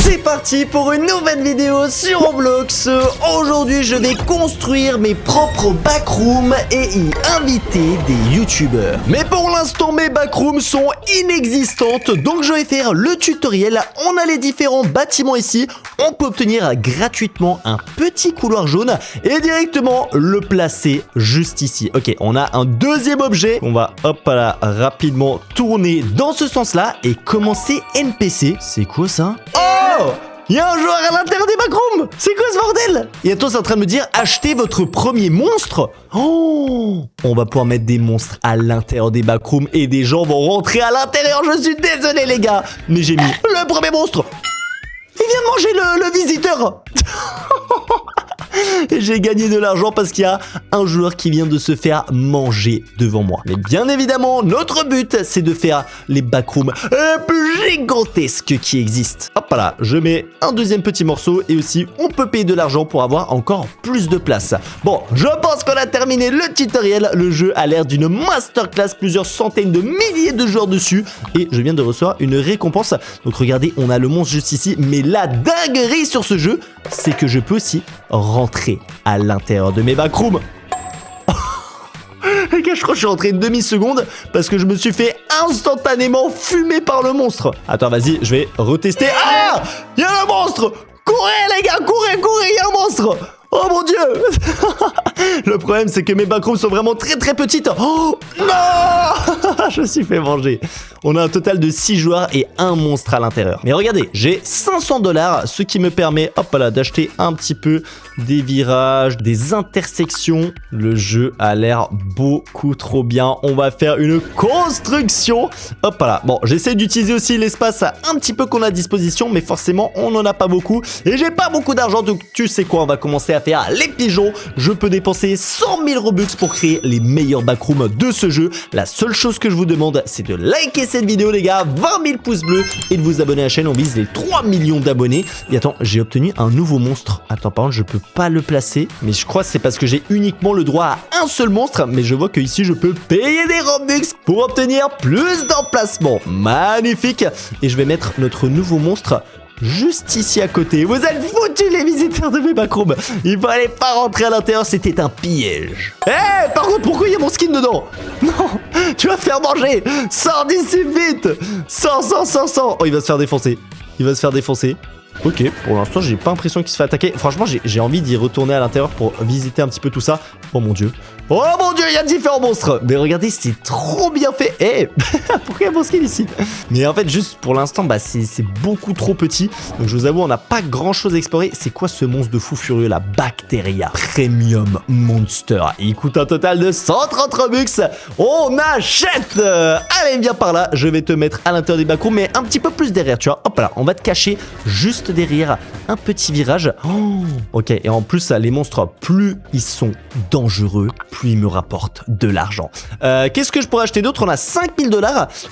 C'est parti pour une nouvelle vidéo sur Roblox. Aujourd'hui je vais construire mes propres backrooms et y inviter des youtubeurs. Mais pour l'instant mes backrooms sont inexistantes, donc je vais faire le tutoriel. On a les différents bâtiments ici. On peut obtenir gratuitement un petit couloir jaune et directement le placer juste ici. Ok, on a un deuxième objet. On va hop là rapidement tourner dans ce sens là et commencer NPC. C'est quoi ça? Oh! Il y a un joueur à l'intérieur des backrooms! C'est quoi ce bordel? Et attends, c'est en train de me dire achetez votre premier monstre. Oh! On va pouvoir mettre des monstres à l'intérieur des backrooms et des gens vont rentrer à l'intérieur. Je suis désolé les gars, mais j'ai mis le premier monstre. Il vient de manger le visiteur. J'ai gagné de l'argent parce qu'il y a un joueur qui vient de se faire manger devant moi. Mais bien évidemment, notre but, c'est de faire les backrooms les plus gigantesques qui existent. Hop là, je mets un deuxième petit morceau et aussi, on peut payer de l'argent pour avoir encore plus de place. Bon, je pense qu'on a terminé le tutoriel. Le jeu a l'air d'une masterclass, plusieurs centaines de milliers de joueurs dessus. Et je viens de recevoir une récompense. Donc regardez, on a le monstre juste ici. Mais la dinguerie sur ce jeu, c'est que je peux aussi rentrer à l'intérieur de mes backrooms. Les gars, je crois que je suis rentré une demi-seconde parce que je me suis fait instantanément fumer par le monstre. Attends, vas-y, je vais retester. Ah! Il y a un monstre! Courez les gars, courez, courez, il y a un monstre! Oh mon dieu! Le problème, c'est que mes backrooms sont vraiment très très petites. Oh non! Je me suis fait manger. On a un total de 6 joueurs et un monstre à l'intérieur. Mais regardez, j'ai 500 $, ce qui me permet, hop là, d'acheter un petit peu des virages, des intersections. Le jeu a l'air beaucoup trop bien. On va faire une construction. Hop là. Bon, j'essaie d'utiliser aussi l'espace un petit peu qu'on a à disposition, mais forcément, on n'en a pas beaucoup. Et j'ai pas beaucoup d'argent, donc tu sais quoi, on va commencer à faire les pigeons. Je peux dépenser 100 000 Robux pour créer les meilleurs backrooms de ce jeu. La seule chose que je vous demande, c'est de liker cette vidéo les gars, 20 000 pouces bleus et de vous abonner à la chaîne. On vise les 3 millions d'abonnés. Et attends, j'ai obtenu un nouveau monstre. Attends, par contre, je peux pas le placer, mais je crois que c'est parce que j'ai uniquement le droit à un seul monstre. Mais je vois que ici, je peux payer des Robux pour obtenir plus d'emplacements. Magnifique. Et je vais mettre notre nouveau monstre juste ici à côté. Vous êtes foutus les visiteurs de mes backrooms. Il fallait pas rentrer à l'intérieur, c'était un piège. Eh, par contre, pourquoi il y a mon skin dedans? Non, tu vas te faire manger. Sors d'ici vite. Sors. Oh, il va se faire défoncer. Il va se faire défoncer. Ok, pour l'instant, j'ai pas l'impression qu'il se fait attaquer. Franchement, j'ai envie d'y retourner à l'intérieur pour visiter un petit peu tout ça. Oh mon dieu. Oh mon dieu, il y a différents monstres. Mais regardez, c'est trop bien fait. Eh, pourquoi il y a mon skin ici? Mais en fait, juste pour l'instant, bah, c'est beaucoup trop petit. Donc je vous avoue, on n'a pas grand chose à explorer. C'est quoi ce monstre de fou furieux, la Bacteria Premium Monster? Il coûte un total de 130 Robux. On achète. Allez, viens par là. Je vais te mettre à l'intérieur des backrooms, mais un petit peu plus derrière, tu vois. Hop là, on va te cacher juste derrière un petit virage. Oh, ok, et en plus, les monstres, plus ils sont dangereux, plus ils me rapportent de l'argent. Qu'est-ce que je pourrais acheter d'autre? On a 5 000 $.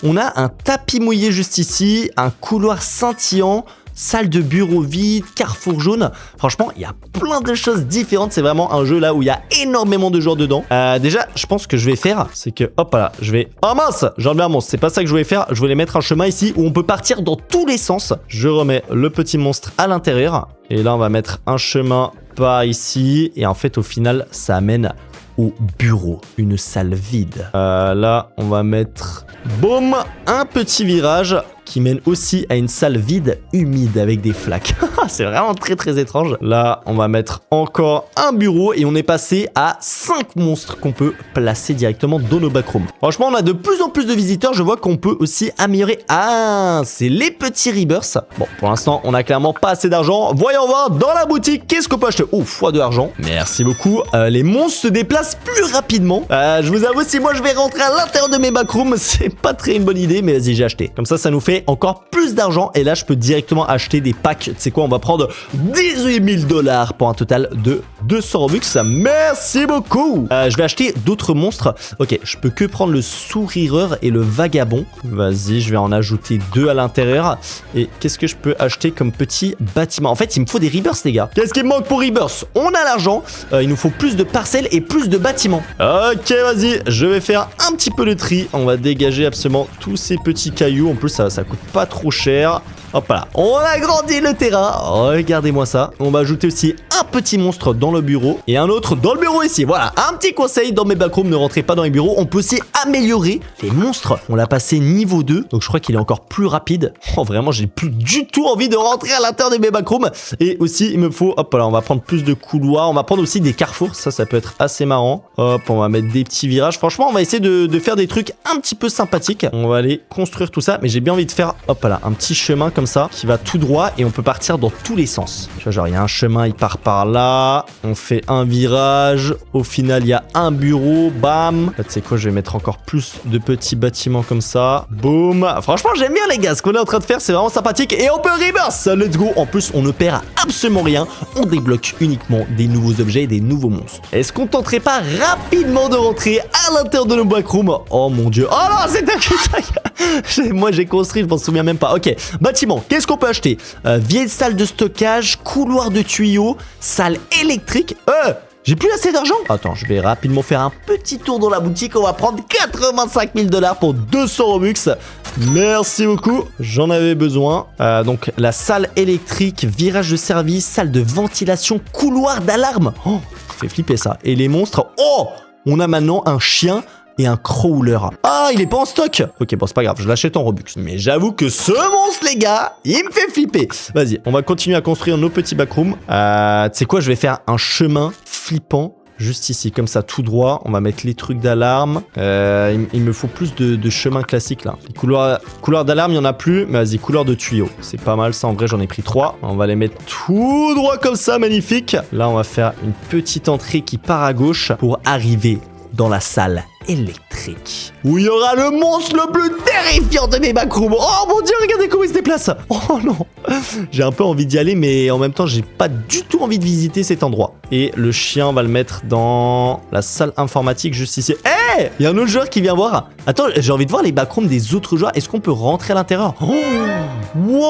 On a un tapis mouillé juste ici, un couloir scintillant, salle de bureau vide, carrefour jaune. Franchement, il y a plein de choses différentes. C'est vraiment un jeu là où il y a énormément de joueurs dedans. Déjà, je pense que je vais faire, c'est que, hop là, je vais... Oh mince, j'ai enlevé un monstre. C'est pas ça que je voulais faire. Je voulais mettre un chemin ici où on peut partir dans tous les sens. Je remets le petit monstre à l'intérieur. Et là, on va mettre un chemin par ici. Et en fait, au final, ça amène au bureau, une salle vide. Là, on va mettre, boum, un petit virage qui mène aussi à une salle vide humide avec des flaques. C'est vraiment très très étrange. Là, on va mettre encore un bureau et on est passé à 5 monstres qu'on peut placer directement dans nos backrooms. Franchement, on a de plus en plus de visiteurs. Je vois qu'on peut aussi améliorer. Ah, c'est les petits rebirths. Bon, pour l'instant, on a clairement pas assez d'argent. Voyons voir dans la boutique qu'est-ce qu'on peut acheter. Oh, fois de l'argent. Merci beaucoup. Les monstres se déplacent plus rapidement. Je vous avoue, si moi je vais rentrer à l'intérieur de mes backrooms, c'est pas très une bonne idée, mais vas-y, j'ai acheté. Comme ça nous fait encore plus d'argent et là je peux directement acheter des packs. Tu sais quoi, on va prendre 18 000 $ pour un total de 200 Robux. Merci beaucoup. Je vais acheter d'autres monstres. Ok, je peux que prendre le sourireur et le vagabond. Vas-y, je vais en ajouter 2 à l'intérieur. Et qu'est-ce que je peux acheter comme petit bâtiment? En fait, il me faut des rebirths les gars. Qu'est-ce qui me manque pour rebirths? On a l'argent. Il nous faut plus de parcelles et plus de bâtiments. Ok, vas-y, je vais faire un petit peu le tri. On va dégager absolument tous ces petits cailloux. En plus, ça coûte pas trop cher. Hop là, on a agrandi le terrain. Regardez-moi ça. On va ajouter aussi un petit monstre dans le bureau et un autre dans le bureau ici. Voilà, un petit conseil dans mes backrooms, ne rentrez pas dans les bureaux. On peut aussi améliorer les monstres. On l'a passé niveau 2, donc je crois qu'il est encore plus rapide. Oh, vraiment, j'ai plus du tout envie de rentrer à l'intérieur de mes backrooms. Et aussi, il me faut, hop là, on va prendre plus de couloirs. On va prendre aussi des carrefours. Ça peut être assez marrant. Hop, on va mettre des petits virages. Franchement, on va essayer de faire des trucs un petit peu sympathiques. On va aller construire tout ça. Mais j'ai bien envie de faire, hop là, un petit chemin comme ça qui va tout droit et on peut partir dans tous les sens. Tu vois, genre, il y a un chemin, il part par là. On fait un virage. Au final, il y a un bureau. Bam. Là, tu sais quoi, je vais mettre encore plus de petits bâtiments comme ça. Boum. Franchement, j'aime bien les gars. Ce qu'on est en train de faire, c'est vraiment sympathique. Et on peut reverse. Let's go. En plus, on ne perd absolument rien. On débloque uniquement des nouveaux objets et des nouveaux monstres. Est-ce qu'on tenterait pas rapidement de rentrer à l'intérieur de nos backrooms? Oh mon dieu. Oh non, c'est un cul-de-sac. Moi, j'ai construit, je m'en souviens même pas. Ok. Bâtiment. Qu'est-ce qu'on peut acheter? Vieille salle de stockage, couloir de tuyaux, salle électrique. J'ai plus assez d'argent. Attends, je vais rapidement faire un petit tour dans la boutique. On va prendre 85 000 $ pour 200 Robux. Merci beaucoup. J'en avais besoin. Donc, la salle électrique, virage de service, salle de ventilation, couloir d'alarme. Oh, ça fait flipper ça. Et les monstres. Oh, on a maintenant un chien et un crawler. Ah, il est pas en stock. Ok, bon, c'est pas grave, je l'achète en Robux. Mais j'avoue que ce monstre, les gars, il me fait flipper. Vas-y, on va continuer à construire nos petits backrooms. Tu sais quoi, je vais faire un chemin flippant juste ici, comme ça, tout droit. On va mettre les trucs d'alarme. Il me faut plus de chemin classique, là. Les couloirs d'alarme, il n'y en a plus. Mais vas-y, couloir de tuyaux. C'est pas mal, ça. En vrai, j'en ai pris 3. On va les mettre tout droit comme ça, magnifique. Là, on va faire une petite entrée qui part à gauche pour arriver dans la salle électrique, où il y aura le monstre le plus terrifiant de mes backrooms. Oh mon dieu, regardez comment il se déplace. Oh non. J'ai un peu envie d'y aller, mais en même temps, j'ai pas du tout envie de visiter cet endroit. Et le chien, on va le mettre dans la salle informatique juste ici. Hé, il y a un autre joueur qui vient voir. Attends, j'ai envie de voir les backrooms des autres joueurs. Est-ce qu'on peut rentrer à l'intérieur? Oh, wow,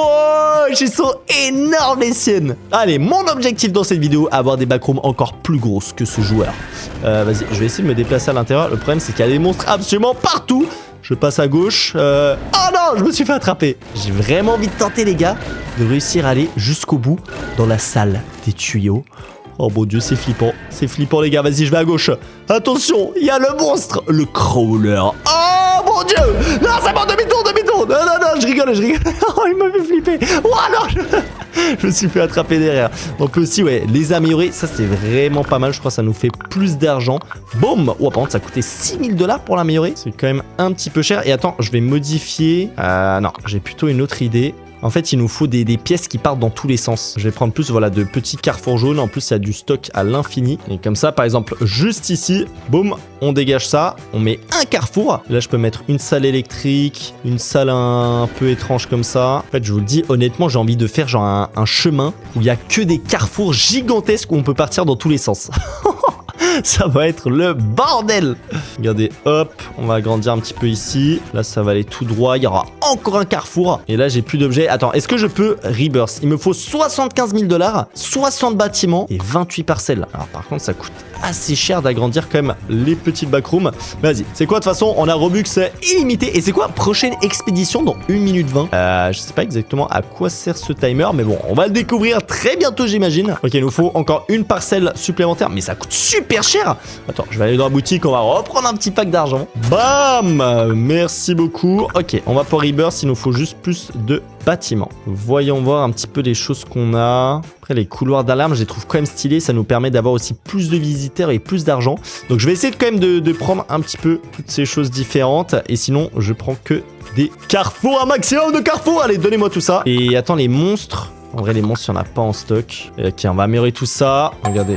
ils sont énormes les siennes. Allez, mon objectif dans cette vidéo, avoir des backrooms encore plus grosses que ce joueur. Vas-y, je vais essayer de me déplacer à l'intérieur. Le problème, c'est qu'il y a des monstres absolument partout. Je passe à gauche. Oh non, je me suis fait attraper. J'ai vraiment envie de tenter, les gars, de réussir à aller jusqu'au bout dans la salle des tuyaux. Oh mon dieu, c'est flippant. C'est flippant, les gars. Vas-y, je vais à gauche. Attention, il y a le monstre, le crawler. Oh mon dieu. Non, c'est bon, demi-tour, demi-tour. Non, non, non, je rigole. Oh, il m'a fait flipper. Oh non, je me suis fait attraper derrière. On peut aussi, ouais, les améliorer. Ça, c'est vraiment pas mal. Je crois que ça nous fait plus d'argent. Boum. Oh, par contre, ça coûtait 6 000 $ pour l'améliorer. C'est quand même un petit peu cher. Et attends, je vais modifier. Non, j'ai plutôt une autre idée. En fait, il nous faut des pièces qui partent dans tous les sens. Je vais prendre plus, voilà, de petits carrefours jaunes. En plus, il y a du stock à l'infini. Et comme ça, par exemple, juste ici, boum, on dégage ça. On met un carrefour. Là, je peux mettre une salle électrique, une salle un peu étrange comme ça. En fait, je vous le dis, honnêtement, j'ai envie de faire genre un chemin où il y a que des carrefours gigantesques où on peut partir dans tous les sens. Ça va être le bordel. Regardez, hop, on va agrandir un petit peu ici. Là, ça va aller tout droit. Il y aura encore un carrefour. Et là, j'ai plus d'objets. Attends, est-ce que je peux rebirth? Il me faut 75 000 $, 60 bâtiments et 28 parcelles. Alors, par contre, ça coûte assez cher d'agrandir quand même les petites backrooms. Vas-y, c'est quoi de toute façon? On a Robux illimité. Et c'est quoi? Prochaine expédition dans 1 minute 20. Je sais pas exactement à quoi sert ce timer, mais bon, on va le découvrir très bientôt, j'imagine. Ok, il nous faut encore une parcelle supplémentaire, mais ça coûte super cher. Attends, je vais aller dans la boutique, on va reprendre un petit pack d'argent. Bam! Merci beaucoup. Ok, on va pour Rebirth, il nous faut juste plus de bâtiments. Voyons voir un petit peu les choses qu'on a. Après, les couloirs d'alarme, je les trouve quand même stylés. Ça nous permet d'avoir aussi plus de visiteurs et plus d'argent. Donc, je vais essayer quand même de prendre un petit peu toutes ces choses différentes. Et sinon, je prends que des carrefours, un maximum de carrefours. Allez, donnez-moi tout ça. Et attends, les monstres. En vrai, les monstres, il n'y en a pas en stock. Ok, on va améliorer tout ça. Regardez.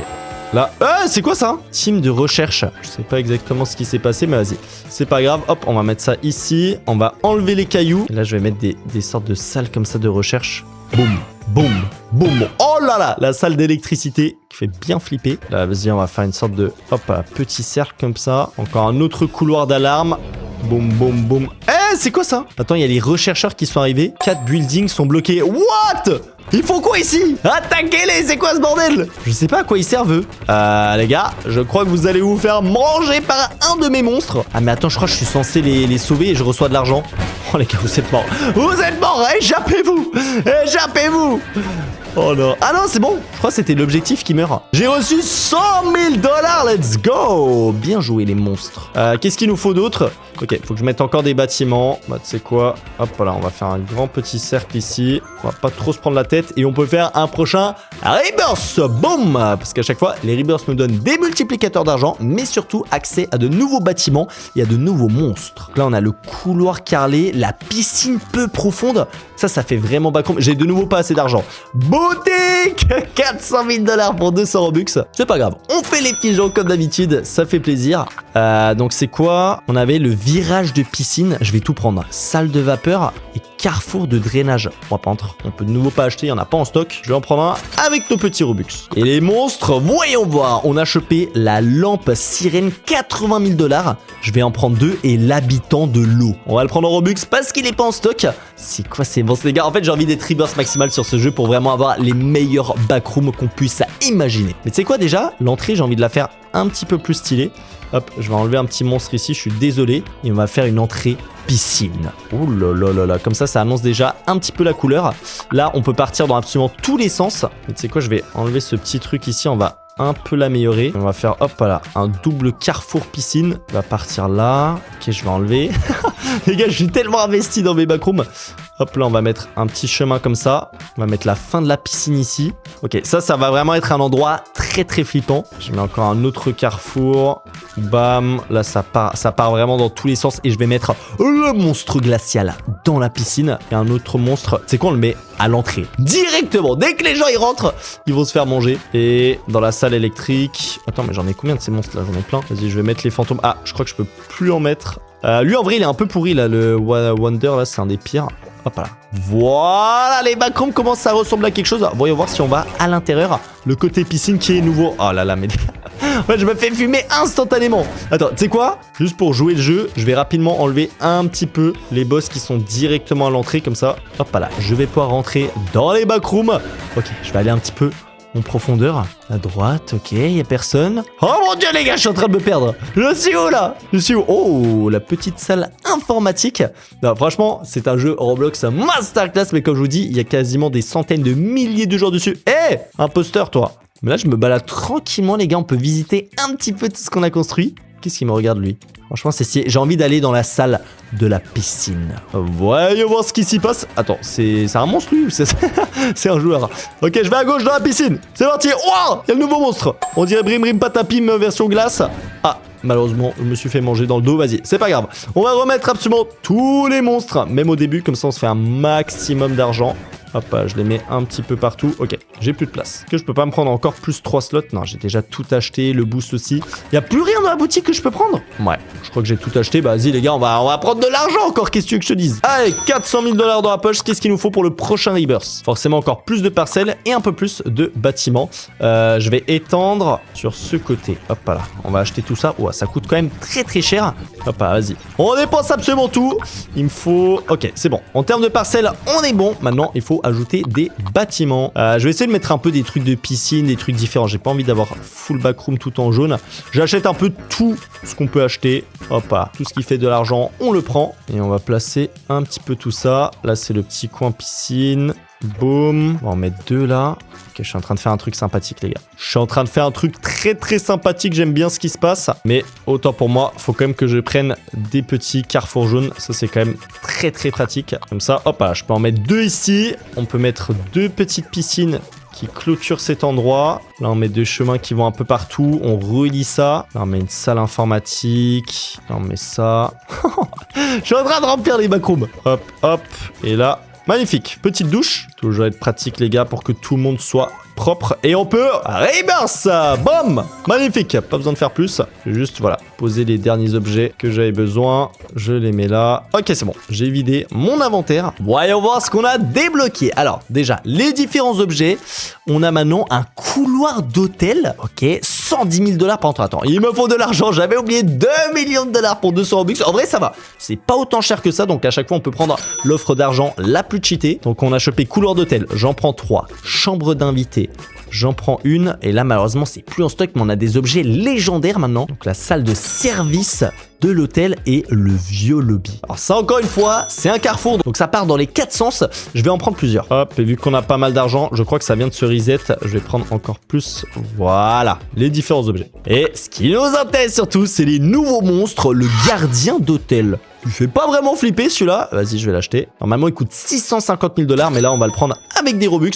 Là, c'est quoi ça? Team de recherche. Je sais pas exactement ce qui s'est passé, mais vas-y. C'est pas grave. Hop, on va mettre ça ici. On va enlever les cailloux. Et là, je vais mettre des sortes de salles comme ça de recherche. Boum, boum, boum. Oh là là, la salle d'électricité qui fait bien flipper. Là, vas-y, on va faire une sorte de, hop, un petit cercle comme ça. Encore un autre couloir d'alarme. Boum, boum, boum. C'est quoi ça? Attends, il y a les rechercheurs qui sont arrivés. 4 buildings sont bloqués. What? Ils font quoi ici? Attaquez-les, c'est quoi ce bordel? Je sais pas à quoi ils servent eux. Les gars, je crois que vous allez vous faire manger par un de mes monstres. Ah mais attends, je crois que je suis censé les sauver et je reçois de l'argent. Oh les gars, vous êtes morts. Vous êtes morts, échappez-vous. Échappez-vous. Oh non. Ah non, c'est bon. Je crois que c'était l'objectif qui meurt. J'ai reçu 100 000 $. Let's go. Bien joué les monstres. Qu'est-ce qu'il nous faut d'autre? Ok, faut que je mette encore des bâtiments. Bah, tu sais quoi? Hop, voilà, on va faire un grand petit cercle ici. On va pas trop se prendre la tête. Et on peut faire un prochain Rebirth. Boum. Parce qu'à chaque fois, les Rebirths nous donnent des multiplicateurs d'argent, mais surtout accès à de nouveaux bâtiments et à de nouveaux monstres. Là, on a le couloir carrelé, la piscine peu profonde. Ça fait vraiment backroom. J'ai de nouveau pas assez d'argent. Boutique 400 000 $ pour 200 Robux. C'est pas grave. On fait les pigeons comme d'habitude. Ça fait plaisir. Donc, c'est quoi? On avait le virage de piscine. Je vais tout prendre. Salle de vapeur et carrefour de drainage. On va pas entrer. On peut de nouveau pas acheter. Il y en a pas en stock. Je vais en prendre un avec nos petits Robux. Et les monstres, voyons voir. On a chopé la lampe sirène 80 000 $. Je vais en prendre 2 et l'habitant de l'eau. On va le prendre en Robux parce qu'il est pas en stock. C'est quoi ces monstres les gars? En fait j'ai envie d'être Rebirth maximal sur ce jeu pour vraiment avoir les meilleurs backrooms qu'on puisse imaginer. Mais tu sais quoi déjà? L'entrée j'ai envie de la faire un petit peu plus stylée. Hop, je vais enlever un petit monstre ici, je suis désolé. Et on va faire une entrée piscine. Ouh là là là là, comme ça annonce déjà un petit peu la couleur. Là on peut partir dans absolument tous les sens. Mais tu sais quoi, je vais enlever ce petit truc ici, on va un peu l'améliorer. On va faire, hop là, un double carrefour piscine. On va partir là. Ok, je vais enlever. Les gars, je suis tellement investi dans mes backrooms. Hop là, on va mettre un petit chemin comme ça. On va mettre la fin de la piscine ici. Ok, ça va vraiment être un endroit très très flippant. Je mets encore un autre carrefour. Bam, là ça part vraiment dans tous les sens. Et je vais mettre le monstre glacial dans la piscine. Et un autre monstre, c'est quoi, on le met à l'entrée directement. Dès que les gens y rentrent, ils vont se faire manger. Et dans la salle électrique... Attends, mais j'en ai combien de ces monstres là? J'en ai plein. Vas-y, je vais mettre les fantômes. Ah, je crois que je peux plus en mettre. Lui en vrai il est un peu pourri là, le Wonder là, c'est un des pires. Hop là. Voilà, les backrooms commencent à ressembler à quelque chose. Voyons voir si on va à l'intérieur. Le côté piscine qui est nouveau. Oh là là, mais... Ouais, je me fais fumer instantanément. Attends, tu sais quoi? Juste pour jouer le jeu, je vais rapidement enlever un petit peu les boss qui sont directement à l'entrée, comme ça. Hop là, je vais pouvoir rentrer dans les backrooms. Ok, je vais aller un petit peu en profondeur. À droite, ok, y a personne. Oh mon dieu les gars, je suis en train de me perdre. Je suis où là? Je suis où? Oh, la petite salle informatique. Non, franchement, c'est un jeu Roblox masterclass, mais comme je vous dis, il y a quasiment des centaines de milliers de joueurs dessus. Hé, imposteur toi. Mais là, je me balade tranquillement, les gars. On peut visiter un petit peu tout ce qu'on a construit. Qu'est-ce qu'il me regarde, lui? Franchement, j'ai envie d'aller dans la salle de la piscine. Voyons voir ce qui s'y passe. Attends, c'est un monstre, lui? C'est un joueur. Ok, je vais à gauche dans la piscine. C'est parti. Wow, il y a le nouveau monstre. On dirait Brim Brim Patapim version glace. Ah, malheureusement, je me suis fait manger dans le dos. Vas-y, c'est pas grave. On va remettre absolument tous les monstres, même au début. Comme ça, on se fait un maximum d'argent. Hop, je les mets un petit peu partout. Ok, j'ai plus de place. Est-ce que je peux pas me prendre encore plus 3 slots? Non, j'ai déjà tout acheté, le boost aussi. Il y a plus rien dans la boutique que je peux prendre? Ouais, je crois que j'ai tout acheté. Bah vas-y les gars, on va prendre de l'argent encore. Qu'est-ce que tu veux que je te dise? Allez, 400 000 $ dans la poche. Qu'est-ce qu'il nous faut pour le prochain Rebirth? Forcément encore plus de parcelles et un peu plus de bâtiments. Je vais étendre sur ce côté. Hop là, on va acheter tout ça. Ouah, ça coûte quand même très très cher. Hop là, vas-y. On dépense absolument tout. Il me faut... Ok, c'est bon. En termes de parcelles, on est bon. Maintenant, il faut ajouter des bâtiments. Je vais essayer de mettre un peu des trucs de piscine, des trucs différents. J'ai pas envie d'avoir full backroom tout en jaune. J'achète un peu tout ce qu'on peut acheter. Hop là, tout ce qui fait de l'argent, on le prend. Et on va placer un petit peu tout ça. Là, c'est le petit coin piscine. Boum. On va en mettre 2 là. Ok, je suis en train de faire un truc sympathique, les gars. Je suis en train de faire un truc très très sympathique. J'aime bien ce qui se passe. Mais autant pour moi, faut quand même que je prenne des petits carrefours jaunes. Ça, c'est quand même très très pratique. Comme ça, hop là, je peux en mettre 2 ici. On peut mettre 2 petites piscines qui clôturent cet endroit. Là, on met 2 chemins qui vont un peu partout. On relie ça. Là, on met une salle informatique. Là, on met ça. Je suis en train de remplir les backrooms. Hop, hop. Et là... Magnifique, petite douche. Toujours être pratique les gars pour que tout le monde soit propre. Et on peut reverse. Boum. Magnifique. Pas besoin de faire plus. Juste, voilà, poser les derniers objets que j'avais besoin. Je les mets là. Ok, c'est bon. J'ai vidé mon inventaire. Voyons voir ce qu'on a débloqué. Alors, déjà, les différents objets. On a maintenant un couloir d'hôtel. Ok, 110 000 $ par entrée. Attends, il me faut de l'argent. J'avais oublié 2 millions de dollars pour 200 Robux. En vrai, ça va. C'est pas autant cher que ça. Donc, à chaque fois, on peut prendre l'offre d'argent la plus cheatée. Donc, on a chopé couloir d'hôtel. J'en prends 3. Chambre d'invité. J'en prends une. Et là, malheureusement, c'est plus en stock. Mais on a des objets légendaires maintenant. Donc, la salle de service de l'hôtel et le vieux lobby. Alors ça, encore une fois, c'est un carrefour. Donc ça part dans les 4 sens. Je vais en prendre plusieurs. Hop, et vu qu'on a pas mal d'argent, je crois que ça vient de se reset. Je vais prendre encore plus. Voilà, les différents objets. Et ce qui nous intéresse surtout, c'est les nouveaux monstres. Le gardien d'hôtel. Il fait pas vraiment flipper celui-là. Vas-y, je vais l'acheter. Normalement, il coûte 650 000 $. Mais là, on va le prendre avec des Robux.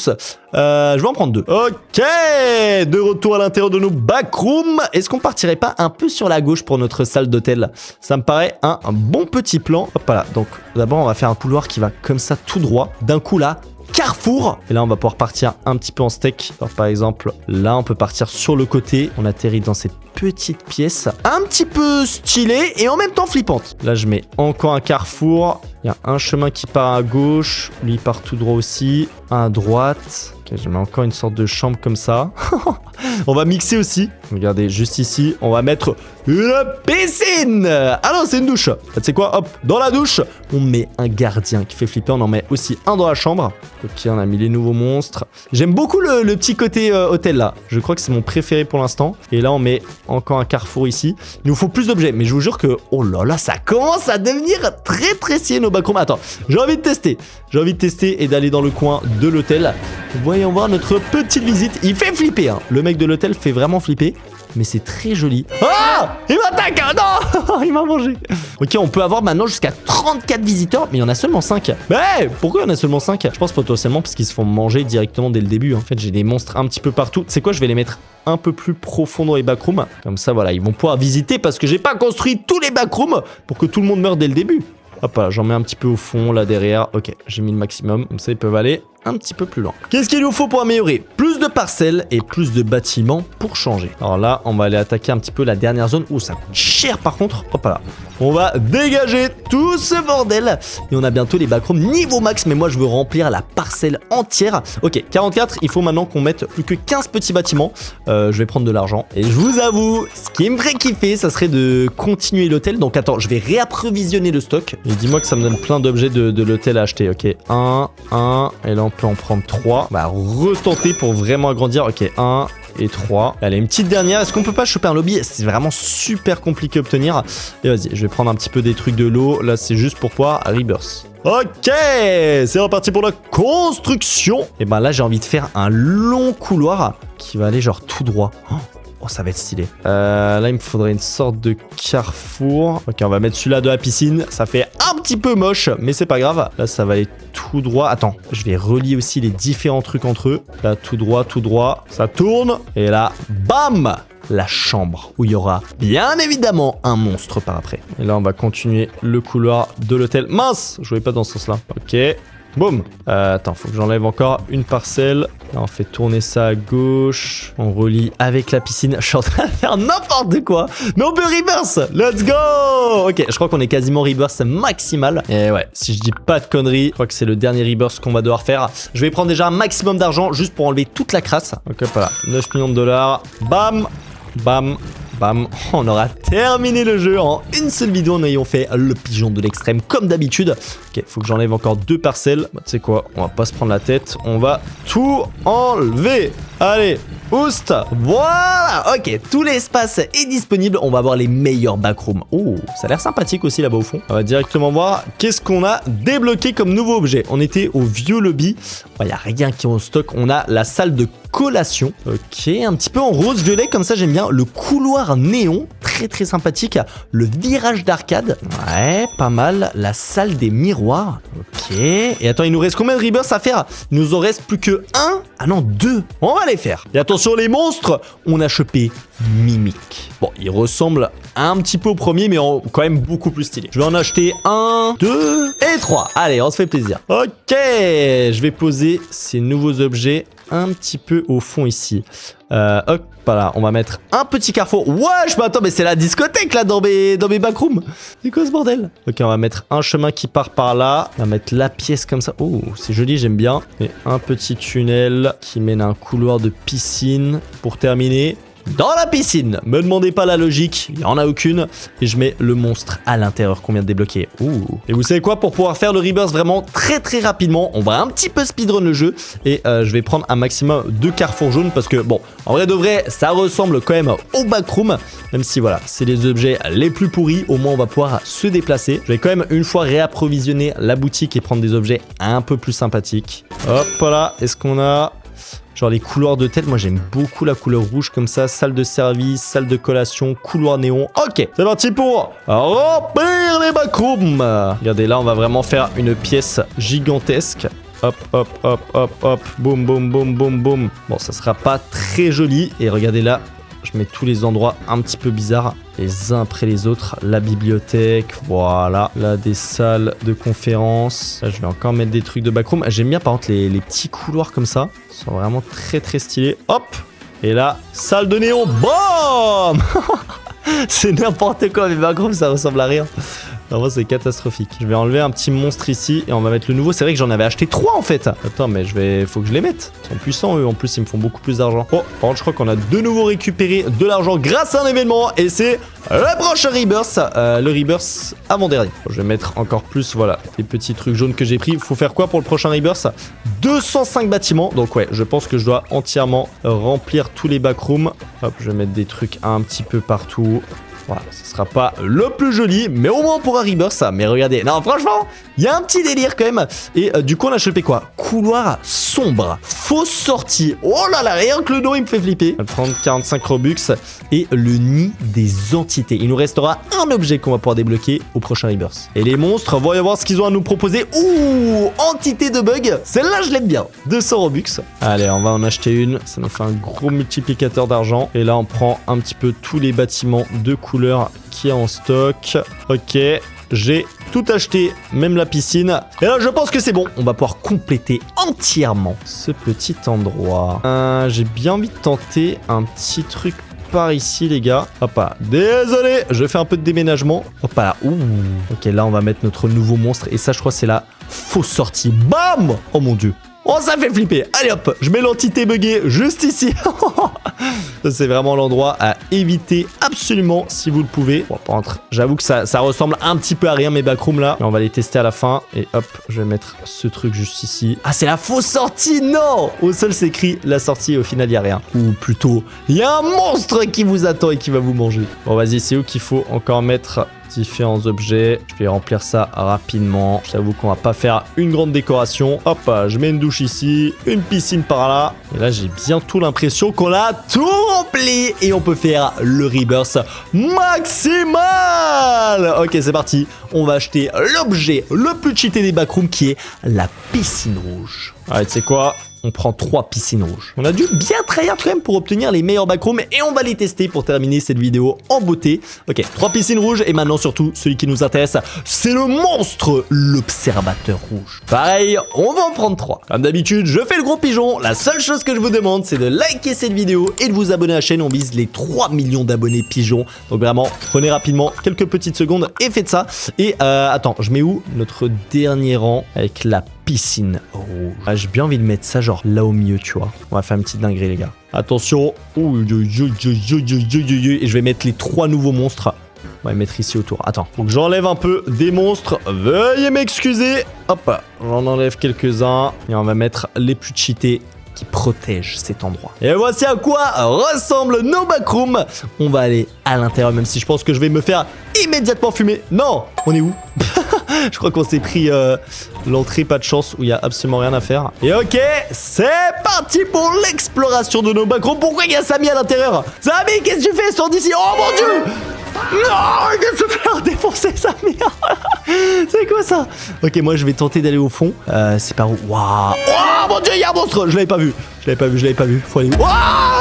Je vais en prendre 2. Ok, de retour à l'intérieur de nos backrooms. Est-ce qu'on partirait pas un peu sur la gauche pour notre salle d'hôtel? Ça me paraît un bon petit plan. Hop là. Donc, d'abord, on va faire un couloir qui va comme ça tout droit. D'un coup, là, carrefour. Et là, on va pouvoir partir un petit peu en steak. Alors, par exemple, là, on peut partir sur le côté. On atterrit dans cette petite pièce un petit peu stylée et en même temps flippante. Là, je mets encore un carrefour. Il y a un chemin qui part à gauche. Lui, il part tout droit aussi. Un à droite. Ok, je mets encore une sorte de chambre comme ça. On va mixer aussi. Regardez, juste ici, on va mettre une piscine. Ah non, c'est une douche. Tu sais quoi? Hop, dans la douche, on met un gardien qui fait flipper. On en met aussi un dans la chambre. Ok, on a mis les nouveaux monstres. J'aime beaucoup le petit côté hôtel là. Je crois que c'est mon préféré pour l'instant. Et là, on met encore un carrefour ici. Il nous faut plus d'objets. Mais je vous jure que, oh là là, ça commence à devenir très précis nos backrooms. Attends, j'ai envie de tester. J'ai envie de tester et d'aller dans le coin de l'hôtel. Voyons voir notre petite visite. Il fait flipper, hein. Le mec de l'hôtel fait vraiment flipper. Mais c'est très joli. Ah! Il m'attaque! Non! Il m'a mangé. Ok, on peut avoir maintenant jusqu'à 34 visiteurs, mais il y en a seulement 5. Mais pourquoi il y en a seulement 5? Je pense potentiellement parce qu'ils se font manger directement dès le début. En fait, j'ai des monstres un petit peu partout. Tu sais quoi? Je vais les mettre un peu plus profond dans les backrooms. Comme ça, voilà, ils vont pouvoir visiter parce que j'ai pas construit tous les backrooms pour que tout le monde meure dès le début. Hop là, j'en mets un petit peu au fond, là derrière. Ok, j'ai mis le maximum. Comme ça, ils peuvent aller un petit peu plus loin. Qu'est-ce qu'il nous faut pour améliorer? Plus de parcelles et plus de bâtiments pour changer. Alors là, on va aller attaquer un petit peu la dernière zone. Oh, ça coûte cher par contre. Hop là. On va dégager tout ce bordel. Et on a bientôt les backrooms niveau max. Mais moi, je veux remplir la parcelle entière. Ok, 44. Il faut maintenant qu'on mette plus que 15 petits bâtiments. Je vais prendre de l'argent. Et je vous avoue, ce qui me ferait kiffer, ça serait de continuer l'hôtel. Donc attends, je vais réapprovisionner le stock. Et dis-moi que ça me donne plein d'objets de l'hôtel à acheter. Ok, 1. Et là, on peut en prendre 3. On va retenter pour vraiment agrandir. Ok, 1 et 3. Allez, une petite dernière. Est-ce qu'on peut pas choper un lobby? C'est vraiment super compliqué à obtenir. Et vas-y, je vais prendre un petit peu des trucs de l'eau. Là, c'est juste pour pouvoir rebirth. Ok, c'est reparti pour la construction. Et ben là, j'ai envie de faire un long couloir qui va aller genre tout droit. Oh, ça va être stylé. Là, il me faudrait une sorte de carrefour. Ok, on va mettre celui-là de la piscine. Ça fait un petit peu moche, mais c'est pas grave. Là, ça va aller tout droit. Attends, je vais relier aussi les différents trucs entre eux. Là, tout droit, tout droit. Ça tourne. Et là, bam! La chambre où il y aura bien évidemment un monstre par après. Et là, on va continuer le couloir de l'hôtel. Mince! Je voulais pas dans ce sens-là. Ok. Boum. Attends, faut que j'enlève encore une parcelle. Là, on fait tourner ça à gauche. On relie avec la piscine. Je suis en train de faire n'importe quoi. Mais on peut reverse. Let's go. Ok, je crois qu'on est quasiment reverse maximal. Et ouais, si je dis pas de conneries, je crois que c'est le dernier reverse qu'on va devoir faire. Je vais prendre déjà un maximum d'argent juste pour enlever toute la crasse. Ok, voilà. 9 millions de dollars. Bam. Bam. Bam, on aura terminé le jeu en une seule vidéo en ayant fait le pigeon de l'extrême comme d'habitude. Ok, faut que j'enlève encore 2 parcelles. Bah, tu sais quoi, on va pas se prendre la tête. On va tout enlever. Allez, oust. Voilà, ok, tout l'espace est disponible. On va voir les meilleurs backrooms. Oh, ça a l'air sympathique aussi là-bas au fond. On va directement voir qu'est-ce qu'on a débloqué comme nouveau objet. On était au vieux lobby. Il n'y a rien qui est en stock. On a la salle de collation. Ok, un petit peu en rose-violet comme ça, j'aime bien. Le couloir néon, très très sympathique. Le virage d'arcade, ouais, pas mal. La salle des miroirs, ok. Et attends, il nous reste combien de rebirths à faire? Il nous en reste plus que 1. Ah non, 2. On va les faire. Et attention les monstres, on a chopé Mimic. Bon, il ressemble un petit peu au premier, mais quand même beaucoup plus stylé. Je vais en acheter 1, 2 et 3. Allez, on se fait plaisir. Ok, je vais poser ces nouveaux objets un petit peu au fond ici. Hop, voilà, on va mettre un petit carrefour. Wesh, mais attends, mais c'est la discothèque là dans mes backrooms. C'est quoi ce bordel? Ok, on va mettre un chemin qui part par là. On va mettre la pièce comme ça. Oh, c'est joli, j'aime bien. Et un petit tunnel qui mène à un couloir de piscine pour terminer dans la piscine. Me demandez pas la logique, il n'y en a aucune. Et je mets le monstre à l'intérieur qu'on vient de débloquer. Ouh. Et vous savez quoi, pour pouvoir faire le rebirth vraiment très rapidement, on va un petit peu speedrun le jeu. Et je vais prendre un maximum de carrefours jaunes parce que bon, en vrai de vrai, ça ressemble quand même au backroom. Même si voilà, c'est les objets les plus pourris, au moins on va pouvoir se déplacer. Je vais quand même une fois réapprovisionner la boutique et prendre des objets un peu plus sympathiques. Hop là, est-ce qu'on a... genre les couloirs de tête, moi j'aime beaucoup la couleur rouge comme ça. Salle de service, salle de collation, couloir néon. Ok, c'est parti pour remplir les backrooms. Regardez, là on va vraiment faire une pièce gigantesque. Hop, hop, hop, hop, hop. Boum, boum, boum, boum, boum. Bon, ça sera pas très joli. Et regardez là, je mets tous les endroits un petit peu bizarres, les uns après les autres. La bibliothèque, voilà. Là, des salles de conférence. Là, je vais encore mettre des trucs de backroom. J'aime bien par contre les petits couloirs comme ça. Ils sont vraiment très stylés. Hop. Et là, salle de néon. Boum. C'est n'importe quoi, mes backrooms, ça ressemble à rien. Vraiment, c'est catastrophique. Je vais enlever un petit monstre ici et on va mettre le nouveau. C'est vrai que j'en avais acheté 3 en fait. Attends, mais faut que je les mette. Ils sont puissants eux. En plus, ils me font beaucoup plus d'argent. Oh, par contre, je crois qu'on a de nouveau récupéré de l'argent grâce à un événement. Et c'est le prochain rebirth. Le rebirth avant-dernier. Bon, je vais mettre encore plus, voilà, les petits trucs jaunes que j'ai pris. Il faut faire quoi pour le prochain rebirth? 205 bâtiments. Donc ouais, je pense que je dois entièrement remplir tous les backrooms. Hop, je vais mettre des trucs un petit peu partout. Voilà, ce sera pas le plus joli, mais au moins on pourra rebirth ça. Mais regardez, non franchement, il y a un petit délire quand même. Et du coup on a chopé quoi? Couloir sombre, fausse sortie. Oh là là, rien que le nom il me fait flipper. On va prendre 45 Robux et le nid des entités. Il nous restera un objet qu'on va pouvoir débloquer au prochain rebirth. Et les monstres, voyons voir ce qu'ils ont à nous proposer. Ouh, entité de bug. Celle-là je l'aime bien. 200 Robux. Allez, on va en acheter une. Ça nous fait un gros multiplicateur d'argent. Et là on prend un petit peu tous les bâtiments de couleur qui est en stock. Ok, j'ai tout acheté, même la piscine. Et là, je pense que c'est bon. On va pouvoir compléter entièrement ce petit endroit. J'ai bien envie de tenter un petit truc par ici, les gars. Hop là. Désolé, je fais un peu de déménagement. Hop là. Ouh. Ok, là, on va mettre notre nouveau monstre. Et ça, je crois, c'est la fausse sortie. Bam! Oh mon dieu. Oh, ça fait flipper. Allez hop, je mets l'entité buggée juste ici. C'est vraiment l'endroit à éviter absolument si vous le pouvez. Bon, par contre, j'avoue que ça ressemble un petit peu à rien mes backrooms là. Mais on va les tester à la fin. Et hop, je vais mettre ce truc juste ici. Ah, c'est la fausse sortie, non! Au sol, c'est écrit la sortie et au final, il n'y a rien. Ou plutôt, il y a un monstre qui vous attend et qui va vous manger. Bon, vas-y, c'est où qu'il faut encore mettre différents objets. Je vais remplir ça rapidement. Je t'avoue qu'on va pas faire une grande décoration. Hop, je mets une douche ici, une piscine par là. Et là, j'ai bientôt l'impression qu'on a tout rempli et on peut faire le rebirth maximal. Ok, c'est parti. On va acheter l'objet le plus cheaté des backrooms qui est la piscine rouge. Allez, tu sais quoi? On prend 3 piscines rouges. On a dû bien tryhard quand même pour obtenir les meilleurs backrooms et on va les tester pour terminer cette vidéo en beauté. Ok, 3 piscines rouges et maintenant surtout celui qui nous intéresse, c'est le monstre, l'observateur rouge. Pareil, on va en prendre 3. Comme d'habitude, je fais le gros pigeon. La seule chose que je vous demande, c'est de liker cette vidéo et de vous abonner à la chaîne. On vise les 3 millions d'abonnés pigeons. Donc vraiment, prenez rapidement quelques petites secondes et faites ça. Et attends, je mets où notre dernier rang avec la piscine rouge. Ah, j'ai bien envie de mettre ça genre là au milieu, tu vois. On va faire une petite dinguerie, les gars. Attention. Et je vais mettre les 3 nouveaux monstres. On va les mettre ici autour. Attends, faut que j'enlève un peu des monstres. Veuillez m'excuser. Hop, j'en enlève quelques-uns. Et on va mettre les plus cheatés qui protègent cet endroit. Et voici à quoi ressemblent nos backrooms. On va aller à l'intérieur, même si je pense que je vais me faire immédiatement fumer. Non, on est où? Je crois qu'on s'est pris l'entrée, pas de chance, où il n'y a absolument rien à faire. Et ok, c'est parti pour l'exploration de nos backrooms. Pourquoi il y a Samy à l'intérieur? Samy, qu'est-ce que tu fais? Sors d'ici. Oh mon dieu! Non, il vient de se faire défoncer Samy. C'est quoi ça? Ok, moi je vais tenter d'aller au fond. C'est par où? Waouh! Oh mon dieu, il y a un monstre! Je l'avais pas vu. Je l'avais pas vu. Faut aller où? Waouh!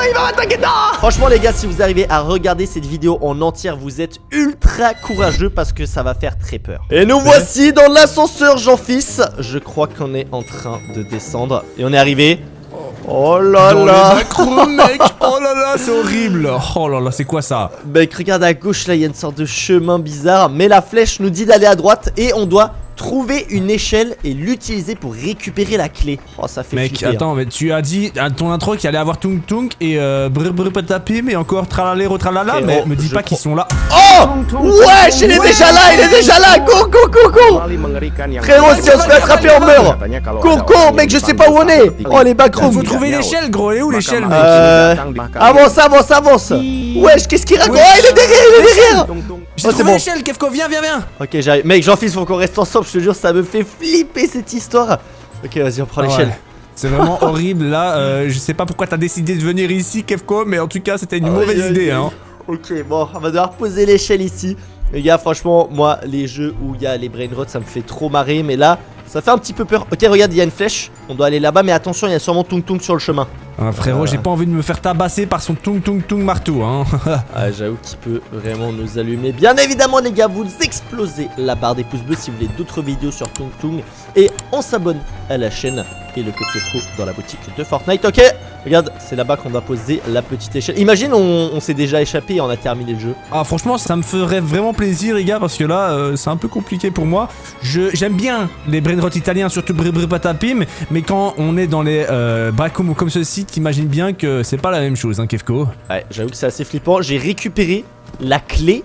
Il va m'attaquer! Non! Franchement, les gars, si vous arrivez à regarder cette vidéo en entière, vous êtes ultra courageux parce que ça va faire très peur. Et nous voici dans l'ascenseur, Jean-Fils. Je crois qu'on est en train de descendre. Et on est arrivé Oh là Dans là. les backrooms, mec. Oh là là, c'est horrible. Oh là là, c'est quoi ça? Mec, regarde à gauche, là, il y a une sorte de chemin bizarre. Mais la flèche nous dit d'aller à droite. Et on doit trouver une échelle et l'utiliser pour récupérer la clé. Oh, ça fait Mec, flipper, attends, mais tu as dit à ton intro qu'il allait avoir Tung Tung et brr brr patapim et encore tralalero tralala, Frérot, mais me dis je pas qu'ils crois- sont là. Oh wesh, il est déjà là, il est déjà là. Cours, cours, cours, cours. Frérot, si on se fait attraper, on meurt. Cours, cours, mec, je sais pas où on est. Oh, les backrooms. Faut trouver l'échelle, gros. Elle est où l'échelle, mec? Avance, avance, avance. Wesh, qu'est-ce qu'il raconte? Oh, il est derrière, il est derrière. J'ai Oh, c'est trouvé bon. l'échelle, Kefko, viens, viens, viens. Ok, j'arrive. Mec, Jean-Fils, faut qu'on reste ensemble, je te jure, ça me fait flipper cette histoire. Ok, vas-y, on prend l'échelle. Ouais. C'est vraiment horrible là, je sais pas pourquoi t'as décidé de venir ici, Kefko, mais en tout cas c'était une mauvaise idée, hein. Ok, bon, on va devoir poser l'échelle ici. Les gars, franchement, moi, les jeux où il y a les brain rot, ça me fait trop marrer, mais là, ça fait un petit peu peur. Ok, regarde, il y a une flèche, on doit aller là-bas, mais attention, il y a sûrement Tung Tung sur le chemin. Ah, frérot, j'ai pas envie de me faire tabasser par son Tung Tung Tung marteau, hein. Ah, j'avoue qu'il peut vraiment nous allumer. Bien évidemment, les gars, vous explosez la barre des pouces bleus si vous voulez d'autres vidéos sur Tung Tung. Et on s'abonne à la chaîne et le code Kefko dans la boutique de Fortnite. Ok, regarde, c'est là-bas qu'on doit poser la petite échelle. Imagine, on s'est déjà échappé et on a terminé le jeu. Ah, franchement, ça me ferait vraiment plaisir, les gars, parce que là, c'est un peu compliqué pour moi. J'aime bien les brainrot italiens, surtout brr brr patapim, mais quand on est dans les backrooms comme ceci, t'imagines bien que c'est pas la même chose, hein, Kefko. Ouais, j'avoue que c'est assez flippant. J'ai récupéré la clé.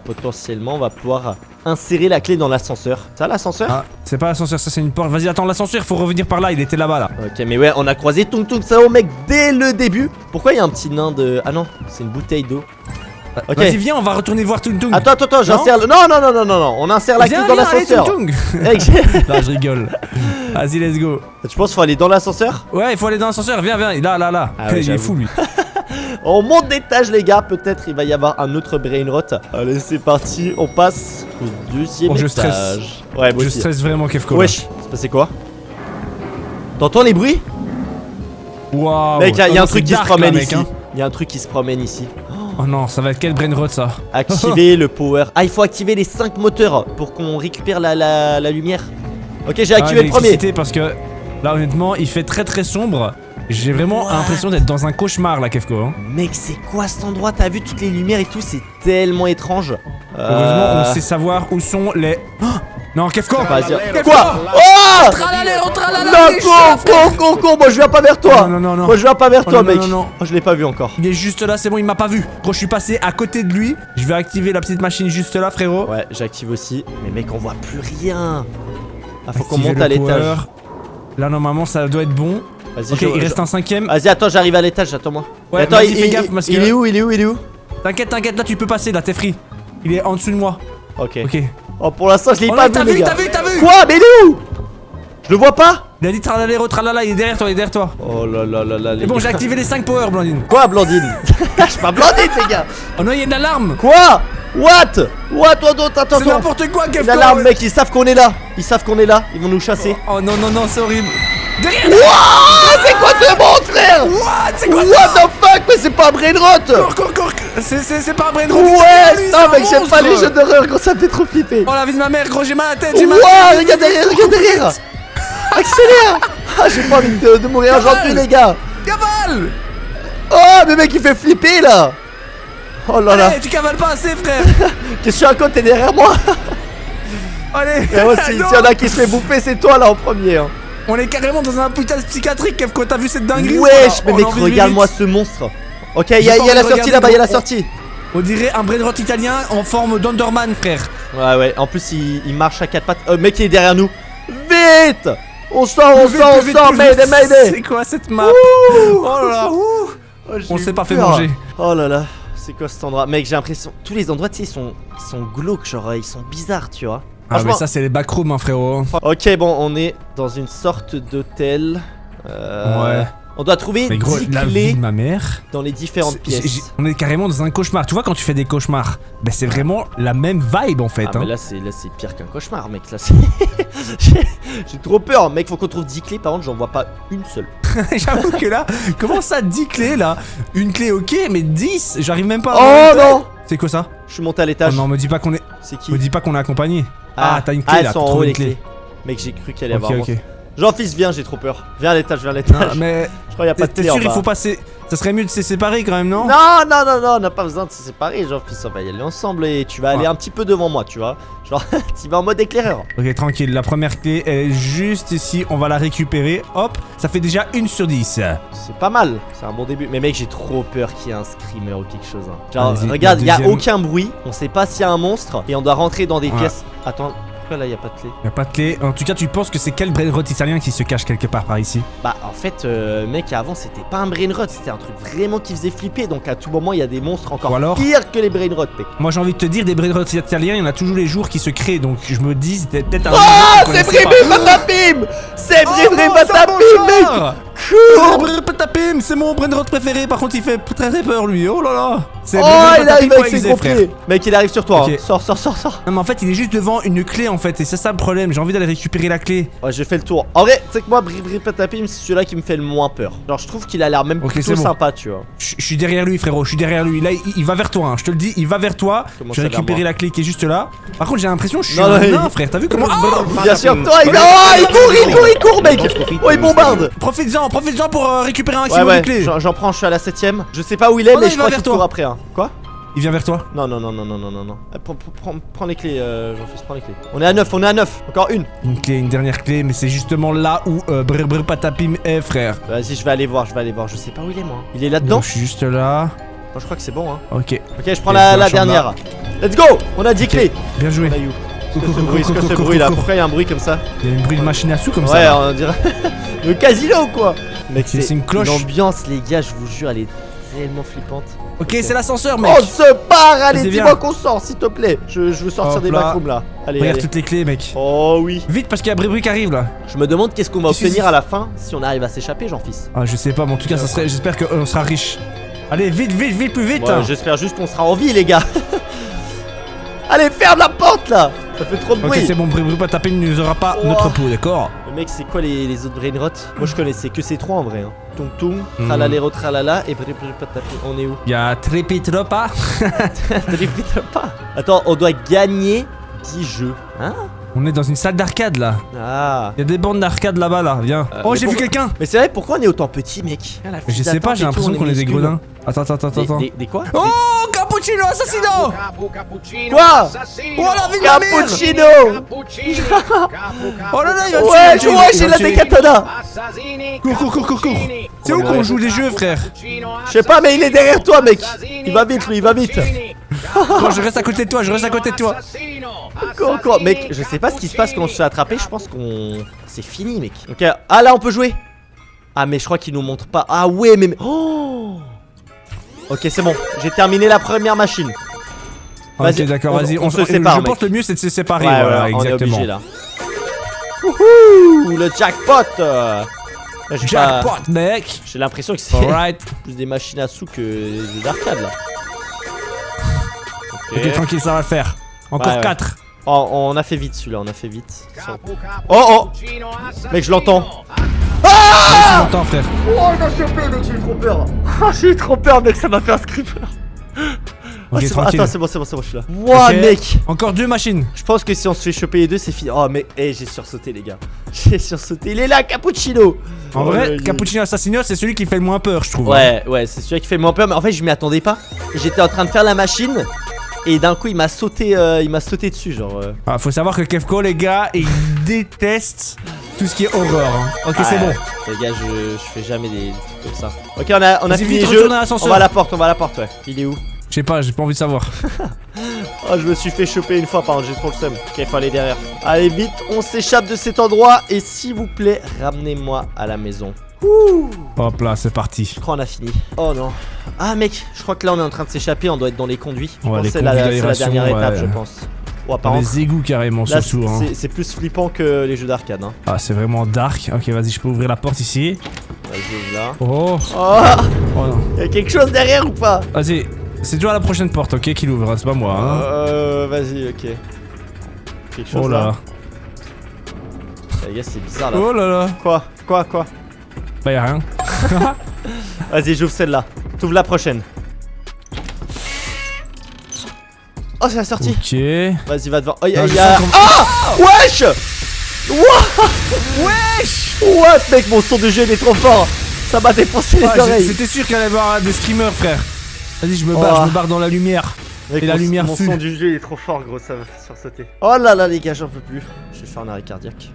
Potentiellement, on va pouvoir insérer la clé dans l'ascenseur. Ça, l'ascenseur? Ah, c'est pas l'ascenseur, ça c'est une porte. Vas-y, attends, l'ascenseur, faut revenir par là, il était là-bas, là. Ok, mais ouais, on a croisé Tung Tung Sao, mec, dès le début. Pourquoi il y a un petit nain de... Ah non, c'est une bouteille d'eau. Ok. Vas-y, viens, on va retourner voir Tung Tung. Attends, j'insère le... Non, on insère la clé Viens, dans viens, allez, l'ascenseur. Tung Tung. Mec, Là, je rigole. Vas-y, let's go. tu penses qu'il faut aller dans l'ascenseur? Ouais, il faut aller dans l'ascenseur, viens, viens, là. Ah ouais, il est j'avoue. fou, lui. On monte d'étage, les gars. Peut-être il va y avoir un autre brain rot. Allez, c'est parti. On passe au deuxième Oh, je étage. stresse. Ouais, moi Je aussi. stresse vraiment, Kefko. Wesh, c'est passé quoi? T'entends les bruits? Waouh. Mec, il y a un truc qui se dark, promène là, mec, ici. hein. Il y a un truc qui se promène ici. Oh non, ça va être quel brainrot, ça? Activer le power. Ah, il faut activer les 5 moteurs pour qu'on récupère la lumière. Ok, j'ai activé le premier. L'électricité, parce que là, honnêtement, il fait très très sombre. J'ai vraiment l'impression d'être dans un cauchemar, là, Kefko. Hein. Mec, c'est quoi cet endroit? T'as vu toutes les lumières et tout? C'est tellement étrange. Heureusement, on sait savoir où sont les... Oh non, Kefko! Vas-y. Kefko. Quoi? Oh! Tralala, tralala, Non, les cours, moi je viens pas vers toi. Non, non, non. Moi je viens pas vers Oh, toi, non, mec. non, non. Oh, je l'ai pas vu encore. Il est juste là, c'est bon, il m'a pas vu. Quand je suis passé à côté de lui, je vais activer la petite machine juste là, frérot. Ouais, j'active aussi. Mais mec, on voit plus rien. Ah, faut qu'on Activer monte le à l'étage. power. Là, normalement, ça doit être bon. Vas-y, Ok, il reste un cinquième. Vas-y, attends, j'arrive à l'étage, attends-moi. Ouais, Attends, vas-y, fais gaffe, parce il que- est où? Il est où? Il est où? T'inquiète, là, tu peux passer, là, t'es free. Il est en dessous de moi. Ok. Ok. Oh, pour l'instant, je l'ai Oh pas non, t'as vu, les vu, gars. t'as vu. Quoi? Mais il est où? Je le vois pas? Il a dit tralala, tralala, il est derrière toi, Oh là là là là, les C'est bon, gars. j'ai activé les 5 power, Blandine. Quoi, Blandine? Je suis pas Blandine, les gars. Oh non, il y a une alarme. Quoi? What? Attends. C'est n'importe quoi, Kefko. L'alarme, mec, ils savent qu'on est là. Ils vont nous chasser. Oh non, c'est horrible. Derrière. Wouah! C'est quoi ce monde, frère? What? C'est quoi What the fuck? Mais c'est pas un brain rot! Cours. C'est pas un brainrot. Ouais! Non, mec, j'aime pas les jeux d'horreur quand ça me fait trop flipper. Oh la vie de ma mère, gros, j'ai mal à la tête, Wouah! Regarde derrière! Accélère! Ah, j'ai pas envie de mourir aujourd'hui, les gars! Cavale. Oh, mais mec, il fait flipper là! Oh là là! Allez, tu cavales pas assez, frère. Qu'est-ce que tu racontes? T'es derrière moi? Allez. Et moi, s'il Non. y en a qui se fait bouffer, c'est toi là en premier. Hein. On est carrément dans un putain de psychiatrique, Kefko. T'as vu cette dinguerie? Wesh, mais On mec, en vit regarde-moi vite. ce monstre. Ok, il y J'ai a pas envie la de sortie regarder, là-bas, il y a la gros. sortie. On dirait un brainrot italien en forme d'Underman, frère. Ouais, en plus, il marche à 4 pattes. Mec, il est derrière nous. Vite! On sort, Plus vite. Mayday! C'est quoi cette map? Ouh. Oh là là, ouh. Oh, j'ai On eu s'est pas fait peur. manger. Oh là là, c'est quoi cet endroit? Mec, j'ai l'impression. Tous les endroits, tu sais, ils sont glauques, genre, ils sont bizarres, tu vois. Ah mais Franchement- ça c'est les backrooms, hein, frérot. Ok, bon, on est dans une sorte d'hôtel. Ouais. On doit trouver Mais gros, 10 la vie clés de ma mère. dans les différentes pièces. On est carrément dans un cauchemar. Tu vois quand tu fais des cauchemars, ben c'est vraiment la même vibe en fait. Ah, hein. mais là, c'est pire qu'un cauchemar, mec. Là, c'est. J'ai trop peur, mec. Faut qu'on trouve 10 clés. Par contre, j'en vois pas une seule. J'avoue que là, comment ça 10 clés là? Une clé ok, mais 10, j'arrive même pas à Oh voir une non! tête. C'est quoi ça? Je suis monté à Oh l'étage. non, me dis pas qu'on est. C'est qui? Me dis pas qu'on est accompagné. Ah, t'as une clé elles là, sont t'as en haut, trouvé les une clé. clés. Mec, j'ai cru qu'elle allait Ok, avoir. ok. Jean-Fils, viens, j'ai trop peur. Viens à l'étage, viens à Non, l'étage. mais Je crois qu'il y a pas de t'es clé en sûr, il bas. faut passer. Ça serait mieux de se séparer quand même, non? Non, on n'a pas besoin de se séparer, Jean-Fils. On va y aller ensemble et tu vas aller un petit peu devant moi, tu vois. Genre, tu vas en mode éclaireur. Ok, tranquille, la première clé elle est juste ici, on va la récupérer. Hop, ça fait déjà 1 sur 10. C'est pas mal, c'est un bon début. Mais mec, j'ai trop peur qu'il y ait un screamer ou quelque chose. Hein. Genre, Vas-y, regarde, il la y a deuxième. aucun bruit. On sait pas s'il y a un monstre et on doit rentrer dans des Ouais. pièces. Attends, pourquoi là il y a pas de clé? Y'a pas de clé. En tout cas, tu penses que c'est quel brain rot italien qui se cache quelque part par ici? Bah, en fait, mec, avant c'était pas un brain rot, c'était un truc vraiment qui faisait flipper. Donc à tout moment, il y a des monstres encore Ou alors pires que les brain rot, mec. Moi j'ai envie de te dire, des brain rot italiens, il y en a toujours les jours qui se créent. Donc je me dis, c'était peut-être un. Ah, c'est vrai, Patapim! C'est vrai, Patapim, mec! Cours! Patapim, c'est mon brain rot préféré. Par contre, il fait très très peur lui. Oh là là. C'est Oh, Brain Rot il arrive Patapim avec ses XD, gros frère. pieds. Mec, il arrive sur toi. Ok. Hein. Sors. Non mais en fait il est juste devant une clé en fait et c'est ça le problème, j'ai envie d'aller récupérer la clé. Ouais, j'ai fait le tour. En vrai, tu sais que moi, Bri Patapim, c'est celui-là qui me fait le moins peur. Genre, je trouve qu'il a l'air même Ok, plutôt c'est bon. sympa, tu vois. Je suis derrière lui frérot, je suis derrière lui. Là il va vers toi, hein. Je te le dis, il va vers toi. Comment Je vais ça, vers récupérer moi la clé qui est juste là. Par contre j'ai l'impression que je suis Non, un non, nain frère, t'as vu comment... Oh Bien sûr, toi, il court, mec! Oh, il bombarde! Profites-en pour récupérer un Ouais, maximum de ouais, clés. j'en prends, je suis à la 7ème. Je sais pas où il est, Oh non, mais il je va crois vers qu'il toi. court après. Hein. Quoi? Il vient vers toi. Non. Prends les clés, Jean-Fils, prends les clés. On est à 9, Encore une. Une dernière clé, mais c'est justement là où Brr Patapim est frère. Vas-y, je vais aller voir. Je sais pas où il est, moi. Il est là-dedans? Donc, je suis juste là. Moi, je crois que c'est bon, hein. Ok, Ok, je prends Ok, la je marche en dernière. Let's go! On a 10 clés. bien joué. On a you. Qu'est-ce que ce bruit là? Pourquoi il y a un bruit comme ça? Il y a une bruit de machine à sous comme Ouais, ça. là. on dirait le casino quoi. Mec, C'est une cloche. L'ambiance, les gars, je vous jure, elle est tellement flippante. Ok, c'est l'ascenseur mec. On se part, allez, Vas-y, dis-moi viens. qu'on sort, s'il te plaît. Je veux sortir Hop des là. backrooms là. Allez, Regarde allez. toutes les clés mec. Oh oui. Vite parce qu'il y a Bribri qui arrive là. Je me demande qu'est-ce qu'on va Qu'est-ce que obtenir c'est à la fin si on arrive à s'échapper, Jean-Fils. Ah je sais pas mais en tout cas ça serait. J'espère qu'on sera riche. Allez vite plus vite. Ouais, j'espère juste qu'on sera en vie, les gars. Allez, ferme la porte là. Ça fait trop de Ok bruit. c'est bon, Bribri Patapim ne nous aura pas Oh. notre peau, d'accord? Le mec, c'est quoi les autres brain rot? Moi, je connaissais que ces trois en vrai. Hein. Tung Tung, Mhm. Tralalero Tralala et Bri Patapim. On est où? Il y a Trepitropa. Pas. Attends, on doit gagner 10 jeux. Hein? On est dans une salle d'arcade là. Ah. Il y a des bandes d'arcade là-bas là, viens. Oh mais j'ai vu pourquoi- quelqu'un. Mais c'est vrai, pourquoi on est autant petit, mec? Je sais pas, j'ai l'impression qu'on est des gredins. Attends. Des quoi? Oh Cappuccino Assassino. Quoi? Oh la vie de ma mère. Cappuccino! Oh là là il va Ouais, me tuer, ouais, il j'ai va la me tuer. décatona! Cours. C'est où qu'on joue des jeux frère? Je sais pas, mais il est derrière toi, mec! Il va vite, lui, il va vite! Attends, je reste à côté de toi, Quoi? Mec, je sais pas ce qui se passe quand on se fait attraper, je pense qu'on. C'est fini, mec. Ok, ah là, on peut jouer! Ah, mais je crois qu'il nous montre pas. Ah ouais, mais. Oh! Ok, c'est bon, j'ai terminé la première machine. Ok d'accord, vas-y, on se sépare, Je pense mec. le mieux c'est de se séparer, Ouais, voilà, ouais, on est exactement. obligé là. Wouhou, le jackpot! Là, j'ai pas- Jackpot mec. J'ai l'impression que c'est Alright. plus des machines à sous que des jeux d'arcade là. Ok tranquille, ça va le faire. Encore Ouais. 4. Oh, on a fait vite celui-là, on a fait vite. Oh! Mec, je l'entends. Ah longtemps frère. Oh, non, s'il te plaît, mec, j'ai eu trop peur. Ah, j'ai eu trop peur, mec, ça m'a fait un screamer. Ok c'est bon. tranquille. Attends, c'est bon, je suis là. Wow, Ok. mec. Encore 2 machines. Je pense que si on se fait choper les deux, c'est fini. Oh, mais j'ai sursauté, les gars. J'ai sursauté. Il est là, Cappuccino. En Oh, vrai, le- Cappuccino Assassino c'est celui qui fait le moins peur je trouve. Ouais, c'est celui qui fait le moins peur, mais en fait, je m'y attendais pas. J'étais en train de faire la machine. Et d'un coup, il m'a sauté dessus, genre. Ah, faut savoir que Kefko les gars, il déteste tout ce qui est horreur. Hein. Ok c'est bon. Les gars, je fais jamais des trucs comme ça. Ok, on a Vas-y, fini vite, les jeux. retourne à l'ascenseur. On va à la porte, ouais. Il est où? Je sais pas, j'ai pas envie de savoir. Oh, je me suis fait choper une fois, par contre, j'ai trop le seum. Ok, faut aller derrière. Allez, vite, on s'échappe de cet endroit. Et s'il vous plaît, ramenez-moi à la maison. Ouh. Hop là, c'est parti. Je crois qu'on a fini. Oh non. Ah, mec, je crois que là, on est en train de s'échapper. On doit être dans les conduits. Je Ouais, pense les que c'est la conduits dernière d'aération, étape, ouais. je pense. Oh, par Dans contre, les égouts carrément là, surtout. Hein. c'est plus flippant que les jeux d'arcade. Hein. Ah, c'est vraiment dark. Ok, vas-y, je peux ouvrir la porte ici. Vas-y, là. Oh, Oh, oh non. y'a quelque chose derrière ou pas? Vas-y, c'est toujours à la prochaine porte, ok, qui l'ouvre, c'est pas moi. Hein. Vas-y, ok. Quelque chose Oh là. Les gars, c'est bizarre là. Oh là là. Quoi? Bah y'a rien. Vas-y, j'ouvre celle-là. T'ouvres la prochaine. Oh, c'est la sortie. Ok. Vas-y, va devant. Oh, Non, je y'a. sens qu'on- Ah! Wesh! Wesh. What, mec, mon son de jeu il est trop fort. Ça m'a défoncé les oreilles. C'était sûr qu'il allait y avoir des streamers, frère. Vas-y, je me barre dans la lumière. Mec, et la lumière mon full. son du jeu il est trop fort, gros, ça va faire sauter. Oh là là, les gars, j'en peux plus. Je vais faire un arrêt cardiaque.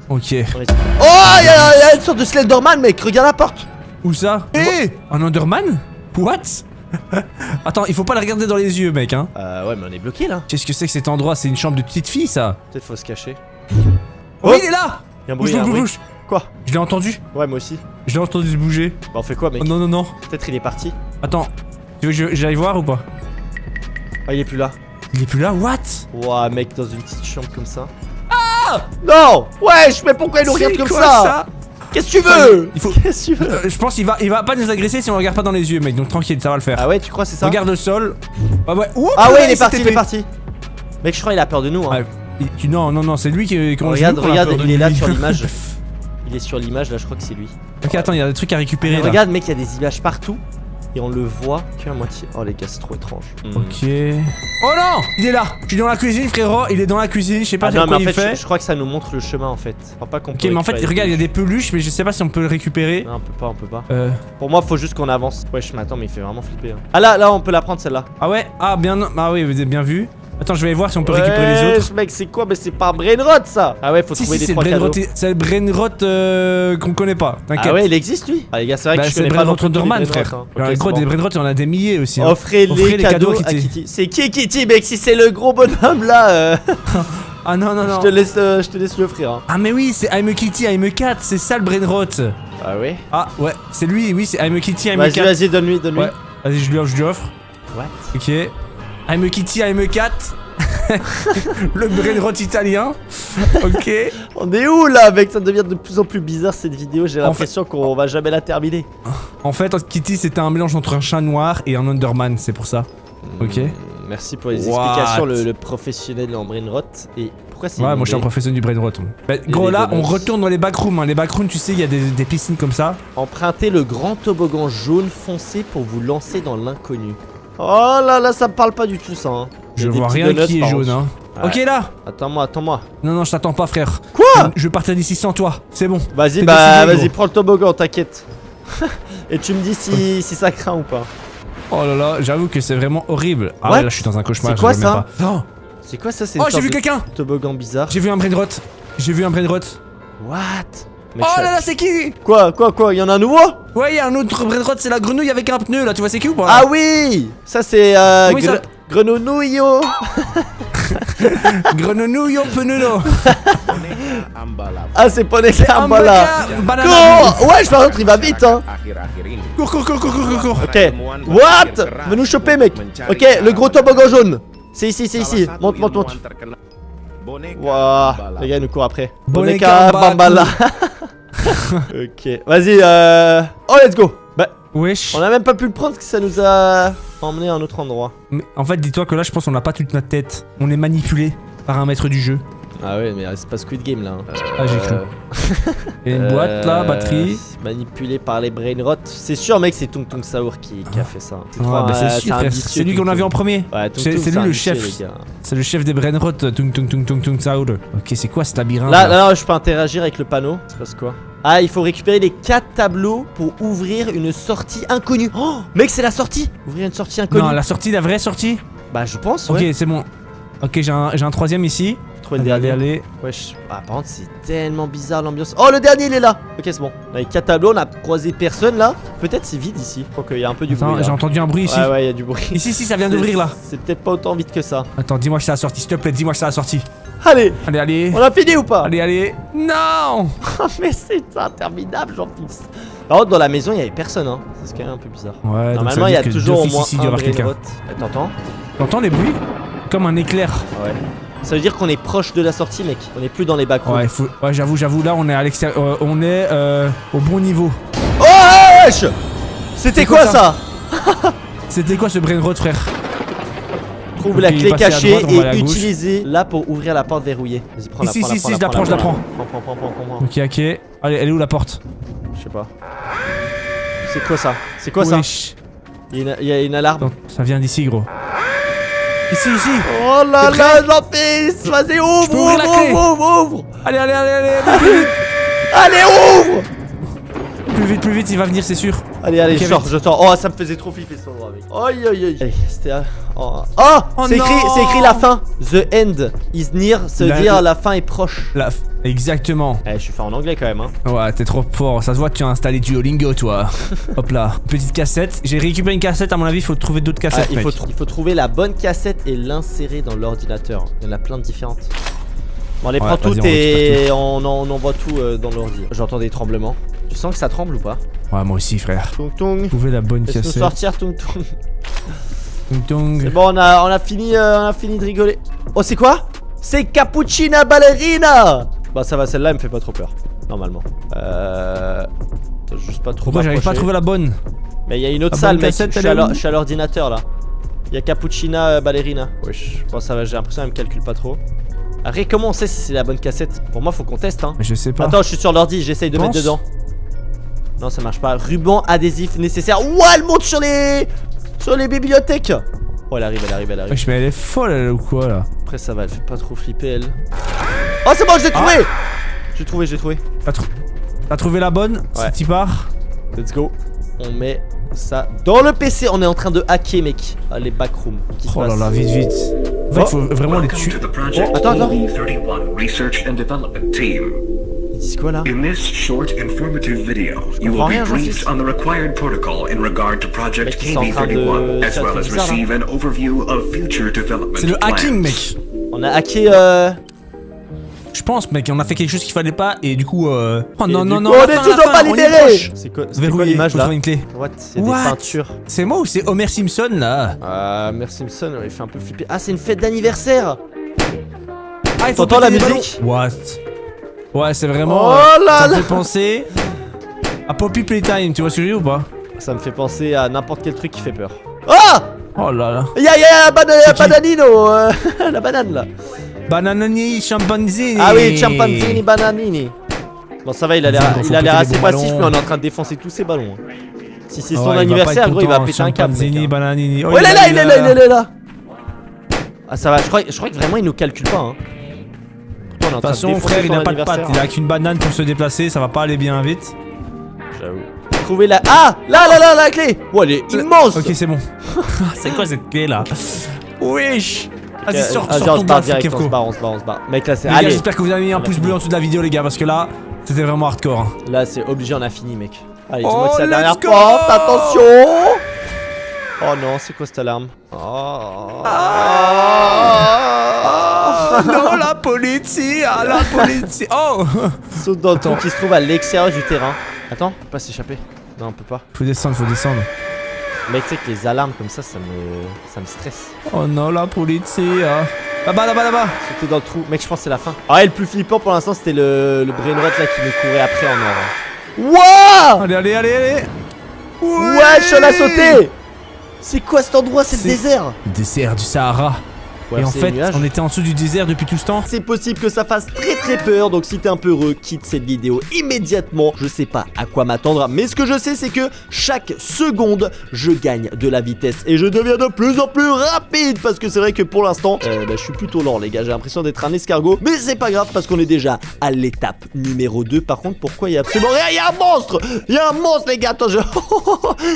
Ok. Oh, il y a une sorte de Slenderman, mec, regarde la porte. Où ça? Un Enderman? What? Attends, il faut pas le regarder dans les yeux, mec, hein. Ouais, mais on est bloqué là. Qu'est-ce que c'est que cet endroit? C'est une chambre de petite fille, ça? Peut-être faut se cacher. Oh, il est là! Y'a un bruit, y'a un bruit. Quoi? Je l'ai entendu. Ouais, moi aussi. Je l'ai entendu se bouger. Bah, on fait quoi, mec? Oh non, non, non. Peut-être il est parti. Attends. Tu veux que j'aille voir ou pas? Ah, il est plus là. Il est plus là? What? Ouah, mec, dans une petite chambre comme ça. Ah! Non! Wesh, mais pourquoi il nous regarde comme ça? Qu'est-ce que tu veux? Qu'est-ce que tu veux? Je pense qu'il va pas nous agresser si on regarde pas dans les yeux, mec. Donc tranquille, ça va le faire. Ah ouais, tu crois c'est ça? Regarde le sol. Ouais. Oups, ah ouais, il est parti, Mec, je crois qu'il a peur de nous, hein. Ouais, non, c'est lui qui regarde, il est là sur l'image. Il est sur l'image, là, je crois que c'est lui. Ok, attends, il y a des trucs à récupérer. Regarde, mec, il y a des images partout. Et on le voit qu'à moitié. Oh les gars, c'est trop étrange. Ok. Oh non! Il est là! Je suis dans la cuisine, frérot. Il est dans la cuisine, je sais pas quoi il fait. Je crois que ça nous montre le chemin en fait. Enfin, pas qu'on ok, mais en fait, regarde, il y a des peluches, mais je sais pas si on peut le récupérer. Non, on peut pas. Pour moi, faut juste qu'on avance. Wesh, mais attends, mais il fait vraiment flipper. Hein. Ah là, on peut la prendre celle-là. Ah ouais? Ah bien, ah oui, vous avez bien vu. Attends, je vais aller voir si on peut récupérer les autres. Mec, c'est quoi? Mais c'est pas un brainrot ça! Ah ouais, faut trouver des 3 cadeaux. C'est le brainrot qu'on connaît pas, t'inquiète. Ah ouais, il existe lui? Ah les gars, c'est vrai que je connais pas notre Enderman, frère. Gros, des brainrots, il y en a des milliers aussi. Offrez les cadeaux à Kitty. C'est qui Kitty, mec? Si c'est le gros bonhomme là. Ah non. Je te laisse lui offrir. Ah mais oui, c'est I'm a Kitty, I'm a Cat, c'est ça le brainrot. Ah ouais? Ah ouais, c'est lui, oui, c'est I'm a Kitty, I'm a Cat. Vas-y, donne-lui. Ouais. Vas-y, je lui offre. What? Ok. I'm a Kitty, I'm a Cat. Le brainrot italien. Ok. On est où là, mec? Ça devient de plus en plus bizarre cette vidéo. J'ai l'impression qu'on va jamais la terminer. En fait, Kitty c'était un mélange entre un chat noir et un Enderman, c'est pour ça. Ok. Merci pour les explications, le professionnel en brainrot. Et pourquoi c'est. Ouais, moi je suis un professionnel du brainrot. Bah, gros, là, on retourne dans les backrooms. Hein. Les backrooms, tu sais, il y a des piscines comme ça. Empruntez le grand toboggan jaune foncé pour vous lancer dans l'inconnu. Oh là, ça me parle pas du tout ça. Hein. Je vois rien qui est jaune, hein. Ouais. Ok, là. Attends-moi. Non, je t'attends pas, frère. Quoi? Je vais partir d'ici sans toi. C'est bon. Vas-y, vas-y, prends le toboggan, t'inquiète. Et tu me dis si ça craint ou pas. Oh là là, j'avoue que c'est vraiment horrible. Ah ouais, là, je suis dans un cauchemar. C'est quoi ça? Oh, c'est quoi ça? Oh, j'ai vu quelqu'un. Toboggan bizarre. J'ai vu un brainrot. What? Mec, oh là là, c'est qui? Quoi? Il y en a un nouveau? Ouais, il y a un autre brainrot, c'est la grenouille avec un pneu là, tu vois c'est qui ou pas? Ah oui! Ça c'est Grenouillot. Grenouillot Penuno. Ah c'est Poneka Ambala. Ouais, par contre il va vite hein. Cours. Ok. What? Va nous choper mec. Ok, le gros toboggan jaune. C'est ici. Monte. Waouh, les gars ils nous courent après. Poneka Bambala. Ok, vas-y oh let's go. Bah wesh. On a même pas pu le prendre parce que ça nous a emmené à un autre endroit. Mais en fait dis-toi que là je pense qu'on n'a pas toute notre tête. On est manipulé par un maître du jeu. Ah ouais mais c'est pas Squid Game là hein. Ah j'ai cru. Il y a une boîte là, batterie. Manipulé par les brainrots. C'est sûr mec c'est Tung Tung Saour qui a fait ça. C'est lui qu'on a vu en premier. Ouais, c'est lui le chef. C'est le chef des brainrots, Tung Saour. Ok, c'est quoi ce labyrinthe là, je peux interagir avec le panneau. C'est parce quoi? Ah, il faut récupérer les 4 tableaux pour ouvrir une sortie inconnue. Oh, mec, c'est la sortie. Ouvrir une sortie inconnue. Non, la sortie, la vraie sortie. Bah, je pense. Ok, c'est bon. Ok, j'ai un troisième ici. Trouver le dernier. Allez. Ouais, par contre, c'est tellement bizarre l'ambiance. Oh, le dernier, il est là. Ok, c'est bon. On a les 4 tableaux, on a croisé personne là. Peut-être c'est vide ici. Faut qu'il y a un peu du bruit. J'ai entendu un bruit ici. Ouais, il y a du bruit. Ici, ça vient d'ouvrir là. C'est peut-être pas autant vite que ça. Attends, dis-moi que c'est la sortie, s'il te plaît, dis-moi que c'est la sortie. Allez. On a fini ou pas? Allez. Non. Mais c'est interminable, j'en pisse. Par contre, dans la maison, il y avait personne, hein. C'est quand même un peu bizarre. Ouais, normalement, il y a toujours au moins un quelqu'un. T'entends les bruits? Comme un éclair. Ouais. Ça veut dire qu'on est proche de la sortie, mec. On est plus dans les backrooms. Ouais, j'avoue, là, on est à l'extérieur. On est au bon niveau. Oh, wesh! C'était quoi ça? C'était quoi ce brainrot, frère? Trouve la clé cachée et utilisez-la pour ouvrir la porte verrouillée. Vas-y, prends-la. Ici, je la prends. Prends. Ok. Allez, elle est où la porte? Je sais pas. C'est quoi ça? Il y a une alarme. Attends, ça vient d'ici, gros. Ici. Oh là là, j'en pisse. Vas-y, ouvre. Allez. Allez, ouvre! Plus vite, il va venir, c'est sûr. Allez, Ok, je vite. sors. Oh, ça me faisait trop flipper cet endroit, mec. Aïe, aïe, aïe. Allez, c'était. Oh, Oh c'est non. écrit la fin. The end is near, ça veut dire la fin est proche. Exactement. Eh, je suis fait en anglais quand même, hein. Ouais, t'es trop fort. Ça se voit que tu as installé Duolingo, toi. Hop là. Petite cassette. J'ai récupéré une cassette, à mon avis, il faut trouver d'autres cassettes, il mec. faut trouver la bonne cassette et l'insérer dans l'ordinateur. Il y en a plein de différentes. Bon, on les prend Ouais, toutes vas-y, et on envoie tout dans l'ordi. J'entends des tremblements. Tu sens que ça tremble ou pas? Ouais, moi aussi, frère. Tung tung. Trouver la bonne Laisse-nous cassette. sortir, tung tung. Tung tung. C'est bon, on a fini de rigoler. Oh, c'est quoi? C'est Cappuccina Ballerina. Bah ça va, celle-là elle me fait pas trop peur. Normalement. Juste pas trop. Pourquoi j'arrive pas à trouver la bonne? Mais il y a une autre La salle, bonne mec. cassette, Je elle est où? suis à l'ordinateur là. Il y a Cappuccina Ballerina. Wesh, je pense que ça va. J'ai l'impression qu'elle me calcule pas trop. Après, comment on sait si c'est la bonne cassette? Pour moi, faut qu'on teste, hein. Mais je sais pas. Attends, je suis sur l'ordi, j'essaye de mettre Pense. dedans. Non, ça marche pas. Ruban adhésif nécessaire. Ouah, elle monte sur les bibliothèques. Oh, elle arrive. Wesh, mais elle est folle, elle, ou quoi, là? Après, ça va, elle fait pas trop flipper, elle. Oh, c'est bon, je l'ai trouvé. J'ai trouvé. T'as trouvé la bonne? Ouais. Si t'y pars. Let's go. On met ça dans le PC. On est en train de hacker, mec. Ah, les backrooms. Oh là là, vite. En fait, faut vraiment les tuer. Attends. E31 Research and Development Team. Ils disent quoi là? In this short informative video, you will comprends be rien, briefed j'insiste. on the required protocol in regard to Project Mec, ils sont en train de KB31, as faire well des as trucs bizarres, receive an overview of future development C'est le hacking, plans. mec. On a hacké. Je pense, mec, on a fait quelque chose qu'il fallait pas et du coup. Oh et non, du non, coup, non. on la est fin, toujours la fin, pas on y libéré. approche. C'est quoi Verrouillé, l'image faut là? trouver une clé. What? C'est des What? peintures. C'est moi ou c'est Homer Simpson là? Merci Simpson, il fait un peu flipper. Ah, c'est une fête d'anniversaire. Ah, il faut T'entends la péter des musique? ballons. What? Ouais, c'est vraiment. Oh là ça me là. fait penser à Poppy Playtime, tu vois ce que je veux dire ou pas? Ça me fait penser à n'importe quel truc qui fait peur. Ah! Oh là là. Y'a C'est qui? bananino, la banane là. Bananini, champanzini. Ah oui, Champanzini Bananini. Bon, ça va, il a l'air Faut péter assez des bons passif, ballons. mais on est en train de défoncer tous ses ballons. Si c'est son Ouais, anniversaire, gros, il va pas être péter un content, câble. mec, Champanzini, hein. bananini. Oh, il est là. Ah, ça va, je crois que vraiment il nous calcule pas. Hein. Pourtant, on est en De toute train façon, défoncer frère, il son a pas de patte. anniversaire. Il a qu'une banane pour se déplacer, ça va pas aller bien vite. J'avoue. Trouver la. Ah! Là, la clé! Oh, elle est immense! Ok, c'est bon. C'est quoi cette clé là? Wesh! Vas-y, sors on ton se barre baf, direct, Kevko. on se barre. Mec, là, c'est. Les gars, Allez! j'espère que vous avez mis un pouce bleu en dessous de la vidéo, les gars, parce que là, c'était vraiment hardcore. Hein. Là, c'est obligé, on a fini, mec. Allez, dis-moi Oh, que c'est la dernière let's go! porte, attention! Oh non, c'est quoi cette alarme? Oh. Non, la police! La police! Oh! Saute dans le trou qui se trouve à l'extérieur du terrain. Attends, on peut pas s'échapper. Non, on peut pas. Faut descendre. Mec, tu sais que les alarmes comme ça me stresse. Oh non, la police! Là-bas! Sauter dans le trou. Mec, je pense que c'est la fin. Ah, et le plus flippant pour l'instant, c'était le brainrot là qui nous courait après en or. Wouah! Allez! Ouais, je suis allé sauter! C'est quoi cet endroit? C'est le désert! Désert du Sahara. Ouais, Et en c'est fait, les nuages. on était en dessous du désert depuis tout ce temps. C'est possible que ça fasse très peur, donc si t'es un peu heureux, quitte cette vidéo immédiatement. Je sais pas à quoi m'attendre, mais ce que je sais c'est que chaque seconde, je gagne de la vitesse et je deviens de plus en plus rapide. Parce que c'est vrai que pour l'instant, je suis plutôt lent les gars, j'ai l'impression d'être un escargot. Mais c'est pas grave parce qu'on est déjà à l'étape numéro 2. Par contre, pourquoi il y a absolument rien? Il y a un monstre! Il y a un monstre les gars, attends,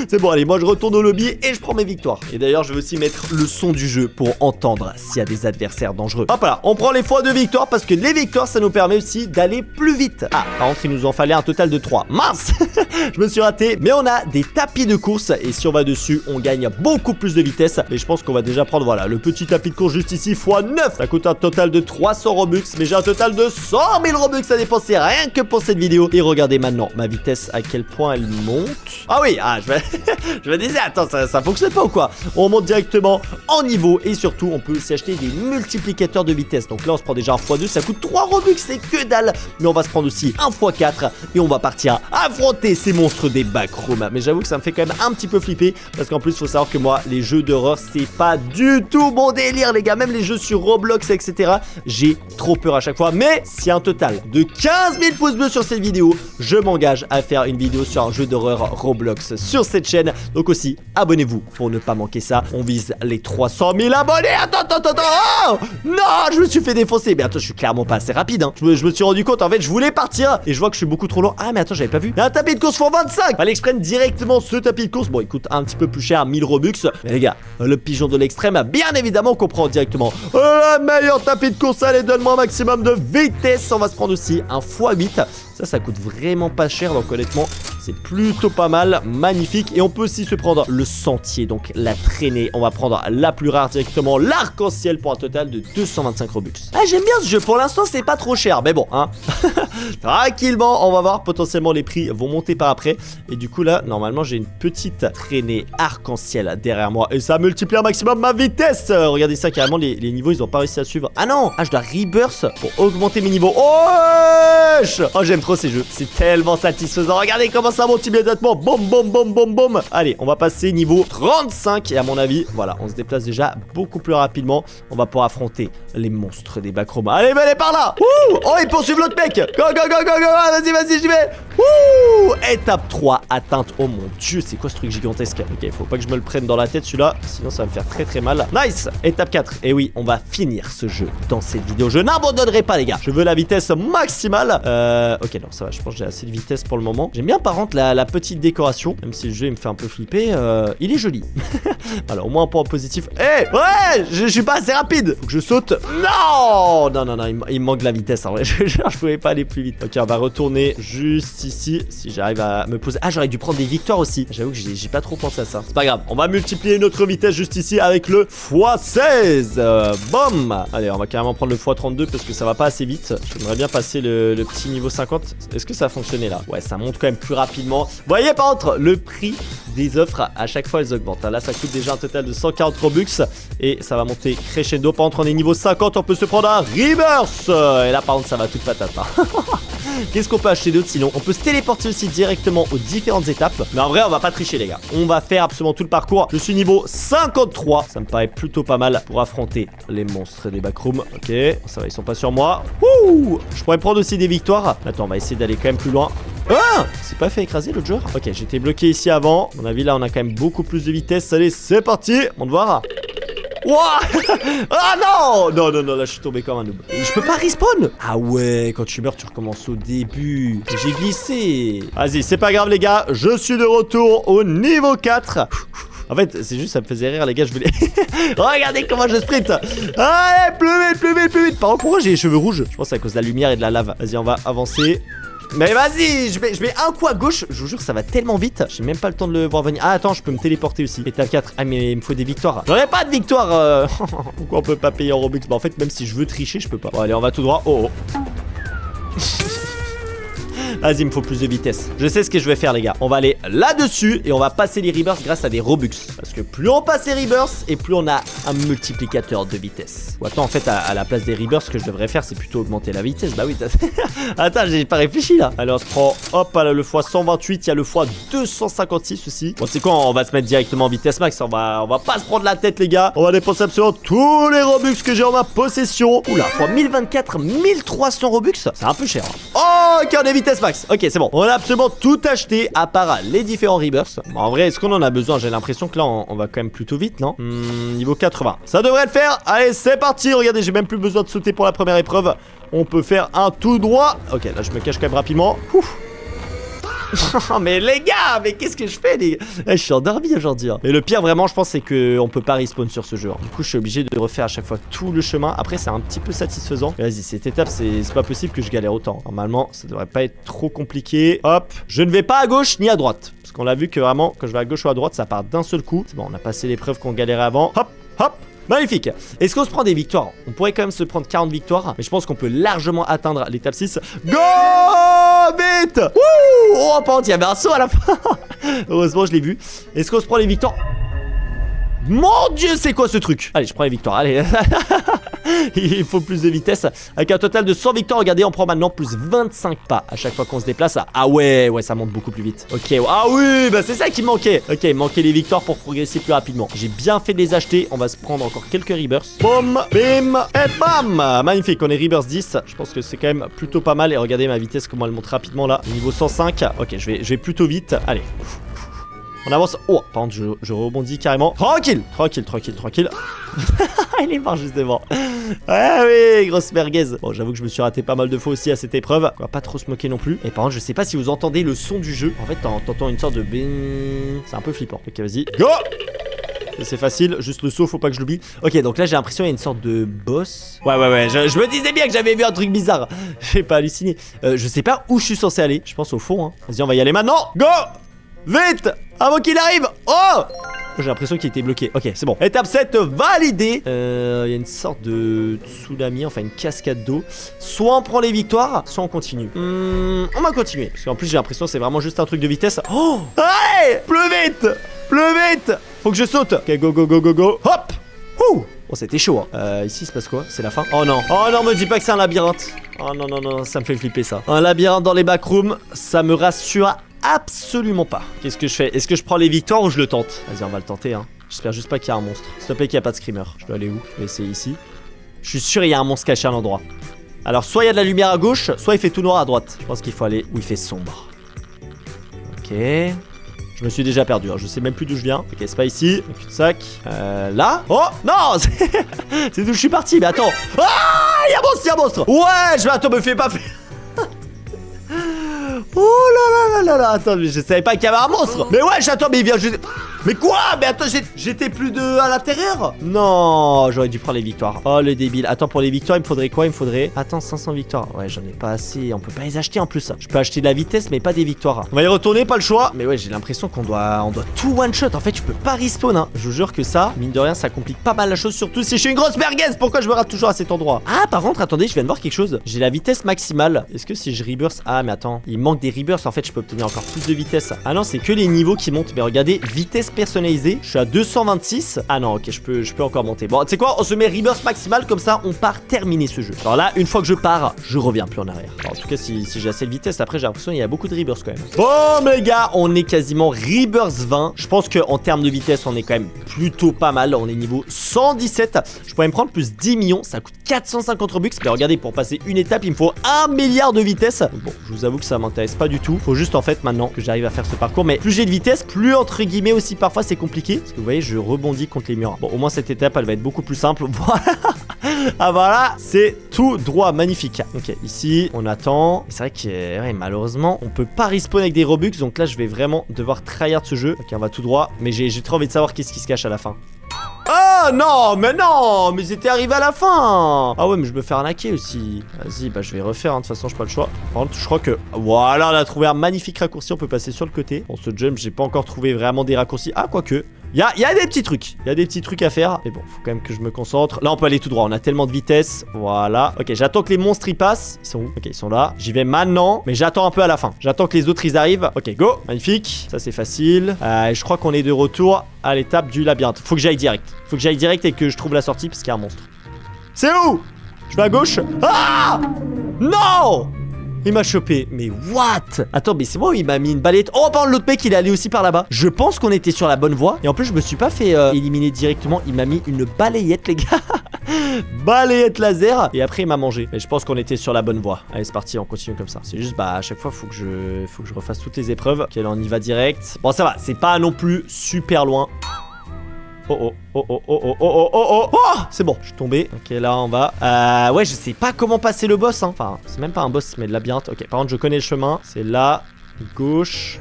c'est bon, allez, moi je retourne au lobby et je prends mes victoires. Et d'ailleurs, je vais aussi mettre le son du jeu pour entendre s'il y a des adversaires dangereux. Hop là, on prend les fois de victoire parce que les victoires ça nous permet aussi d'aller plus vite. Ah, par contre il nous en fallait un total de 3. Mince. Je me suis raté, mais on a des tapis de course et si on va dessus, on gagne beaucoup plus de vitesse. Mais je pense qu'on va déjà prendre, voilà, le petit tapis de course juste ici x9. Ça coûte un total de 300 Robux, mais j'ai un total de 100 000 Robux à dépenser rien que pour cette vidéo. Et regardez maintenant ma vitesse, à quel point elle monte. Ah oui, je me disais, attends, ça fonctionne pas ou quoi? On monte directement en niveau et surtout, on peut aussi acheter des multiplicateurs de vitesse. Donc là, on se prend déjà un x2, ça coûte 3 Robux, c'est que dalle. Mais on va se prendre aussi un x4 et on va partir affronter ces monstres des backrooms. Mais j'avoue que ça me fait quand même un petit peu flipper parce qu'en plus, faut savoir que moi, les jeux d'horreur, c'est pas du tout mon délire, les gars. Même les jeux sur Roblox, etc. J'ai trop peur à chaque fois. Mais si un total de 15 000 pouces bleus sur cette vidéo, je m'engage à faire une vidéo sur un jeu d'horreur Roblox sur cette chaîne. Donc aussi, abonnez-vous pour ne pas manquer ça. On vise les 300 000 abonnés. Attends. Oh non, je me suis fait défoncer. Mais attends, je suis clairement pas assez rapide, hein. Je me suis rendu compte, en fait, je voulais partir et je vois que je suis beaucoup trop lent. Ah, mais attends, j'avais pas vu. Il y a un tapis de course pour 25. Fallait que je prenne directement ce tapis de course. Bon, il coûte un petit peu plus cher, 1000 Robux. Mais les gars, le pigeon de l'extrême, bien évidemment, qu'on prend directement le meilleur tapis de course. Allez, donne-moi un maximum de vitesse. On va se prendre aussi un x8. Ça coûte vraiment pas cher, donc honnêtement, c'est plutôt pas mal, magnifique. Et on peut aussi se prendre le sentier, donc la traînée. On va prendre la plus rare directement, l'arc-en-ciel, pour un total de 225 Robux. Ah, j'aime bien ce jeu, pour l'instant, c'est pas trop cher, mais bon, hein. Tranquillement, on va voir, potentiellement les prix vont monter par après. Et du coup, là, normalement, j'ai une petite traînée arc-en-ciel derrière moi. Et ça multiplie un maximum ma vitesse. Regardez ça, carrément, les niveaux, ils ont pas réussi à suivre. Ah non, je dois rebirth pour augmenter mes niveaux. Oh, j'aime trop ces jeux, c'est tellement satisfaisant. Regardez comment ça monte immédiatement. Boum, boum, boum, boum, boum. Allez, on va passer niveau 35. Et à mon avis, voilà, on se déplace déjà beaucoup plus rapidement. On va pouvoir affronter les monstres des backrooms. Allez, venez par là. Ouh. Oh, ils poursuivent l'autre mec. Go, go, go, go, go. Vas-y, j'y vais. Ouh. Étape 3 atteinte. Oh mon dieu, c'est quoi ce truc gigantesque? Ok, faut pas que je me le prenne dans la tête celui-là, sinon ça va me faire très très mal. Nice. Étape 4. Et oui, on va finir ce jeu dans cette vidéo. Je n'abandonnerai pas, les gars. Je veux la vitesse maximale. Ok, non, ça va, je pense que j'ai assez de vitesse pour le moment. J'aime bien par contre la petite décoration, même si le jeu il me fait un peu flipper. Il est joli. Voilà, au moins un point positif. Eh, ouais, je suis pas assez rapide. Faut que je saute. Non, il me manque de la vitesse en vrai. Je pouvais pas aller plus vite. Ok, on va retourner juste ici. Si j'arrive à me poser. Ah, j'aurais dû prendre des victoires aussi. J'avoue que j'ai pas trop pensé à ça. C'est pas grave. On va multiplier notre vitesse juste ici avec le x16. Boum. Allez, on va carrément prendre le x32 parce que ça va pas assez vite. J'aimerais bien passer le petit niveau 50. Est-ce que ça a fonctionné là? Ouais, ça monte quand même plus rapidement. Vous voyez par contre, le prix des offres, à chaque fois elles augmentent. Là, ça coûte déjà un total de 140 Robux. Et ça va monter crescendo. Par contre, on est niveau 50, on peut se prendre un reverse. Et là, par contre, ça va toute patate. Hein. Qu'est-ce qu'on peut acheter d'autre sinon? On peut se téléporter aussi directement aux différentes étapes. Mais en vrai, on va pas tricher, les gars. On va faire absolument tout le parcours. Je suis niveau 53. Ça me paraît plutôt pas mal pour affronter les monstres des backrooms. Ok, ça va, ils sont pas sur moi. Ouh, je pourrais prendre aussi des victoires. Attends, on va essayer d'aller quand même plus loin. Ah, c'est pas fait écraser l'autre joueur? Ok, j'étais bloqué ici avant. À mon avis, là, on a quand même beaucoup plus de vitesse. Allez, c'est parti. On va voir. Wouah. Ah non, là je suis tombé comme un noob. Je peux pas respawn. Ah ouais, quand tu meurs tu recommences au début. J'ai glissé. Vas-y, c'est pas grave les gars, je suis de retour au niveau 4. En fait, c'est juste, ça me faisait rire les gars, je voulais... Regardez comment je sprint. Allez, plus vite. Par contre, pourquoi j'ai les cheveux rouges? Je pense que c'est à cause de la lumière et de la lave. Vas-y, on va avancer. Mais vas-y, je mets un coup à gauche. Je vous jure, ça va tellement vite. J'ai même pas le temps de le voir venir. Ah, attends, je peux me téléporter aussi. Étape 4. Ah, mais il me faut des victoires. J'aurais pas de victoire. Pourquoi on peut pas payer en Robux? Bah, en fait, même si je veux tricher, je peux pas. Bon, allez, on va tout droit. Oh. Vas-y, il me faut plus de vitesse. Je sais ce que je vais faire, les gars. On va aller là-dessus et on va passer les rebirths grâce à des Robux. Parce que plus on passe les rebirths et plus on a un multiplicateur de vitesse. Ou attends, en fait, à la place des rebirths, ce que je devrais faire, c'est plutôt augmenter la vitesse. Bah oui, attends, j'ai pas réfléchi là. Allez, on se prend, hop, le x128. Il y a le x256 aussi. Bon, c'est quoi? On va se mettre directement en vitesse max. On va pas se prendre la tête, les gars. On va dépenser absolument tous les Robux que j'ai en ma possession. Oula, x1024, 1300 Robux. C'est un peu cher. Oh, ok, on est vitesse max. Ok, c'est bon. On a absolument tout acheté à part les différents rebirths. Bon, en vrai, est-ce qu'on en a besoin? J'ai l'impression que là, on va quand même plutôt vite, non? Niveau 80. Ça devrait le faire. Allez, c'est parti. Regardez, j'ai même plus besoin de sauter pour la première épreuve. On peut faire un tout droit. Ok, là, je me cache quand même rapidement. Ouf. Mais les gars, mais qu'est-ce que je fais les... Je suis endormi aujourd'hui. Mais le pire vraiment je pense c'est qu'on peut pas respawn sur ce jeu. Du coup je suis obligé de refaire à chaque fois tout le chemin. Après c'est un petit peu satisfaisant. Vas-y, cette étape c'est pas possible que je galère autant. Normalement ça devrait pas être trop compliqué. Hop, je ne vais pas à gauche ni à droite. Parce qu'on l'a vu que vraiment quand je vais à gauche ou à droite ça part d'un seul coup. C'est bon, on a passé l'épreuve qu'on galérait avant. Hop, hop. Magnifique. Est-ce qu'on se prend des victoires? On pourrait quand même se prendre 40 victoires. Mais je pense qu'on peut largement atteindre l'étape 6. Go vite. Wouh. Oh, par contre, il y avait un saut à la fin. Heureusement, je l'ai vu. Est-ce qu'on se prend les victoires? Mon dieu, c'est quoi ce truc? Allez, je prends les victoires, allez. Il faut plus de vitesse. Avec un total de 100 victoires, regardez, on prend maintenant plus 25 pas à chaque fois qu'on se déplace. Ah ouais, ça monte beaucoup plus vite. Ok, ah oui, bah c'est ça qui manquait. Ok, il manquait les victoires pour progresser plus rapidement. J'ai bien fait de les acheter. On va se prendre encore quelques rebirths. Boum, bim, et bam. Magnifique, on est rebirth 10. Je pense que c'est quand même plutôt pas mal. Et regardez ma vitesse, comment elle monte rapidement là. Niveau 105. Ok, je vais plutôt vite. Allez. On avance. Oh, par contre, je rebondis carrément. Tranquille. Il est mort justement. Ouais, oui, grosse merguez. Bon, j'avoue que je me suis raté pas mal de fois aussi à cette épreuve. On va pas trop se moquer non plus. Et par contre, je sais pas si vous entendez le son du jeu. En fait, t'entends une sorte de bing. C'est un peu flippant. Ok, vas-y. Go! C'est facile, juste le saut, faut pas que je l'oublie. Ok, donc là j'ai l'impression qu'il y a une sorte de boss. Ouais, je me disais bien que j'avais vu un truc bizarre. J'ai pas halluciné. Je sais pas où je suis censé aller. Je pense au fond, hein. Vas-y, on va y aller maintenant. Go! Vite! Avant qu'il arrive! Oh! J'ai l'impression qu'il était bloqué. Ok, c'est bon. Étape 7 validée. Il y a une sorte de tsunami, enfin une cascade d'eau. Soit on prend les victoires, soit on continue. On va continuer. Parce qu'en plus, j'ai l'impression que c'est vraiment juste un truc de vitesse. Oh! Allez! Plus vite! Plus vite! Faut que je saute. Ok, go, go, go, go, go. Hop! Ouh! Oh, c'était chaud, hein. Ici, il se passe quoi? C'est la fin? Oh non. Oh non, me dis pas que c'est un labyrinthe. Oh non, non, non, ça me fait flipper ça. Un labyrinthe dans les backrooms, ça me rassure absolument pas. Qu'est-ce que je fais? Est-ce que je prends les victoires ou je le tente? Vas-y, on va le tenter, hein. J'espère juste pas qu'il y a un monstre. S'il te plaît qu'il n'y a pas de screamer. Je dois aller où? Je vais essayer ici. Je suis sûr il y a un monstre caché à l'endroit. Alors, soit il y a de la lumière à gauche, soit il fait tout noir à droite. Je pense qu'il faut aller où il fait sombre. Ok. Je me suis déjà perdu, hein. Je sais même plus d'où je viens. Ok, c'est pas ici. Un cul-de-sac. Là. Oh non. C'est d'où je suis parti, mais attends. Ah, il y a un monstre, il y a un monstre. Ouais, je vais... Attends, me fais pas... Oh là là là là. Attends, mais je savais pas qu'il y avait un monstre. Mais ouais, j'attends, mais il vient juste... Mais quoi? Mais attends, j'étais plus à l'intérieur. Non, j'aurais dû prendre les victoires. Oh, le débile. Attends, pour les victoires, il me faudrait quoi? Il me faudrait... Attends, 500 victoires. Ouais, j'en ai pas assez. On peut pas les acheter en plus. Je peux acheter de la vitesse, mais pas des victoires. On va y retourner, pas le choix. Mais ouais, j'ai l'impression qu'on doit tout one-shot. En fait, tu peux pas respawn, hein. Je vous jure que ça, mine de rien, ça complique pas mal la chose. Surtout si je suis une grosse merguez. Pourquoi je me rate toujours à cet endroit? Ah, par contre, attendez, je viens de voir quelque chose. J'ai la vitesse maximale. Est-ce que si je rebirth... Ah, mais attends. Il manque des rebirths. En fait, je peux obtenir encore plus de vitesse. Ah non, c'est que les niveaux qui montent. Mais regardez, vitesse personnalisée. Je suis à 226. Ah non, ok, je peux encore monter. Bon, tu sais quoi, on se met rebirth maximal, comme ça, on part terminer ce jeu. Alors là, une fois que je pars, je reviens plus en arrière. Alors, en tout cas, si j'ai assez de vitesse, après, j'ai l'impression qu'il y a beaucoup de rebirth quand même. Bon, les gars, on est quasiment rebirth 20. Je pense qu'en termes de vitesse, on est quand même plutôt pas mal. On est niveau 117. Je pourrais me prendre plus 10 millions. Ça coûte 450 Robux. Mais regardez, pour passer une étape, il me faut 1 milliard de vitesse. Bon, je vous avoue que ça m'intéresse pas du tout. Faut juste, en fait, maintenant que j'arrive à faire ce parcours. Mais plus j'ai de vitesse, plus entre guillemets aussi, parfois, c'est compliqué. Parce que vous voyez, je rebondis contre les murs. Bon, au moins cette étape, elle va être beaucoup plus simple. Voilà. Ah voilà, c'est tout droit, magnifique. Ok, ici, on attend. C'est vrai que ouais, malheureusement, on peut pas respawn avec des Robux. Donc là, je vais vraiment devoir tryhard ce jeu. Ok, on va tout droit. Mais j'ai trop envie de savoir qu'est-ce qui se cache à la fin. Oh non, mais c'était arrivé à la fin. Ah ouais, mais je me fais arnaquer aussi. Vas-y, bah je vais refaire, hein. De toute façon, j'ai pas le choix. Par contre, je crois que... Voilà, on a trouvé un magnifique raccourci. On peut passer sur le côté. Bon, ce jump, j'ai pas encore trouvé vraiment des raccourcis. Ah, quoique. Il y a des petits trucs. Il y a des petits trucs à faire. Mais bon, faut quand même que je me concentre. Là, on peut aller tout droit. On a tellement de vitesse. Voilà. Ok, j'attends que les monstres y passent. Ils sont où? Ok, ils sont là. J'y vais maintenant. Mais j'attends un peu à la fin. J'attends que les autres ils arrivent. Ok, go. Magnifique. Ça, c'est facile. Je crois qu'on est de retour à l'étape du labyrinthe. Faut que j'aille direct. Faut que j'aille direct et que je trouve la sortie parce qu'il y a un monstre. C'est où? Je vais à gauche. Ah! Non! Il m'a chopé, mais what? Attends, mais c'est moi où il m'a mis une balayette. Oh, par l'autre mec, il est allé aussi par là-bas. Je pense qu'on était sur la bonne voie. Et en plus, je me suis pas fait éliminer directement. Il m'a mis une balayette, les gars. Balayette laser. Et après, il m'a mangé. Mais je pense qu'on était sur la bonne voie. Allez, c'est parti, on continue comme ça. C'est juste, bah, à chaque fois, faut que je refasse toutes les épreuves. Ok, là, on y va direct. Bon, ça va, c'est pas non plus super loin. Oh, c'est bon, je suis tombé. Ok, là on va. Ouais, je sais pas comment passer le boss, hein. Enfin, c'est même pas un boss, mais le labyrinthe. Ok, par contre, je connais le chemin. C'est là, gauche.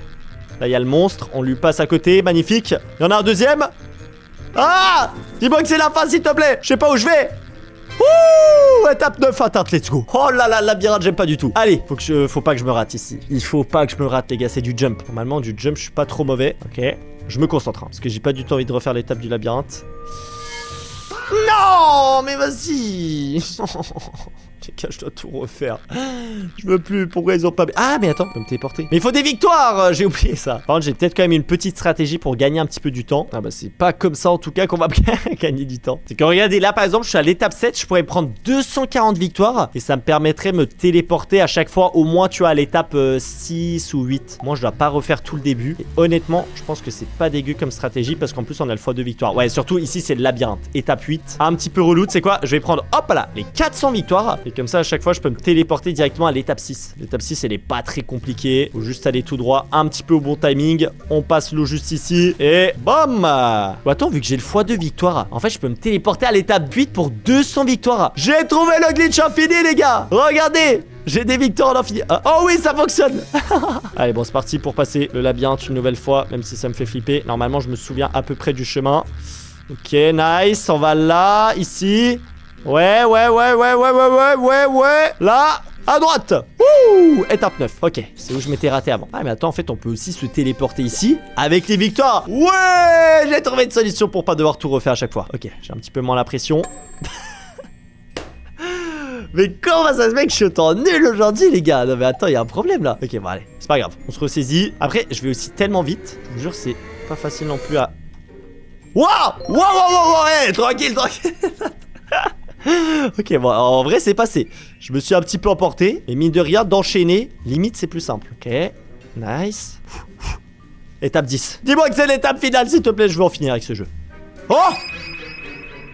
Là, il y a le monstre. On lui passe à côté. Magnifique. Il y en a un deuxième. Ah! Dis-moi que c'est la fin, s'il te plaît. Je sais pas où je vais. Ouh! Étape 9, atteinte, let's go. Oh là là, labyrinthe, j'aime pas du tout. Allez, faut pas que je me rate ici. Il faut pas que je me rate, les gars, c'est du jump. Normalement, du jump, je suis pas trop mauvais. Ok. Je me concentre, hein, parce que j'ai pas du tout envie de refaire l'étape du labyrinthe. Non, mais vas-y. Les gars, je dois tout refaire. Je veux plus. Pourquoi ils ont pas... Ah, mais attends, je peux me téléporter. Mais il faut des victoires. J'ai oublié ça. Par contre, j'ai peut-être quand même une petite stratégie pour gagner un petit peu du temps. Ah bah, c'est pas comme ça, en tout cas, qu'on va gagner du temps. C'est que, regardez, là, par exemple, je suis à l'étape 7. Je pourrais prendre 240 victoires. Et ça me permettrait de me téléporter à chaque fois, au moins, tu vois, à l'étape 6 ou 8. Moi, je dois pas refaire tout le début. Et honnêtement, je pense que c'est pas dégueu comme stratégie. Parce qu'en plus, on a le x2 victoires. Ouais, surtout, ici, c'est le labyrinthe. Étape 8. Un petit peu relou, tu sais quoi? Je vais prendre, hop là, les 400 victoires. Et Comme ça, à chaque fois, je peux me téléporter directement à l'étape 6. L'étape 6, elle est pas très compliquée. Faut juste aller tout droit, un petit peu au bon timing. On passe l'eau juste ici. Et bam! Bon, attends, vu que j'ai le x2 victoire, en fait, je peux me téléporter à l'étape 8 pour 200 victoires. J'ai trouvé le glitch infini, les gars! Regardez! J'ai des victoires à l'infini. Oh oui, ça fonctionne. Allez, bon, c'est parti pour passer le labyrinthe une nouvelle fois, même si ça me fait flipper. Normalement, je me souviens à peu près du chemin. Ok, nice. On va là, ici. Ouais. Là, à droite. Ouh, étape 9. Ok, c'est où je m'étais raté avant. Ah, mais attends, en fait, on peut aussi se téléporter ici avec les victoires. Ouais, j'ai trouvé une solution pour pas devoir tout refaire à chaque fois. Ok, j'ai un petit peu moins la pression. Mais comment ça se fait que je suis autant nul aujourd'hui, les gars? Non mais attends, il y a un problème là. Ok, bon allez, c'est pas grave, on se ressaisit. Après, je vais aussi tellement vite, je vous jure, c'est pas facile non plus à... Waouh, hey, tranquille. Ok, bon, en vrai, c'est passé. Je me suis un petit peu emporté, mais mine de rien, d'enchaîner, limite, c'est plus simple. Ok, nice. Étape 10. Dis-moi que c'est l'étape finale, s'il te plaît, je veux en finir avec ce jeu. Oh!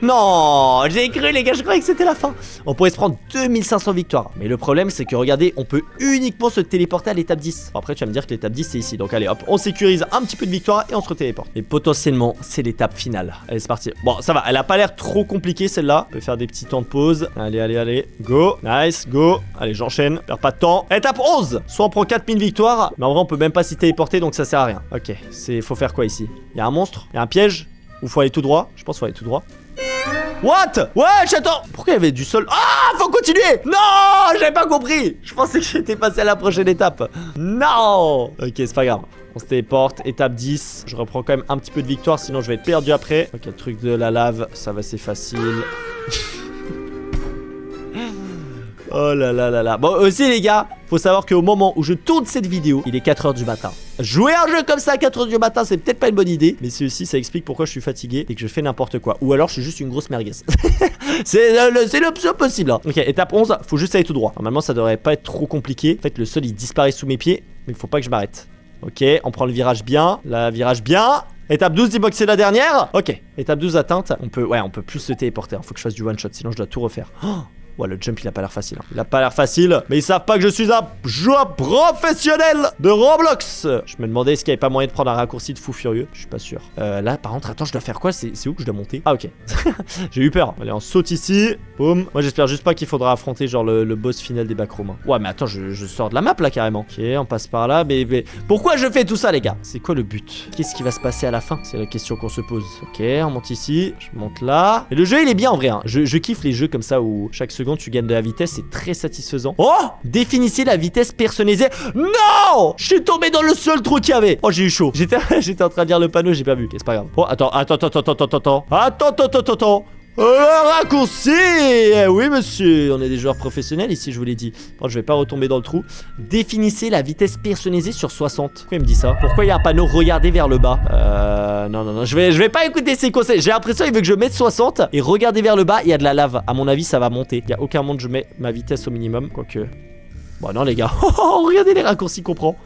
Non, j'ai cru les gars, je croyais que c'était la fin. On pourrait se prendre 2500 victoires. Mais le problème c'est que regardez, on peut uniquement se téléporter à l'étape 10. Bon, après tu vas me dire que l'étape 10 c'est ici. Donc allez hop, on sécurise un petit peu de victoire et on se retéléporte. Et potentiellement c'est l'étape finale. Allez c'est parti. Bon ça va, elle a pas l'air trop compliquée celle-là. On peut faire des petits temps de pause. Allez, go. Nice, go. Allez j'enchaîne, perds pas de temps. Étape 11. Soit on prend 4000 victoires. Mais en vrai on peut même pas s'y téléporter donc ça sert à rien. Ok, faut faire quoi ici? Il y a un monstre? Il y a un piège? Ou faut aller tout droit? Je pense qu'il faut aller tout droit. What? Wesh, attends! Pourquoi il y avait du sol? Ah, faut continuer! Non, j'avais pas compris! Je pensais que j'étais passé à la prochaine étape. Non! Ok, c'est pas grave. On se téléporte, étape 10. Je reprends quand même un petit peu de victoire, sinon je vais être perdu après. Ok, le truc de la lave, ça va, c'est facile. Oh là là. Bon, aussi les gars, faut savoir qu'au moment où je tourne cette vidéo, il est 4h du matin. Jouer un jeu comme ça à 4h du matin, c'est peut-être pas une bonne idée. Mais c'est aussi, ça explique pourquoi je suis fatigué et que je fais n'importe quoi. Ou alors je suis juste une grosse merguez. C'est l'option possible hein. Ok, étape 11, faut juste aller tout droit. Normalement ça devrait pas être trop compliqué. En fait le sol il disparaît sous mes pieds. Mais il faut pas que je m'arrête. Ok, on prend le virage bien. La virage bien. Étape 12, dis-moi que c'est la dernière. Ok, étape 12 atteinte. On peut plus se téléporter. Faut que je fasse du one shot, sinon je dois tout refaire. Ouais, le jump il a pas l'air facile hein. Il a pas l'air facile. Mais ils savent pas que je suis un joueur professionnel de Roblox. Je me demandais est-ce qu'il y avait pas moyen de prendre un raccourci de fou furieux. Je suis pas sûr. Là par contre attends, je dois faire quoi? C'est où que je dois monter? Ah ok. J'ai eu peur. Allez on saute ici. Boum. Moi j'espère juste pas qu'il faudra affronter genre le boss final des backrooms hein. Ouais mais attends, je sors de la map là carrément. Ok, on passe par là. Mais pourquoi je fais tout ça les gars? C'est quoi le but? Qu'est-ce qui va se passer à la fin? C'est la question qu'on se pose. Ok, on monte ici. Je monte là. Et le jeu il est bien en vrai hein. Je kiffe les jeux comme ça où chaque seconde tu gagnes de la vitesse, c'est très satisfaisant. Oh, définissez la vitesse personnalisée. Non, je suis tombé dans le seul trou qu'il y avait. Oh, j'ai eu chaud. J'étais en train de lire le panneau, j'ai pas vu. Ok, c'est pas grave. Oh, attends. Le raccourci. Oui monsieur, on est des joueurs professionnels ici, je vous l'ai dit. Bon, je vais pas retomber dans le trou. Définissez la vitesse personnalisée sur 60. Pourquoi il me dit ça? Pourquoi il y a un panneau regardez vers le bas? Non, je vais pas écouter ses conseils. J'ai l'impression qu'il veut que je mette 60 et regardez vers le bas, il y a de la lave. À mon avis ça va monter. Il y a aucun monde, je mets ma vitesse au minimum. Quoique... Bon non les gars. Regardez les raccourcis qu'on prend.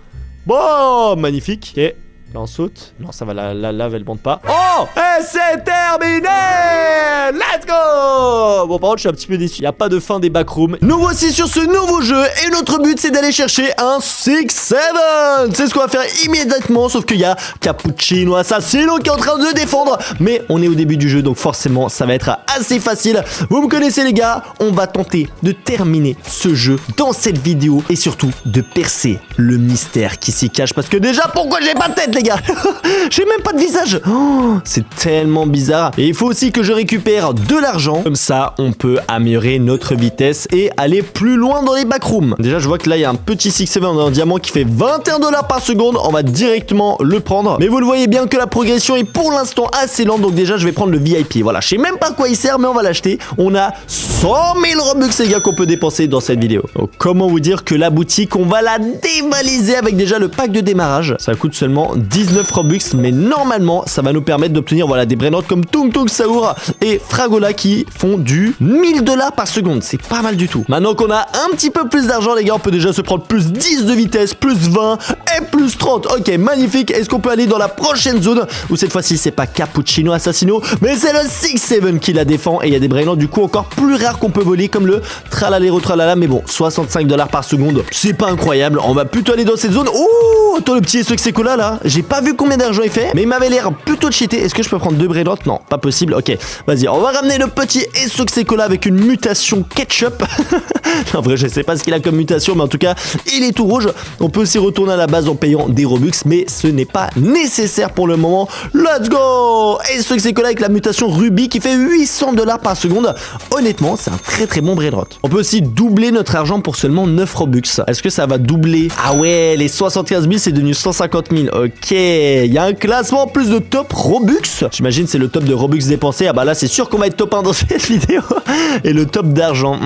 Bon, magnifique. Ok. Là on saute. Non ça va, la lave elle monte pas. Oh, et c'est terminé. Let's go. Bon par contre je suis un petit peu déçu. Il n'y a pas de fin des backrooms. Nous voici sur ce nouveau jeu. Et notre but c'est d'aller chercher un 6-7. C'est ce qu'on va faire immédiatement. Sauf qu'il y a Cappuccino Assassino qui est en train de défendre. Mais on est au début du jeu. Donc forcément ça va être assez facile. Vous me connaissez les gars. On va tenter de terminer ce jeu dans cette vidéo. Et surtout de percer le mystère qui s'y cache. Parce que déjà pourquoi j'ai pas de tête les gars? J'ai même pas de visage. Oh, c'est tellement bizarre. Et il faut aussi que je récupère de l'argent. Comme ça, on peut améliorer notre vitesse et aller plus loin dans les backrooms. Déjà, je vois que là, il y a un petit 6-7 en diamant qui fait 21 $ par seconde. On va directement le prendre. Mais vous le voyez bien que la progression est pour l'instant assez lente. Donc déjà, je vais prendre le VIP. Voilà, je sais même pas à quoi il sert, mais on va l'acheter. On a 100 000 Robux, les gars, qu'on peut dépenser dans cette vidéo. Donc, comment vous dire que la boutique, on va la dévaliser avec déjà le pack de démarrage. Ça coûte seulement 19 Robux, mais normalement, ça va nous permettre d'obtenir voilà, des brainrots comme Tung Tung Saour et Fragola qui font du 1000 $ par seconde. C'est pas mal du tout. Maintenant qu'on a un petit peu plus d'argent, les gars, on peut déjà se prendre plus 10 de vitesse, plus 20 et plus 30. Ok, magnifique. Est-ce qu'on peut aller dans la prochaine zone où cette fois-ci, c'est pas Cappuccino Assassino, mais c'est le 6-7 qui la défend et il y a des brainrots du coup encore plus rares qu'on peut voler comme le Tralalero Tralala. Mais bon, 65 $ par seconde, c'est pas incroyable. On va plutôt aller dans cette zone. Oh, attends, le petit Succécola là, j'ai pas vu combien d'argent il fait, mais il m'avait l'air plutôt cheaté. Est-ce que je peux prendre 2 brainrots? Non, pas possible. Ok, vas-y, on va ramener le petit Succécola avec une mutation ketchup. En vrai, je sais pas ce qu'il a comme mutation, mais en tout cas, il est tout rouge. On peut aussi retourner à la base en payant des Robux, mais ce n'est pas nécessaire pour le moment. Let's go! Et Succécola avec la mutation Ruby qui fait 800 $ par seconde. Honnêtement, c'est un très très bon brainrot. On peut aussi doubler notre argent pour seulement 9 Robux. Est-ce que ça va doubler? Ah ouais, les 75 000 c'est devenu 150 000. Ok, il y a un classement en plus de top Robux. J'imagine c'est le top de Robux dépensés. Ah bah là c'est sûr qu'on va être top 1 dans cette vidéo. Et le top d'argent.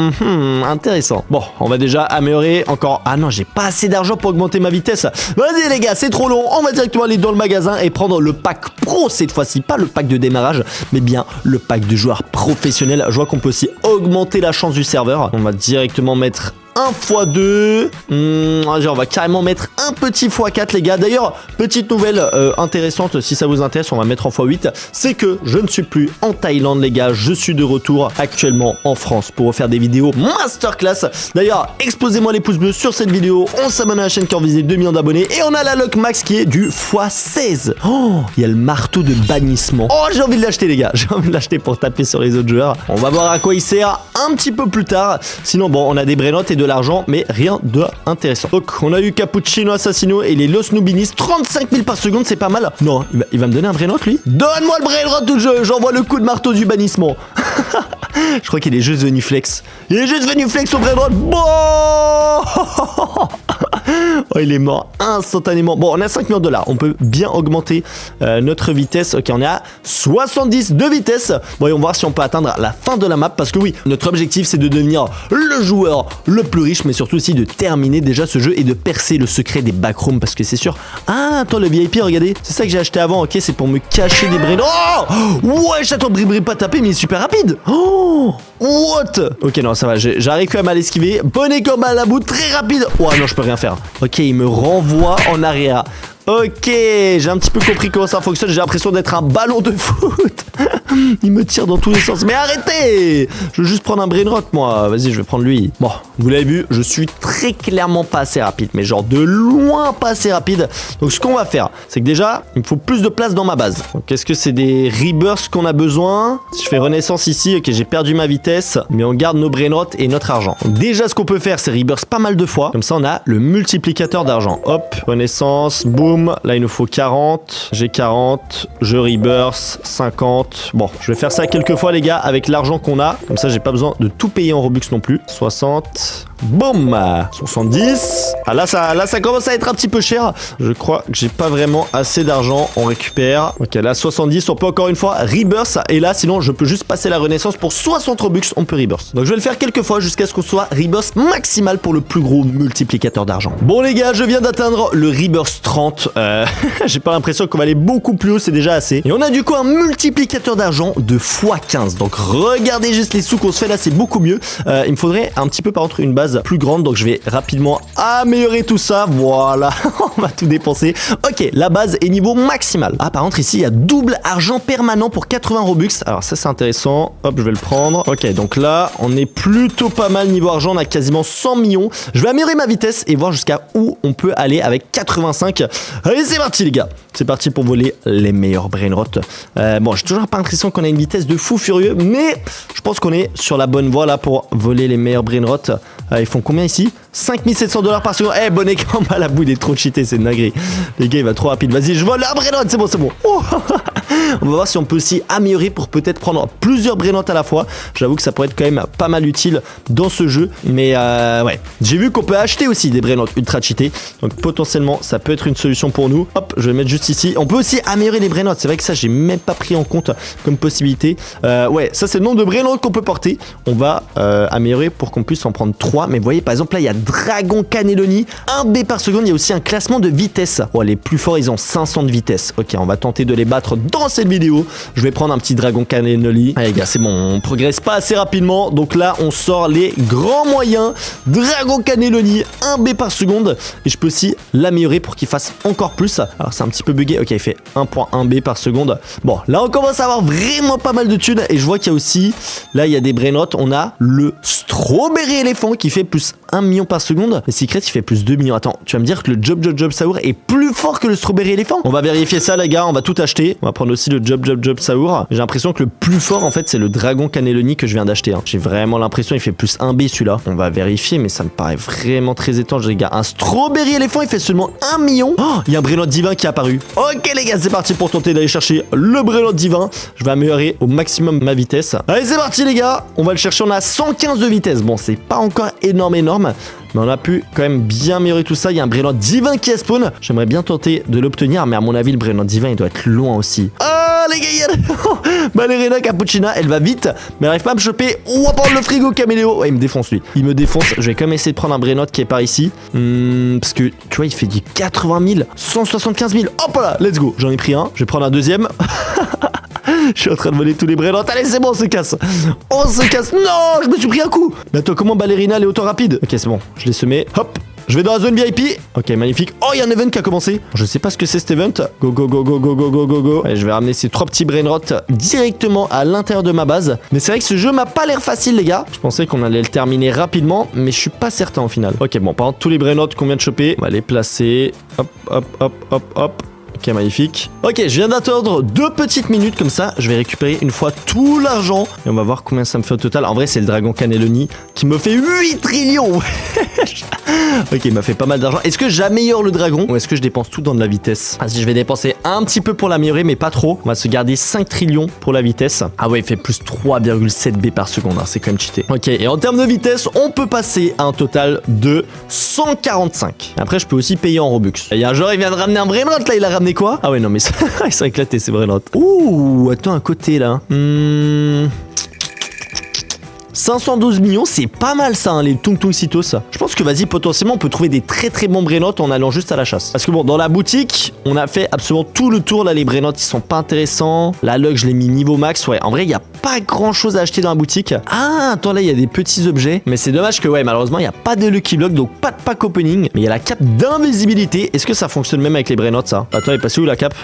Intéressant. Bon, on va déjà améliorer encore. Ah non, j'ai pas assez d'argent pour augmenter ma vitesse. Vas-y les gars, c'est trop long. On va directement aller dans le magasin et prendre le pack pro cette fois-ci. Pas le pack de démarrage, mais bien le pack de joueurs professionnels. Je vois qu'on peut aussi augmenter la chance du serveur. On va directement mettre 1 x 2. On va carrément mettre un petit x 4 les gars. D'ailleurs, petite nouvelle intéressante si ça vous intéresse, on va mettre en x 8. C'est que je ne suis plus en Thaïlande les gars. Je suis de retour actuellement en France pour refaire des vidéos masterclass. D'ailleurs, explosez-moi les pouces bleus sur cette vidéo. On s'abonne à la chaîne qui a visé 2 millions d'abonnés. Et on a la lock max qui est du x 16. Oh, il y a le marteau de bannissement. Oh, j'ai envie de l'acheter les gars. J'ai envie de l'acheter pour taper sur les autres joueurs. On va voir à quoi il sert un petit peu plus tard. Sinon, bon, on a des brainrots et de l'argent, mais rien de intéressant. Donc, on a eu Cappuccino Assassino et les Los Nubinis. 35 000 par seconde, c'est pas mal. Non, il va me donner un brainrot, lui. Donne-moi le brainrot tout le jeu. J'envoie le coup de marteau du bannissement. Je crois qu'il est juste venu flex. Il est juste venu flex au brainrot. Bon. Oh, il est mort instantanément. Bon, on a 5 millions de $. On peut bien augmenter notre vitesse. Ok, on est à 70 de vitesse. Bon, et on va voir si on peut atteindre la fin de la map. Parce que oui, notre objectif, c'est de devenir le joueur le plus riche. Mais surtout aussi de terminer déjà ce jeu et de percer le secret des backrooms. Parce que c'est sûr... Ah, attends, le VIP, regardez. C'est ça que j'ai acheté avant. Ok, c'est pour me cacher des brainrots. Oh ouais, j'attends Bribri pas taper, mais il est super rapide. Oh what? Ok, non, ça va. J'arrive quand même à l'esquiver. Bonnet comme à la bout, très rapide. Oh non, je peux rien faire. Ok, il me renvoie en arrière. Ok, j'ai un petit peu compris comment ça fonctionne. J'ai l'impression d'être un ballon de foot. Il me tire dans tous les sens. Mais arrêtez! Je veux juste prendre un brainrot, moi. Vas-y, je vais prendre lui. Bon, vous l'avez vu, je suis très clairement pas assez rapide. Mais genre de loin pas assez rapide. Donc ce qu'on va faire, c'est que déjà, il me faut plus de place dans ma base. Donc est-ce que c'est des rebirths qu'on a besoin? Si je fais renaissance ici, ok, j'ai perdu ma vitesse. Mais on garde nos brainrots et notre argent. Donc déjà, ce qu'on peut faire, c'est rebirth pas mal de fois. Comme ça, on a le multiplicateur d'argent. Hop, renaissance, boum. Là, il nous faut 40. J'ai 40. Je rebirth 50. Bon, je vais faire ça quelques fois, les gars, avec l'argent qu'on a. Comme ça, j'ai pas besoin de tout payer en Robux non plus. 60. Boum! 70. Ah là ça commence à être un petit peu cher. Je crois que j'ai pas vraiment assez d'argent. On récupère. Ok, là 70. On peut encore une fois rebirth. Et là, sinon, je peux juste passer la renaissance pour 60 Robux. On peut rebirth. Donc je vais le faire quelques fois jusqu'à ce qu'on soit rebirth maximal pour le plus gros multiplicateur d'argent. Bon les gars, je viens d'atteindre le rebirth 30. J'ai pas l'impression qu'on va aller beaucoup plus haut. C'est déjà assez. Et on a du coup un multiplicateur d'argent de x15. Donc regardez juste les sous qu'on se fait là. C'est beaucoup mieux. Il me faudrait un petit peu par contre une base plus grande, donc je vais rapidement améliorer tout ça. Voilà, on va tout dépenser. Ok, la base est niveau maximal. Ah, par contre ici il y a double argent permanent pour 80 Robux. Alors ça c'est intéressant. Hop, je vais le prendre. Ok, donc là on est plutôt pas mal niveau argent. On a quasiment 100 millions. Je vais améliorer ma vitesse et voir jusqu'à où on peut aller avec 85. Allez, c'est parti les gars. C'est parti pour voler les meilleurs brainrots. Bon, j'ai toujours pas l'impression qu'on a une vitesse de fou furieux, mais je pense qu'on est sur la bonne voie là pour voler les meilleurs brainrots. Ils font combien ici? 5700 $ par seconde. Eh, bonnet comme à la boue, il est trop cheaté, c'est une dinguerie. Les gars, il va trop rapide. Vas-y, je vole un brainrot, c'est bon, c'est bon. Oh On va voir si on peut aussi améliorer pour peut-être prendre plusieurs brainottes à la fois. J'avoue que ça pourrait être quand même pas mal utile dans ce jeu. Mais ouais, j'ai vu qu'on peut acheter aussi des brainottes ultra cheatées. Donc potentiellement, ça peut être une solution pour nous. Hop, je vais mettre juste ici. On peut aussi améliorer les brainottes. C'est vrai que ça, j'ai même pas pris en compte comme possibilité. Ouais, ça c'est le nombre de brainottes qu'on peut porter. On va améliorer pour qu'on puisse en prendre 3. Mais vous voyez, par exemple, là, il y a Dragon Cannelloni, 1 B par seconde. Il y a aussi un classement de vitesse. Oh, les plus forts, ils ont 500 de vitesse. Ok, on va tenter de les battre dans cette vidéo. Je vais prendre un petit Dragon Cannelloni. Allez, les gars, c'est bon. On progresse pas assez rapidement. Donc là, on sort les grands moyens. Dragon Cannelloni, 1 B par seconde. Et je peux aussi l'améliorer pour qu'il fasse encore plus. Alors, c'est un petit peu bugué. Ok, il fait 1.1 B par seconde. Bon, là, on commence à avoir vraiment pas mal de thunes. Et je vois qu'il y a aussi, là, il y a des brainottes. On a le Strawberry Elephant qui fait plus 1 million par seconde. Le Secret, il fait plus 2 millions. Attends, tu vas me dire que le Job Saour est plus fort que le Strawberry Elephant? On va vérifier ça, les gars. On va tout acheter. On va prendre aussi le Job Saour. J'ai l'impression que le plus fort, en fait, c'est le Dragon Cannelloni que je viens d'acheter. J'ai vraiment l'impression, il fait plus 1 B celui-là. On va vérifier, mais ça me paraît vraiment très étrange, les gars. Un Strawberry Elephant, il fait seulement 1 million. Oh, il y a un Brainotte divin qui est apparu. Ok, les gars, c'est parti pour tenter d'aller chercher le Brainotte divin. Je vais améliorer au maximum ma vitesse. Allez, c'est parti, les gars. On va le chercher. On a 115 de vitesse. Bon, c'est pas encore énorme. Mais on a pu quand même bien améliorer tout ça. Il y a un Brainotte divin qui a spawn. J'aimerais bien tenter de l'obtenir, mais à mon avis, le Brainotte divin, il doit être loin aussi. Ah, les gars, il y a Ballerina Cappuccina, elle va vite, mais elle arrive pas à me choper. On va prendre le frigo caméléo. Ouais, il me défonce, lui. Il me défonce. Je vais quand même essayer de prendre un Brainotte qui est par ici. Parce que, tu vois, il fait du 80 000, 175 000. Hop là, let's go. J'en ai pris un. Je vais prendre un deuxième. Je suis en train de voler tous les Brainottes. Allez, c'est bon, on se casse. On se casse. Non, je me suis pris un coup. Mais attends, comment Ballerina, elle est autant rapide? Ok, c'est bon. Je l'ai semé. Hop. Je vais dans la zone VIP. Ok, magnifique. Oh, il y a un event qui a commencé. Je sais pas ce que c'est cet event. Go, go, go, go, go, go, go, go, go. Allez, je vais ramener ces 3 petits brainottes directement à l'intérieur de ma base. Mais c'est vrai que ce jeu m'a pas l'air facile, les gars. Je pensais qu'on allait le terminer rapidement, mais je suis pas certain au final. Ok, bon, par contre, tous les brainottes qu'on vient de choper, on va les placer. Hop, hop, hop, hop, hop. Ok, magnifique. Ok, je viens d'attendre 2 petites minutes comme ça. Je vais récupérer une fois tout l'argent. Et on va voir combien ça me fait au total. En vrai, c'est le Dragon Cannelloni qui me fait 8 trillions. Ok, il m'a fait pas mal d'argent. Est-ce que j'améliore le dragon ou est-ce que je dépense tout dans de la vitesse? Ah, si je vais dépenser un petit peu pour l'améliorer, mais pas trop. On va se garder 5 trillions pour la vitesse. Ah ouais, il fait plus 3,7 B par seconde. Hein. C'est quand même cheaté. Ok, et en termes de vitesse, on peut passer à un total de 145. Après, je peux aussi payer en Robux. Il y a un joueur, il vient de ramener un Brainotte là. Il a ramené quoi? Ah ouais, non, mais ils sont éclatés ces Brainottes. Ouh, attends, à côté là. 512 millions, c'est pas mal ça, hein, les Tung Tung Citos. Je pense que vas-y, potentiellement, on peut trouver des très très bons Brainottes en allant juste à la chasse. Parce que bon, dans la boutique, on a fait absolument tout le tour. Là, les Brainottes, ils sont pas intéressants. La Lug, je l'ai mis niveau max. Ouais, en vrai, il y a pas grand chose à acheter dans la boutique. Ah, attends, là, il y a des petits objets. Mais c'est dommage que, ouais, malheureusement, il n'y a pas de Lucky Block, donc pas de pack opening. Mais il y a la cape d'invisibilité. Est-ce que ça fonctionne même avec les Brainottes, ça? Attends, elle est passée où la cape?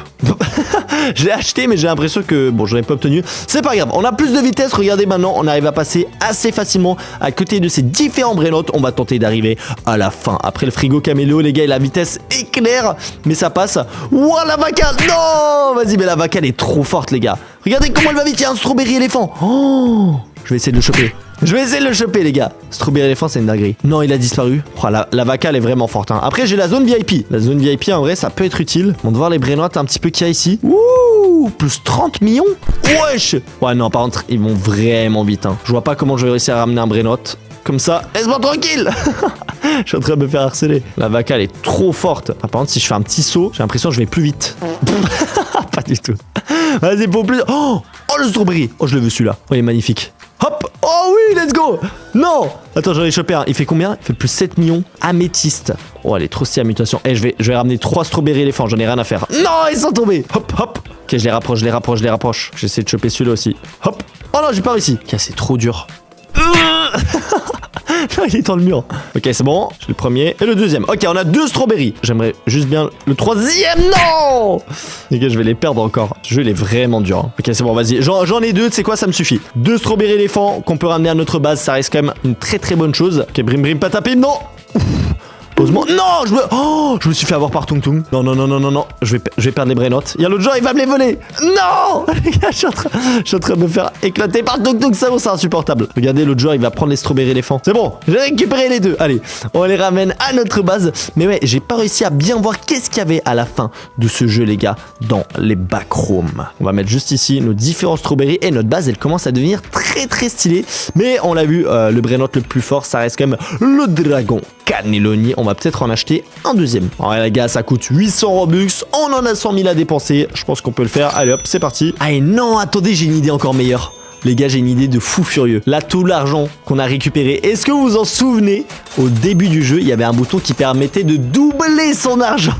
Je l'ai acheté, mais j'ai l'impression que, bon, je l'ai pas obtenu. C'est pas grave, on a plus de vitesse. Regardez maintenant, on arrive à passer assez facilement à côté de ces différents Brainottes. On va tenter d'arriver à la fin. Après le frigo caméléo, les gars, et la vitesse éclair, mais ça passe. Ouah, la vaca, non, vas-y, mais la vaca, elle est trop forte, les gars. Regardez comment elle va vite, il y a un Strawberry Éléphant. Oh, je vais essayer de le choper. Je vais essayer de le choper, les gars. Strawberry Éléphant, c'est une dinguerie. Non, il a disparu. Oh, la vaca, elle est vraiment forte. Hein. Après, j'ai la zone VIP. La zone VIP, en vrai, ça peut être utile. On va voir les Brainottes un petit peu qu'il y a ici. Ouh, plus 30 millions. Wesh. Ouais, non, par contre, ils vont vraiment vite. Hein. Je vois pas comment je vais réussir à ramener un Brainotte. Comme ça, laisse-moi tranquille. Je suis en train de me faire harceler. La vaca, elle est trop forte. Ah, par contre, si je fais un petit saut, j'ai l'impression que je vais plus vite. Pas du tout. Vas-y, pour plus. Oh, le strawberry. Oh, je le veux celui-là. Oh, il est magnifique. Hop. Oh oui, let's go. Non. Attends, j'en ai chopé un. Il fait combien? Il fait plus 7 millions. Améthyste. Oh, elle est trop stylée, mutation. Eh, je vais ramener 3 Strawberry Éléphants. J'en ai rien à faire. Non, ils sont tombés. Hop, hop. Ok, je les rapproche. J'essaie de choper celui-là aussi. Hop. Oh non, j'ai pas réussi. Ok, c'est trop dur. Non, il est dans le mur. Ok, c'est bon. J'ai le premier et le deuxième. Ok, on a 2 strawberries. J'aimerais juste bien le troisième. Non. Les gars, je vais les perdre encore. Ce jeu, il est vraiment dur. Hein. Ok, c'est bon, vas-y. J'en ai 2. Tu sais quoi, ça me suffit. 2 strawberry éléphants qu'on peut ramener à notre base. Ça reste quand même une très très bonne chose. Ok, brim brim patapim. Non. Ouf. Heureusement. Non, je me suis fait avoir par Tung Tung. Non, non, non, non, non, non. Je vais perdre les brainottes. Il y a l'autre joueur, il va me les voler. Non. Les gars, je suis en train de me faire éclater par Tung Tung. Ça, c'est insupportable. Regardez, l'autre joueur, il va prendre les strawberry éléphants. C'est bon, j'ai récupéré les deux. Allez, on les ramène à notre base. Mais ouais, j'ai pas réussi à bien voir qu'est-ce qu'il y avait à la fin de ce jeu, les gars, dans les backrooms. On va mettre juste ici nos différents strawberry et notre base, elle commence à devenir très très stylée. Mais on l'a vu, le brainotte le plus fort, ça reste quand même le dragon Cannelloni. On va peut-être en acheter un deuxième. Alors les gars, ça coûte 800 Robux. On en a 100 000 à dépenser. Je pense qu'on peut le faire. Allez hop, c'est parti. Ah et non, attendez, j'ai une idée encore meilleure. Les gars, j'ai une idée de fou furieux. Là, tout l'argent qu'on a récupéré, est-ce que vous vous en souvenez? Au début du jeu, il y avait un bouton qui permettait de doubler son argent.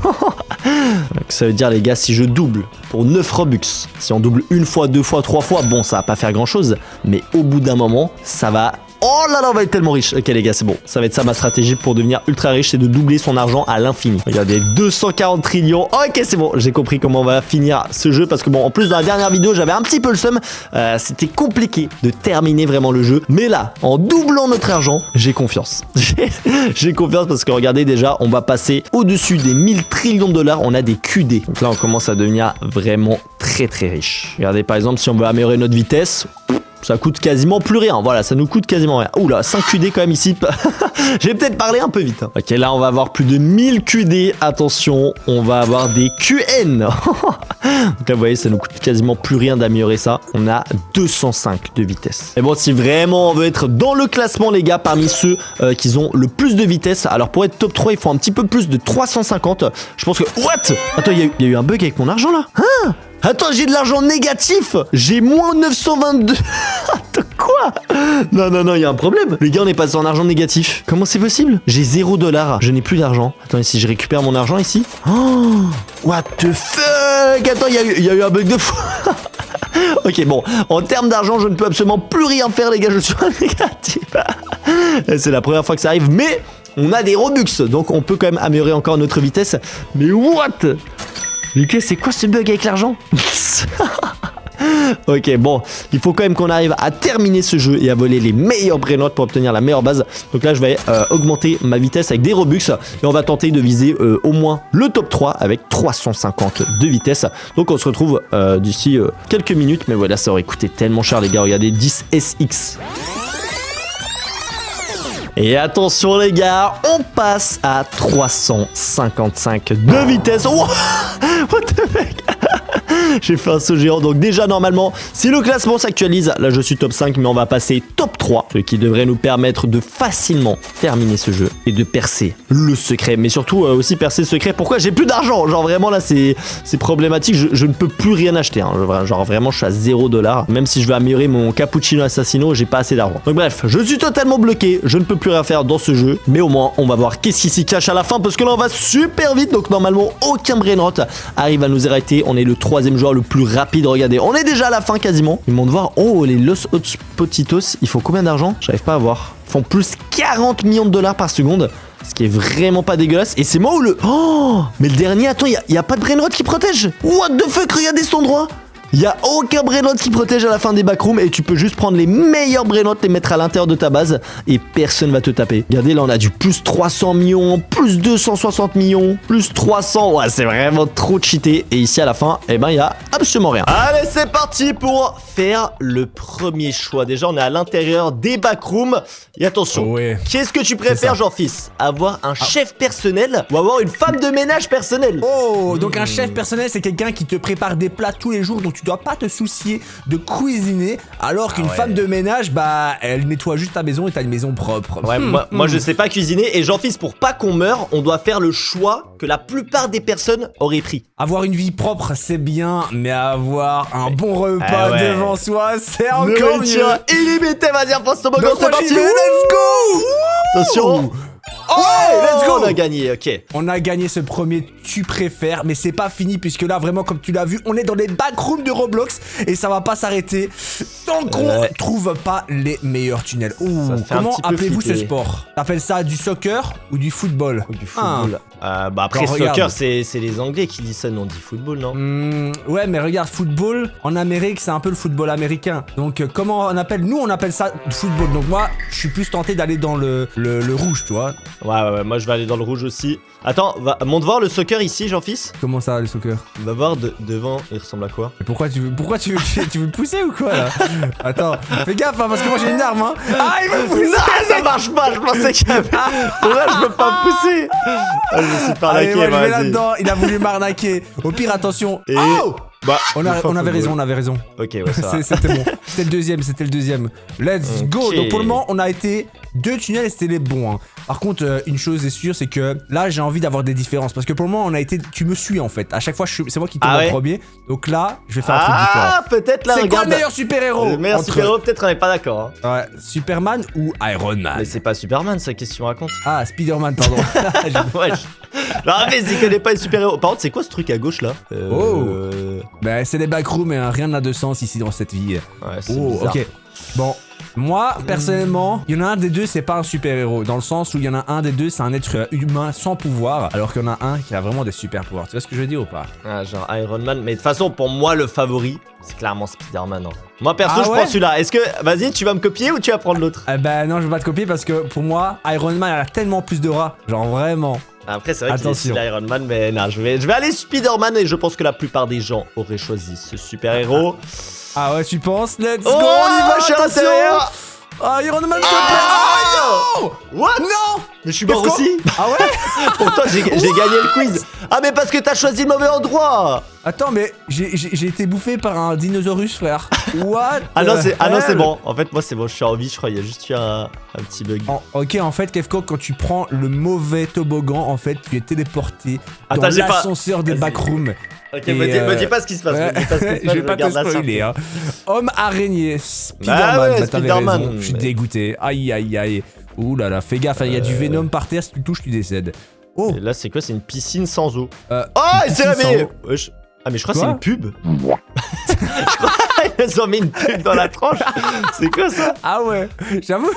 Donc, ça veut dire, les gars, si je double pour 9 Robux, si on double une fois, deux fois, trois fois, bon, ça va pas faire grand-chose. Mais au bout d'un moment, ça va... Oh là là, on va être tellement riche. Ok les gars, c'est bon. Ça va être ça ma stratégie pour devenir ultra riche, c'est de doubler son argent à l'infini. Regardez, 240 trillions. Ok, c'est bon. J'ai compris comment on va finir ce jeu parce que bon, en plus dans la dernière vidéo, j'avais un petit peu le seum. C'était compliqué de terminer vraiment le jeu. Mais là, en doublant notre argent, j'ai confiance. J'ai confiance parce que regardez déjà, on va passer au-dessus des 1000 trillions de dollars. On a des QD. Donc là, on commence à devenir vraiment très très riche. Regardez par exemple, si on veut améliorer notre vitesse... Ça coûte quasiment plus rien, voilà, ça nous coûte quasiment rien. Oula, 5 QD quand même ici. J'ai peut-être parlé un peu vite. Ok, là on va avoir plus de 1000 QD. Attention, on va avoir des QN. Donc là vous voyez, ça nous coûte quasiment plus rien d'améliorer ça. On a 205 de vitesse. Et bon, si vraiment on veut être dans le classement les gars, parmi ceux qui ont le plus de vitesse, alors pour être top 3 il faut un petit peu plus de 350. Je pense que... What? Attends, il y a eu un bug avec mon argent là. Hein? Attends, j'ai de l'argent négatif. J'ai moins 922. Attends, quoi? Non, non, non, il y a un problème. Les gars, on est passé en argent négatif. Comment c'est possible? J'ai 0 $. Je n'ai plus d'argent. Attends, ici, je récupère mon argent ici. Oh, what the fuck? Attends, il y a eu un bug de fou. Ok, bon, en termes d'argent, je ne peux absolument plus rien faire, les gars. Je suis en négatif. C'est la première fois que ça arrive, mais on a des Robux. Donc, on peut quand même améliorer encore notre vitesse. Mais what? Lucas, c'est quoi ce bug avec l'argent? Ok, bon, il faut quand même qu'on arrive à terminer ce jeu et à voler les meilleurs brainottes pour obtenir la meilleure base. Donc là, je vais augmenter ma vitesse avec des Robux et on va tenter de viser au moins le top 3 avec 350 de vitesse. Donc on se retrouve d'ici quelques minutes. Mais voilà, ça aurait coûté tellement cher, les gars. Regardez, 10 SX. Et attention les gars, on passe à 355 de vitesse. Wow, what the fuck? J'ai fait un saut géant, donc déjà normalement, si le classement s'actualise, là je suis top 5, mais on va passer top 3, ce qui devrait nous permettre de facilement terminer ce jeu et de percer le secret, mais surtout aussi percer le secret. Pourquoi j'ai plus d'argent? Genre vraiment là c'est problématique, je ne peux plus rien acheter, hein. Genre vraiment je suis à 0 $, même si je veux améliorer mon cappuccino assassino, j'ai pas assez d'argent. Donc bref, je suis totalement bloqué, je ne peux plus rien faire dans ce jeu, mais au moins on va voir qu'est-ce qui s'y cache à la fin, parce que là on va super vite, donc normalement aucun brainrot arrive à nous arrêter. On est le 3e joueur le plus rapide, regardez, on est déjà à la fin quasiment. Ils m'ont de voir, oh les Los Potitos, il faut combien d'argent? J'arrive pas à voir. Ils font plus 40 millions de dollars par seconde, ce qui est vraiment pas dégueulasse. Et c'est moi ou le... Oh, mais le dernier, attends, il y a pas de brainrot qui protège. What the fuck, regardez cet endroit. Il n'y a aucun brainrot qui protège à la fin des backrooms et tu peux juste prendre les meilleurs brainots, les mettre à l'intérieur de ta base et personne va te taper. Regardez, là on a du plus 300 millions, plus 260 millions, plus 300. Ouais, c'est vraiment trop cheaté. Et ici à la fin, eh ben il y a absolument rien. Allez, c'est parti pour faire le premier choix. Déjà, on est à l'intérieur des backrooms. Et attention, ouais. Qu'est-ce que tu préfères, Jean-Fils? Avoir un chef personnel ou avoir une femme de ménage personnelle? Oh, donc un chef personnel, c'est quelqu'un qui te prépare des plats tous les jours, donc tu dois pas te soucier de cuisiner, alors qu'une femme de ménage, bah, elle nettoie juste ta maison et t'as une maison propre. Ouais, moi je sais pas cuisiner, et Jean-Fils, pour pas qu'on meure, on doit faire le choix que la plupart des personnes auraient pris. Avoir une vie propre, c'est bien, mais avoir un bon repas devant soi, c'est encore mieux. Illimité, vas-y, pense ton Donc c'est parti. let's go. Attention. Oh, let's go. On a gagné, ok. On a gagné ce premier tu préfères, mais c'est pas fini puisque là vraiment comme tu l'as vu, on est dans les backrooms de Roblox et ça va pas s'arrêter tant qu'on trouve pas les meilleurs tunnels. Ouh, comment appelez-vous ce sport? T'appelles ça du soccer ou du football? Du football. Bah après, Genre, soccer, regarde. c'est les Anglais qui disent ça, nous on dit football, non? Ouais, mais regarde, football, en Amérique, c'est un peu le football américain. Donc, comment on appelle... Nous, on appelle ça football. Donc, moi, je suis plus tenté d'aller dans le rouge, tu vois. Ouais, moi je vais aller dans le rouge aussi. Attends, monte voir le soccer ici, Jean-Fils. Comment ça, le soccer? Va voir devant, il ressemble à quoi? Mais pourquoi tu veux me pousser ou quoi, là? Attends, fais gaffe, hein, parce que moi, j'ai une arme, hein. Ah, il veut me pousser! Non, ça marche pas, je pensais qu'il y avait... Là, je peux pas me pousser. Ah, je me suis fait Allez, arnaquer, moi, je vais vas-y. là-dedans, il a voulu m'arnaquer. Au pire, attention. Et... Oh, Bah, on avait raison, on avait raison. Ok, ouais, ça va. C'était bon. C'était le deuxième. Let's go. Ok. Donc pour le moment, on a été 2 tunnels et c'était les bons. Hein. Par contre, une chose est sûre, c'est que là, j'ai envie d'avoir des différences. Parce que pour le moment, on a été... Tu me suis en fait. À chaque fois, c'est moi qui tombe en premier. Donc là, je vais faire un truc différent. Ah, peut-être là, C'est quoi regarde. le meilleur super-héros? Le meilleur entre- super-héros, peut-être on est pas d'accord. Hein. Ouais, Superman ou Iron Man? Mais c'est pas Superman, ça, qu'est-ce que tu me racontes? Ah, Spider-Man, pardon. Ouais, non, mais il connaît pas les super-héros. Par contre, c'est quoi ce truc à gauche là? Bah, c'est les backrooms et rien n'a de sens ici dans cette vie. Ouais, c'est Oh, bizarre. ok. Bon, moi, personnellement, il y en a un des deux, c'est pas un super-héros. Dans le sens où il y en a un des deux, c'est un être humain sans pouvoir. Alors qu'il y en a un qui a vraiment des super-pouvoirs. Tu vois ce que je veux dire ou pas? Ah, genre Iron Man. Mais de toute façon, pour moi, le favori, c'est clairement Spider-Man. Hein. Moi, perso, Ah je ouais prends celui-là. Est-ce que. Vas-y, tu vas me copier ou tu vas prendre l'autre? Bah non, je vais pas te copier parce que pour moi, Iron Man elle a tellement plus d'aura. Genre vraiment. Après, c'est vrai que Attention. c'est Iron Man, mais non, je vais aller Spider-Man et je pense que la plupart des gens auraient choisi ce super-héros. Ah ouais, tu penses? Let's Oh, go, on y va, je suis à attention. l'intérieur. Ah, Iron Man, s'il te Ah plaît. What? Non. Mais je suis mort Qu'est-ce aussi. Ah ouais? Pourtant, j'ai gagné le quiz. Ah, mais parce que t'as choisi le mauvais endroit. Attends, mais j'ai été bouffé par un dinosaurus, frère. What? Ah non, c'est hell? bon. En fait, moi, c'est bon. Je suis en vie, je crois. Il y a juste eu un petit bug. Ok, en fait, Kefko, quand tu prends le mauvais toboggan, en fait, tu es téléporté Attends, dans j'ai pas- l'ascenseur des Vas-y. backrooms. Ok, Et, me dis pas ce qui se passe. Ouais. Me dis pas ce qui se passe. Je vais pas te regarde la spoiler, sortie. hein. Homme araignée, Spider-Man, Bah ouais, bah, t'avais Spider-Man, raison. Je suis mais- dégoûté. Aïe, aïe, aïe. Ouh là là, fais gaffe, il y a du Venom par terre, si tu le touches, tu décèdes. Oh, Et là, c'est quoi? C'est une piscine sans eau. euh, Oh, une c'est piscine mais... sans eau. Wesh. Ah, mais je crois que c'est Quoi une pub. Je crois qu'ils ont mis une pub dans la tranche. C'est quoi ça? Ah ouais, j'avoue,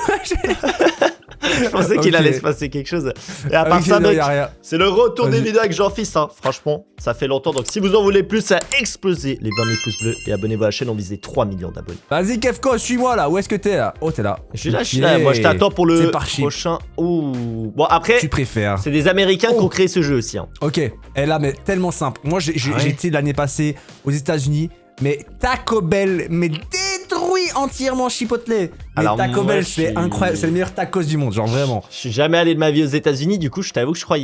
Je pensais qu'il Ok. allait se passer quelque chose. Et à part Ok, ça, non, mec, y a rien. c'est le retour des Vas-y. vidéos avec Jean-Fils. Hein. Franchement, ça fait longtemps. Donc, si vous en voulez plus, ça a explosé les 20 000 pouces bleus. Et abonnez-vous à la chaîne, on vise les 3 millions d'abonnés. Vas-y, Kefko, suis-moi là. Où est-ce que t'es là? Oh, t'es là. Je suis là, je suis là. Moi, je Ok. t'attends pour C'est le par chip. prochain. Ouh. Bon, après, Tu préfères. c'est des Américains qui Oh. ont créé ce jeu aussi. Hein. Ok, et là, mais tellement simple. Moi, j'ai Ah ouais. été l'année passée aux États-Unis, mais Taco Bell, mais détruit entièrement Chipotle. Mais Alors, Taco moi, Bell, je c'est suis- incroyable, c'est le meilleur tacos du monde, genre vraiment. Je suis jamais allé de ma vie aux États-Unis. Du coup, je t'avoue que je crois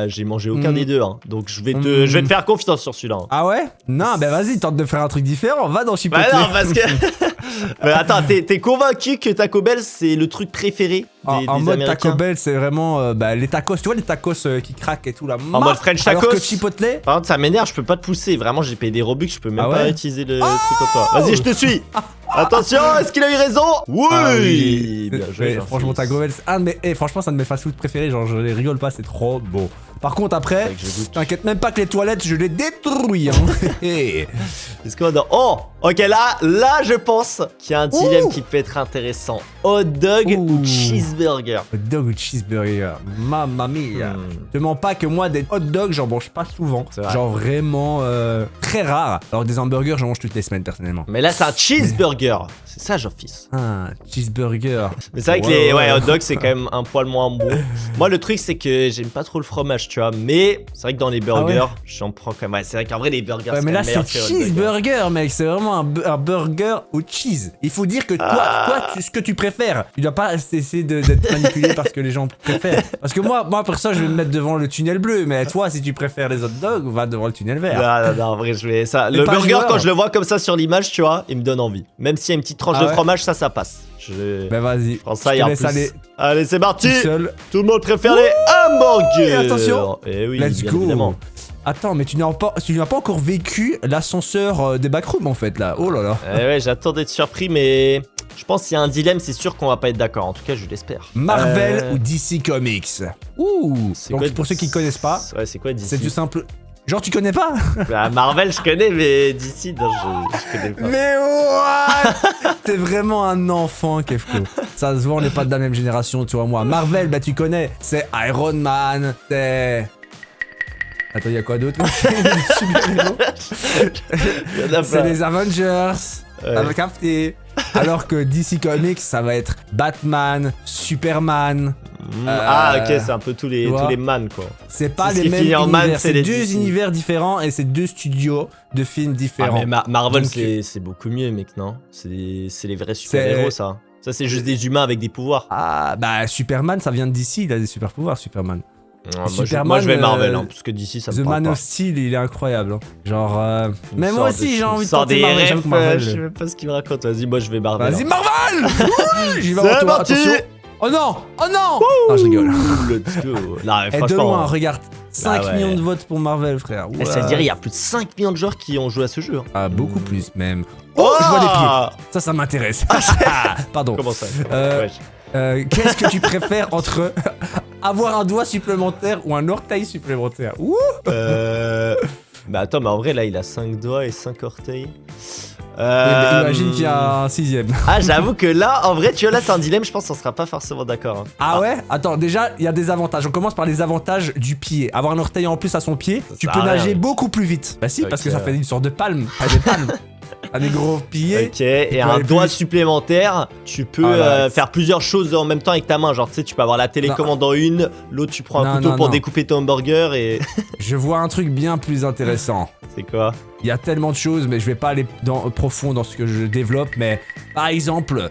j'ai mangé aucun Mm. des deux. Hein. Donc, je vais te faire confiance sur celui-là. Hein. Ah ouais? Non, bah vas-y, tente de faire un truc différent, va dans Chipotle. Bah non, parce que. Mais attends, t'es convaincu que Taco Bell c'est le truc préféré des En mode Américains? Taco Bell, c'est vraiment les tacos, tu vois les tacos qui craquent et tout là. En mode French Alors tacos. que Chipotle, Par contre, ça m'énerve, je peux pas te pousser. Vraiment, j'ai payé des Robux, je peux même Ah pas ouais utiliser le truc comme toi. Vas-y, je te suis. Attention, est-ce qu'il a eu raison? Oui, ah oui. Bien joué, Ouais, Jean-Fils. franchement, Taco Bell, c'est un de mes, franchement, c'est un de mes fast-food préférés. Genre, je les rigole pas, c'est trop beau. Par contre, C'est après, vrai que je goûte. t'inquiète même pas que les toilettes, je les détruis. Hein. Eh. Est-ce qu'on a... Oh, ok, là, je pense qu'il y a un dilemme Ouh. qui peut être intéressant. Hot dog ou Ouh. cheeseburger? Hot dog ou cheeseburger, mamma mia. Te mens pas que moi, des hot dogs, j'en mange pas souvent. C'est vrai. Genre vraiment très rare. Alors que des hamburgers, j'en mange toutes les semaines personnellement. Mais là, c'est un cheeseburger. C'est ça, Jean-Fils. Ah, cheeseburger. Mais c'est vrai que les hot dogs, c'est quand même un poil moins bon. Moi, le truc, c'est que j'aime pas trop le fromage, tu vois. Mais c'est vrai que dans les burgers, j'en prends quand même. Ouais, c'est vrai qu'en vrai, les burgers, Ouais, c'est mais quand là, même meilleur c'est que les hot dogs, hein. cheeseburger, mec. C'est vraiment un burger au cheese. Il faut dire que toi, ce que tu préfères, tu dois pas essayer d'être manipulé parce que les gens préfèrent. Parce que moi, pour ça, je vais me mettre devant le tunnel bleu. Mais toi, si tu préfères les hot dogs, va devant le tunnel vert. Non, en vrai, je vais ça. Mais Le pas burger, joueur. quand je le vois comme ça sur l'image, tu vois, il me donne envie. Même s'il y a une petite tranche Ah de ouais fromage, ça passe. Je Bah vas-y. prends ça je et te en laisse plus. aller Allez, c'est parti. tout seul. Tout le monde préfère les hamburgers. Et attention. Et oui, Let's bien go. évidemment. Attends, mais tu n'as pas encore vécu l'ascenseur des backrooms en fait là. Oh là là. Ouais, j'attends d'être surpris, mais je pense qu'il y a un dilemme, c'est sûr qu'on va pas être d'accord. En tout cas, je l'espère. Marvel ou DC Comics. Ouh. C'est Donc quoi, pour ceux qui connaissent pas, Ouais, c'est quoi DC? c'est tout simple. Genre tu connais pas? Bah, Marvel, je connais, mais DC, non, je connais pas. Mais what? T'es vraiment un enfant, Kefko. Ça se voit, on n'est pas de la même génération, tu vois, moi. Marvel, bah tu connais. C'est Iron Man, c'est Attends, y a quoi d'autre? Super-héros. Il y en a C'est plein. les Avengers. Ouais. T'as capté. Alors que DC Comics, ça va être Batman, Superman. Ah, ok, c'est un peu tous les vois. man, quoi. C'est pas C'est ce les qui mêmes finit en univers. man, c'est C'est les deux DC. univers différents et c'est deux studios de films Ah, différents. mais Marvel, Donc, c'est beaucoup mieux, mec, non? C'est les vrais super-héros, ça. Ça, c'est juste des humains avec des pouvoirs. Ah, bah Superman, ça vient de DC, il a des super pouvoirs, Superman. Superman, moi, je vais Marvel, hein, parce que d'ici, ça me The parle Man pas. of Steel, il est incroyable. Hein. Genre. Mais Il moi sort aussi, de- j'ai envie il de sort tenter des Marvel. refs, J'avoue que Marvel, je sais même pas ce qu'il me raconte. Vas-y, moi, je vais Marvel. Vas-y, hein. Marvel. Ouh, j'y vais C'est en toi, parti. attention. Oh non. Oh non. Non, je rigole. Let's go. Non, mais Et de franchement. loin, regarde. 5 ouais. millions de votes pour Marvel, frère. Ça veut dire il y a plus de 5 millions de joueurs qui ont joué à ce jeu. hein. Ah, beaucoup plus même. Oh, je vois les pieds. Ça m'intéresse. Pardon. Comment ça Euh, Ouais. Qu'est-ce que tu préfères entre avoir un doigt supplémentaire ou un orteil supplémentaire? Ouh. Bah attends, mais en vrai, là, il a 5 doigts et 5 orteils. Oui, mais imagine qu'il y a un 6ème. Ah, j'avoue que là, en vrai, tu vois, là, c'est un dilemme, je pense qu'on sera pas forcément d'accord. hein. Ah ouais? Attends, déjà, il y a des avantages. On commence par les avantages du pied. Avoir un orteil en plus à son pied, tu sert peux à rien. nager beaucoup plus vite. Bah si, parce que Ok. ça fait une sorte de palme. T'as des palmes. T'as des gros pieds. Ok, et peux un aller doigt plus- supplémentaire, tu peux Ah bah, faire plusieurs choses en même temps avec ta main. Genre, tu sais, tu peux avoir la télécommande en une, l'autre, tu prends un Non, couteau non, pour non. découper ton hamburger et. Je vois un truc bien plus intéressant. C'est quoi? Il y a tellement de choses, mais je vais pas aller profond dans ce que je développe. Mais par exemple,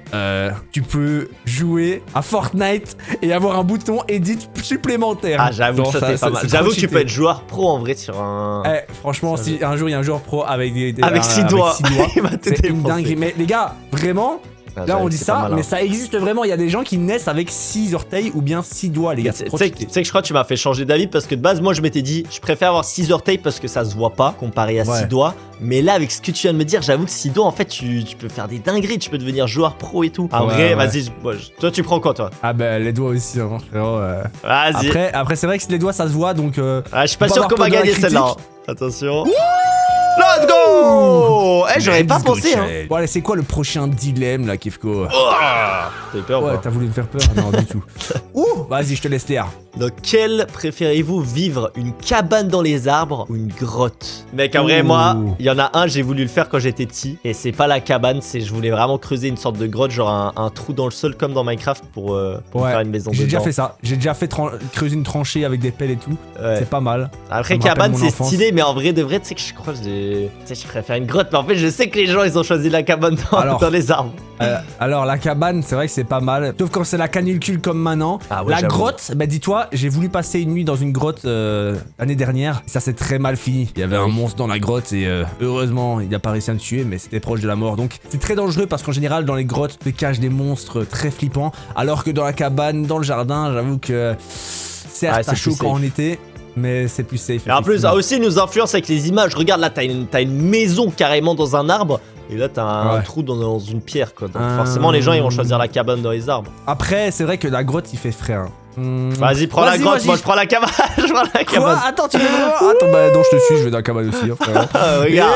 tu peux jouer à Fortnite et avoir un bouton edit supplémentaire. Ah, j'avoue, Genre, ça, c'est pas mal. c'est J'avoue trop que tu peux cheaté. être joueur pro en vrai sur un. Eh, franchement, Ça, si un jour il y a un joueur pro avec Avec 6 doigts. Il va te c'est une défoncer. dinguerie. Mais les gars, vraiment, Ah, là j'avoue on que dit c'est pas ça, malin. mais ça existe vraiment. Il y a des gens qui naissent avec 6 orteils ou bien 6 doigts, les gars. Tu C'est trop sais cheaté. que je crois que tu m'as fait changer d'avis parce que de base, moi je m'étais dit, je préfère avoir 6 orteils parce que ça se voit pas comparé à 6 Ouais. doigts. Mais là, avec ce que tu viens de me dire, j'avoue que 6 doigts, en fait, tu peux faire des dingueries, tu peux devenir joueur pro et tout. En Ouais, vrai, ouais. vas-y, toi tu prends quoi, toi? Ah bah les doigts aussi, hein, frérot. Vas-y. Après c'est vrai que les doigts ça se voit, donc. Ah, je suis pas faut sûr avoir qu'on va peur de la gagner celle-là. critique. hein. Attention. Let's go! Eh, j'aurais pas Let's go, pensé, hein. Chad. Bon allez, c'est quoi le prochain dilemme là, Kefko? T'as eu peur ou Ouais, pas? t'as voulu me faire peur? Non, du tout. Ouh, vas-y, je te laisse l'air. Donc, quel préférez-vous vivre? Une cabane dans les arbres ou une grotte? Mec, en vrai, Ouh. moi, il y en a un, j'ai voulu le faire quand j'étais petit. Et c'est pas la cabane, c'est je voulais vraiment creuser une sorte de grotte, genre un trou dans le sol comme dans Minecraft pour faire une maison dedans. J'ai déjà fait ça. J'ai déjà fait creuser une tranchée avec des pelles et tout. Ouais. C'est pas mal. Après, me rappelle cabane, mon c'est enfance. stylé, mais en vrai, de vrai, tu sais que je crois que tu sais, je préfère une grotte. Mais en fait, je sais que les gens, ils ont choisi la cabane Alors. dans les arbres. Alors la cabane, c'est vrai que c'est pas mal. Sauf quand c'est la canicule comme maintenant. Ah ouais, la j'avoue. grotte, bah dis-toi, j'ai voulu passer une nuit dans une grotte l'année dernière. Ça s'est très mal fini. Il y avait un monstre dans la grotte et heureusement, il a pas réussi à me tuer, mais c'était proche de la mort. Donc c'est très dangereux parce qu'en général, dans les grottes, se cachent des monstres très flippants. Alors que dans la cabane, dans le jardin, j'avoue que certes, Ouais, t'as c'est chaud plus quand safe. on était. Mais c'est plus safe. Et en plus, effectivement. ça aussi nous influence avec les images. Regarde là, t'as une maison carrément dans un arbre. Et là, t'as un Ouais. trou dans une pierre, quoi. Donc, forcément, les gens, ils vont choisir la cabane dans les arbres. Après, c'est vrai que la grotte, il fait frais. hein. Vas-y, prends la Vas-y, grotte. vas-y. Moi, je prends la cabane. Je prends la Quoi? cabane. Attends, tu veux vraiment? Attends, bah non, je te suis, je vais dans la cabane aussi, hein, frère. Ah, regarde.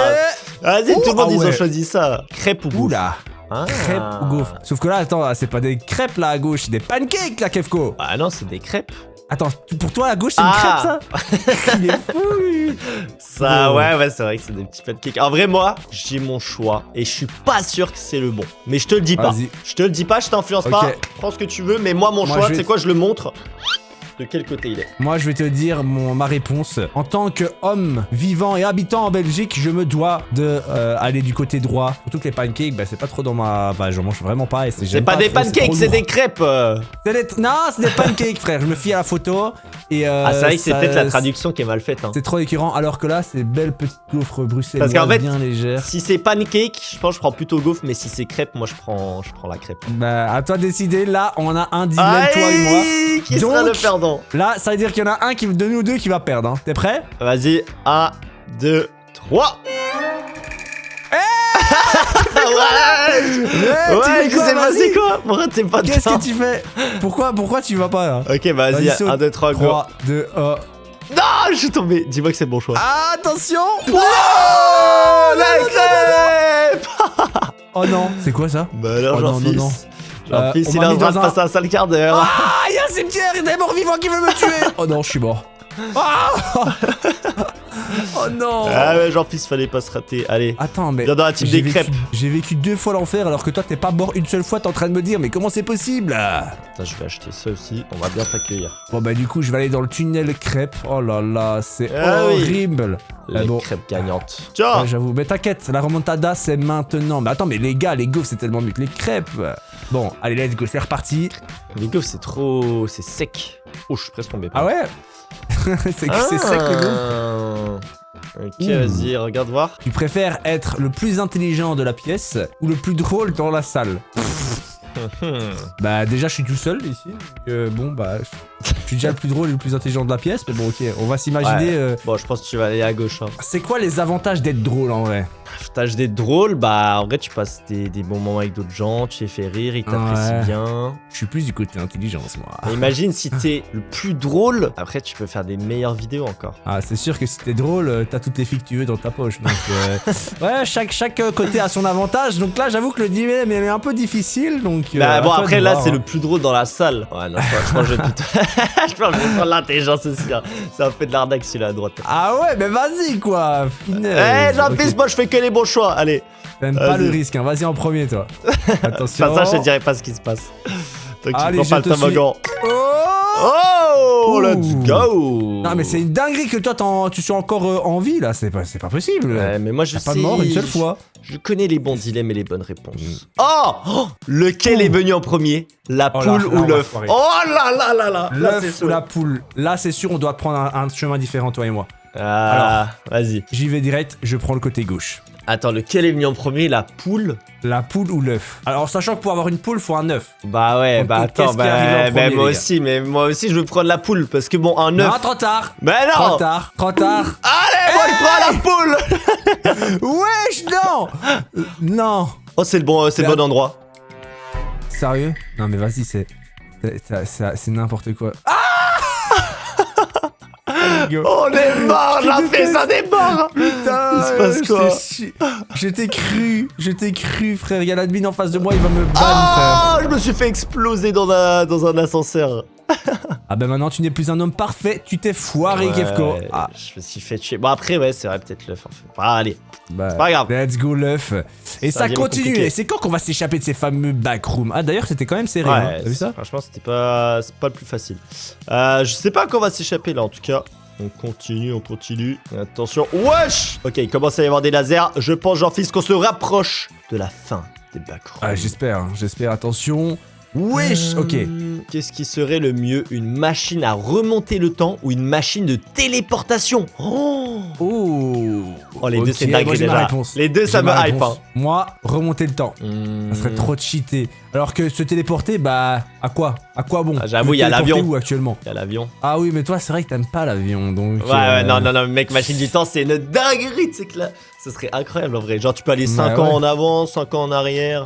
Vas-y, Oh, tout le monde, ah ils ont ouais. choisi ça. Crêpe ou gaufre? Oula! Ah. Crêpes ou gaufres? Sauf que là, attends, c'est pas des crêpes là à gauche, c'est des pancakes là, Kefko! Ah non, c'est des crêpes. Attends, pour toi à gauche c'est une Ah. crêpe ça? Il est fou! Ça, Oh. ouais, c'est vrai que c'est des petits pancakes. En vrai, moi, j'ai mon choix et je suis pas sûr que c'est le bon. Mais je te le dis pas. Vas-y. Je te le dis pas, je t'influence Ok. pas. Prends ce que tu veux, mais moi, mon Moi, choix, je vais- c'est quoi? Je le montre. De quel côté il est? Moi je vais te dire ma réponse. En tant qu'homme vivant et habitant en Belgique, je me dois de aller du côté droit. Surtout que les pancakes, bah c'est pas trop dans ma... Bah j'en mange vraiment pas et C'est j'aime pas des trop, pancakes, trop c'est lourd. des crêpes. Non, c'est des pancakes frère, je me fie à la photo et Ah, c'est vrai que c'est ça- peut-être la traduction qui est mal faite. Hein. C'est trop écœurant, alors que là, c'est belle petite gaufre bruxelloise, Parce qu'en fait, bien légère. Si c'est pancake, je pense que je prends plutôt gaufre, mais si c'est crêpe, moi je prends la crêpe. Bah, à toi de décider. Là, on a un dilemme, toi et moi. Aïe, qui sera Donc- le perdant? Là, ça veut dire qu'il y en a un de nous deux qui va perdre. Hein. T'es prêt? Vas-y, 1, 2, 3. Ouais, tu je sais pas c'est quoi. Pourquoi t'es pas Qu'est-ce dedans? que tu fais? Pourquoi tu vas pas là? Ok, vas-y, saute. 1, 2, 3, go. 3, 2, 1. Non, je suis tombé. Dis-moi que c'est le bon choix. Attention! Oh, la crêpe! Oh non, c'est quoi ça? Bah alors, Oh j'en non, non, non. fils. J'en fils, on il m'a a le mis droit de dans un- passer un sale quart d'heure. Ah, il y a un cimetière, il y a des morts vivants qui veulent me tuer! Oh non, je suis mort. Oh non. Ah ouais, Jean-Fils, fallait pas se rater. Allez. Attends, mais Viens dans la team j'ai des vécu- crêpes. J'ai vécu 2 fois l'enfer alors que toi t'es pas mort une seule fois, t'es en train de me dire mais comment c'est possible? Attends, je vais acheter ça aussi. On va bien t'accueillir. Bon bah du coup je vais aller dans le tunnel crêpe. Oh là là, c'est Ah oui. horrible. Les bon. crêpes gagnantes. Tiens. Ouais, j'avoue, mais t'inquiète, la remontada c'est maintenant. Mais attends, mais les gars, les gaufres c'est tellement mieux que les crêpes. Bon, allez, let's go, c'est reparti. Les gaufres, c'est trop... C'est sec. Oh, je suis presque tombé. Ah ouais? C'est sec les gaufres. Ok, Ouh. vas-y, regarde voir. Tu préfères être le plus intelligent de la pièce ou le plus drôle dans la salle? Bah déjà je suis tout seul ici, donc, bon bah je suis déjà le plus drôle et le plus intelligent de la pièce, mais bon ok, on va s'imaginer... Ouais. Bon, je pense que tu vas aller à gauche. Hein. C'est quoi les avantages d'être drôle en vrai? Tâche d'être drôle, bah en vrai tu passes des bons moments avec d'autres gens, tu les fais rire, ils t'apprécient Ouais. bien. Je suis plus du côté intelligence moi. Mais imagine si t'es le plus drôle, après tu peux faire des meilleures vidéos encore. Ah c'est sûr que si t'es drôle, t'as toutes les filles que tu veux dans ta poche, donc ouais, chaque côté a son avantage, donc là j'avoue que le dilemme est un peu difficile, donc... Bah bon à toi après de là voir, c'est hein. le plus drôle dans la salle. Ouais non, je pense que je vais plutôt... je pense que je vais prendre l'intelligence aussi. Hein. C'est un peu de l'arnaque celui-là à droite. Ah ouais, mais vas-y quoi, Eh finesse. Jean-Fils, Ok. moi je fais que les bons choix, allez. T'aimes pas Vas-y. le risque, hein. Vas-y en premier toi. Attention. Enfin ça je te dirais pas ce qui se passe. Donc tu Allez, prends je pas le te suis. toboggan. Oh Oh Ouh. let's go. Non mais c'est une dinguerie que toi tu sois encore en vie là, c'est pas possible. Ouais, mais moi je T'as sais... pas mort une seule fois. Je connais les bons dilemmes et les bonnes réponses. Oh, lequel est venu en premier? La Oh là, poule là, ou on va l'œuf? se foirer. Oh là là là là. Là, c'est L'œuf chaud. ou la poule. Là c'est sûr on doit prendre un chemin différent toi et moi. Ah, vas-y. J'y vais direct, je prends le côté gauche. Attends, lequel est venu en premier? La poule? La poule ou l'œuf? Alors sachant que pour avoir une poule faut un œuf. Bah ouais, Donc, bah qu'est-ce attends, qui est arrivé en premier, moi les gars aussi, mais moi aussi je veux prendre la poule parce que bon, un Non, œuf. trop tard. Mais Trop non! tard, trop tard. Allez, moi je prends la poule! Wesh, non. Non. Oh, c'est le bon endroit. Sérieux? Non mais vas-y, c'est n'importe quoi. On est mort, j'ai fait ça démarre! Putain, Il se passe quoi? Je t'ai cru, frère. Il y a l'admin en face de moi, il va me ban, frère. Oh, je me suis fait exploser dans un ascenseur. Ah ben maintenant, tu n'es plus un homme parfait, tu t'es foiré, Ouais, Kefko. Ah, je me suis fait tuer. Bon, après, ouais, c'est vrai, peut-être l'œuf en fait. Ah, allez. bah, c'est pas grave. let's go, l'œuf. Et Ça ça devient continue. compliqué. Et c'est quand qu'on va s'échapper de ces fameux backrooms? Ah, d'ailleurs, c'était quand même serré. hein. T'as vu ça? franchement, c'est pas le plus facile. Je sais pas quand on va s'échapper là, en tout cas. On continue. Attention. Wesh! Ok, il commence à y avoir des lasers. Je pense, Jean-Fils, qu'on se rapproche de la fin des backrooms. Ah, j'espère. Attention. Wesh, ok. Qu'est-ce qui serait le mieux? Une machine à remonter le temps ou une machine de téléportation? Oh, les deux, c'est une moi, dinguerie j'ai ma déjà. réponse. Les deux, ça J'ai me ma hype. réponse. Moi, remonter le temps. Ça serait trop cheaté. Alors que se téléporter, bah, à quoi bon? Ah, j'avoue, Me il y a téléporter l'avion. où actuellement? Il y a l'avion. Ah oui, mais toi, c'est vrai que t'aimes pas l'avion, donc... Ouais, non, mec, machine du temps, c'est une dinguerie, tu sais que là, ce serait incroyable en vrai. Genre, tu peux aller 5 ans ouais. en avant, 5 ans en arrière.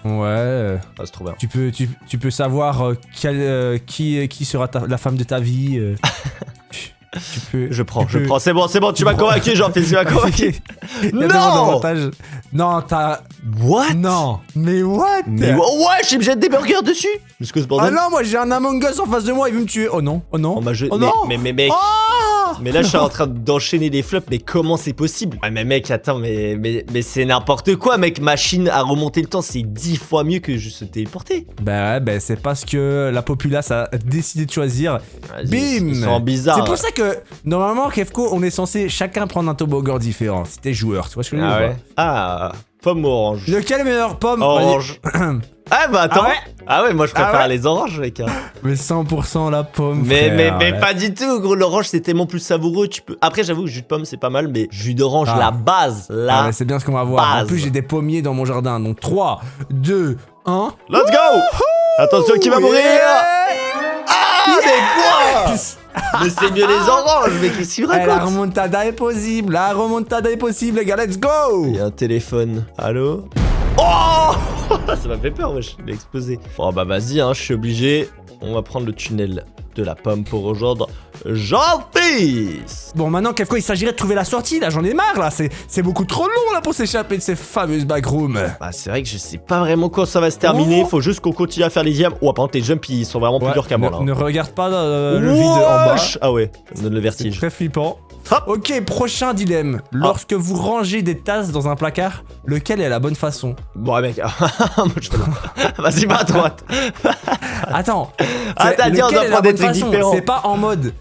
Ouais. Ah, c'est trop bien. Tu peux savoir qui sera la femme de ta vie. Tu peux... Je prends. peux- C'est bon, tu m'as convaincu, Jean-Philippe, tu m'as convaincu. Il y a tellement d'avantages. Non, t'as... What? Non, mais what? Mais ouais, je me jette des burgers dessus. Qu'est-ce que ce Ah bordel? non, moi j'ai un Among Us en face de moi, il veut me tuer. Oh non. Oh, bah, Oh non. mais mec. Oh Mais là, je suis en train d'enchaîner des flops, mais comment c'est possible? Ouais, mais mec, attends, mais c'est n'importe quoi, mec. Machine à remonter le temps, c'est 10 fois mieux que juste se téléporter. Bah ouais, c'est parce que la populace a décidé de choisir. Vas-y, Bim! Ils sont bizarres. C'est pour ça que, normalement, Kefko, on est censé chacun prendre un toboggan différent. Si t'es joueur, tu vois ce que je veux dire? Ah ouais. Ah, pomme ou orange? Lequel est meilleur? Pomme? Orange. Ah bah attends. Ah ouais? Ah ouais, moi je préfère Ah ouais? les oranges, mec. Hein. Mais 100% la pomme, Mais frère. pas du tout, gros. L'orange c'est tellement plus savoureux. Tu peux. Après, j'avoue, jus de pomme c'est pas mal, mais jus d'orange, Ah. la base, Ah là. ouais, c'est bien ce qu'on va voir. En base. plus, j'ai des pommiers dans mon jardin. Donc 3, 2, 1. Let's go. Attention, qui va mourir? Ah, mais quoi? Mais c'est mieux les oranges, mais qu'est-ce qu'il La raconte? remontada est possible. La remontada est possible, les gars. Let's go. Il y a un téléphone. Allô? Oh! Ça m'a fait peur, wesh. Il a explosé. Bon, bah vas-y, hein, je suis obligé. On va prendre le tunnel de la pomme pour rejoindre Jean-Fils. Bon, maintenant, Kefko, il s'agirait de trouver la sortie, là, j'en ai marre, là. C'est beaucoup trop long, là, pour s'échapper de ces fameuses backrooms. Bah, c'est vrai que je sais pas vraiment quand ça va se terminer. Oh. Faut juste qu'on continue à faire les diams. Oh, par contre, les jumps, ils sont vraiment plus durs qu'à moi, là. Ne regarde pas le vide en bas. Wesh. Ah ouais, ça me donne le C'est vertige. très flippant. Hop. Ok, prochain dilemme. Lorsque vous rangez des tasses dans un placard, lequel est la bonne façon? Bon, mec, moi, je fais là. Vas-y, pas à droite. Attends. Ah, c'est- t'as dit on lequel doit est la prendre des bonne trucs façon? différents. C'est pas en mode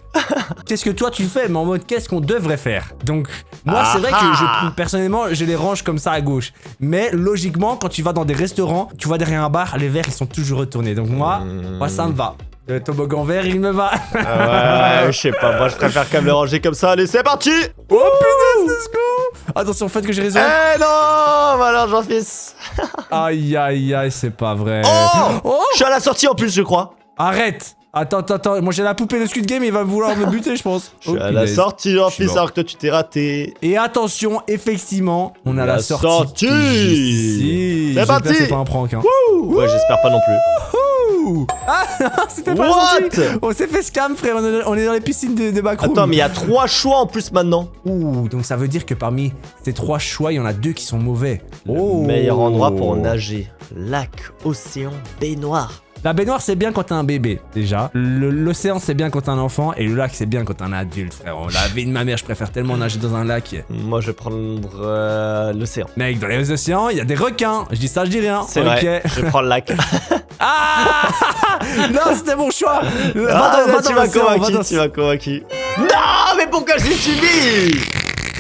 qu'est-ce que toi tu fais, mais en mode qu'est-ce qu'on devrait faire. Donc, moi, c'est vrai que personnellement, je les range comme ça à gauche. Mais logiquement, quand tu vas dans des restaurants, tu vois derrière un bar, les verres ils sont toujours retournés. Donc, moi ça me va. Le toboggan vert, il me va. Ouais, je sais pas, moi je préfère quand même le ranger comme ça. Allez, c'est parti. Oh punaise, let's go. Attention, faites que j'ai raison. Eh non, voilà, Jean-Fils. Aïe aïe aïe, c'est pas vrai. Oh, je suis à la sortie en plus, je crois. Arrête. Attends, moi j'ai la poupée de Squid Game, il va vouloir me buter, je pense. Je suis à la sortie, Jean-Fils, mort. alors que toi tu t'es raté. Et attention, effectivement, on a la sortie. sortie. Ici. C'est J'espère parti. que c'est pas un prank, hein. Ouais, j'espère pas non plus. Ouh. Ah, c'était pas What? la sortie. On s'est fait scam, frère, on est dans les piscines de backroom. Attends, mais il y a 3 choix en plus maintenant. Ouh, donc ça veut dire que parmi ces 3 choix, il y en a 2 qui sont mauvais. Le meilleur endroit pour nager. Lac, océan, baignoire. La baignoire, c'est bien quand t'es un bébé, déjà. L'océan, c'est bien quand t'es un enfant. Et le lac, c'est bien quand t'es un adulte, frère. La vie de ma mère, je préfère tellement nager dans un lac. Moi je vais prendre l'océan. Mec, dans les océans, il y a des requins. Je dis ça, je dis rien. C'est Ok. vrai, je vais prendre le lac. Ah non, c'était mon choix. Ah, Va tu dans m'as l'océan, va convaincu, dans- tu m'as convaincu. Non, mais pourquoi je l'ai subi?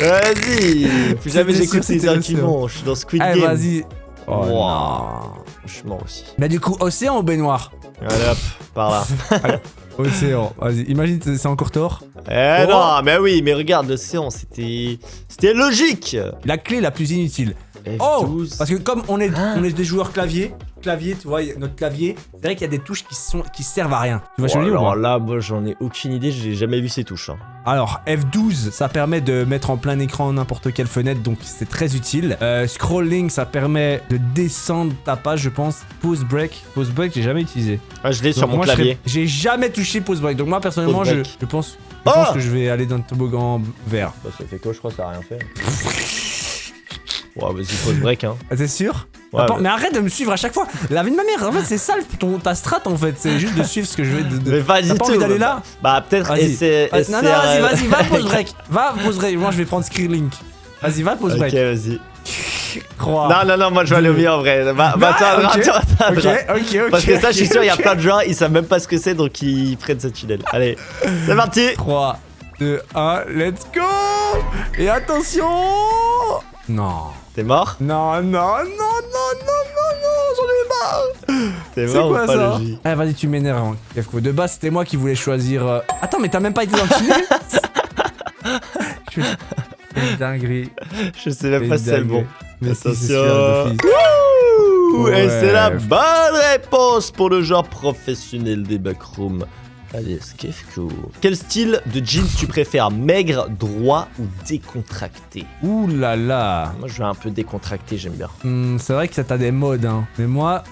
Vas-y, plus jamais C'était sûr, j'écoute ces c'était arguments. Je suis dans Squid Allez, Game. vas-y. Oh, Wow. non. Franchement aussi. Bah du coup, océan ou baignoire? Allez hop, par là. Océan, vas-y. Imagine, c'est encore tort. Eh Oh. non, mais oui, mais regarde, l'océan, c'était logique. La clé la plus inutile. F12. Oh, parce que comme on est des joueurs clavier, tu vois, notre clavier, c'est vrai qu'il y a des touches qui servent à rien. Tu vois, je Oh, veux dire ou alors pas? là, moi, j'en ai aucune idée, j'ai jamais vu ces touches. Hein. Alors, F12, ça permet de mettre en plein écran n'importe quelle fenêtre, donc c'est très utile. Scrolling, ça permet de descendre ta page, je pense. Pause break, j'ai jamais utilisé. Ah, je l'ai sur Donc mon moi, clavier. j'ai jamais touché pause break. Donc moi, personnellement, Pause je break. pense Oh que je vais aller dans le toboggan vert. Bah, ça fait quoi, je crois, ça a rien fait. Ouais, vas-y, pause break, hein. Ah, t'es sûr? Ouais, Attends, mais- mais arrête de me suivre à chaque fois. La vie de ma mère, en fait, c'est ça ta strat en fait. C'est juste de suivre ce que je vais. Mais pas T'as du pas tout. envie d'aller là? Bah, peut-être Vas-y. essayer. Non, vas-y, va pause break. Va pause break. Moi, je vais prendre Skrillink. Vas-y, va pause Ok, break. vas-y. Crois. Non, moi je vais aller au mieux en vrai. Bah, attends, ok. attends. Ok. Parce que ça, je suis sûr, il y a ok. plein de gens, ils savent même pas ce que c'est, donc ils prennent ce tunnel. Allez, c'est parti. 3, 2, 1, let's go! Et attention! Non. T'es mort? Non, j'en ai marre! T'es C'est mort quoi ou pas, ça? Logi? Eh, vas-y, tu m'énerves, hein, Kefko. De base, c'était moi qui voulais choisir. Attends, mais t'as même pas été dans le tunnel? Je fais une dinguerie. Je sais même pas si c'est le bon. Mais si, c'est Attention. sûr, d'office. Ouh, et Ouais. c'est la bonne réponse pour le joueur professionnel des backrooms. Allez, Kefko. Quel style de jeans tu préfères? Maigre, droit ou décontracté? Ouh là là. Moi, je vais un peu décontracté, j'aime bien. C'est vrai que ça t'as des modes, hein. Mais moi,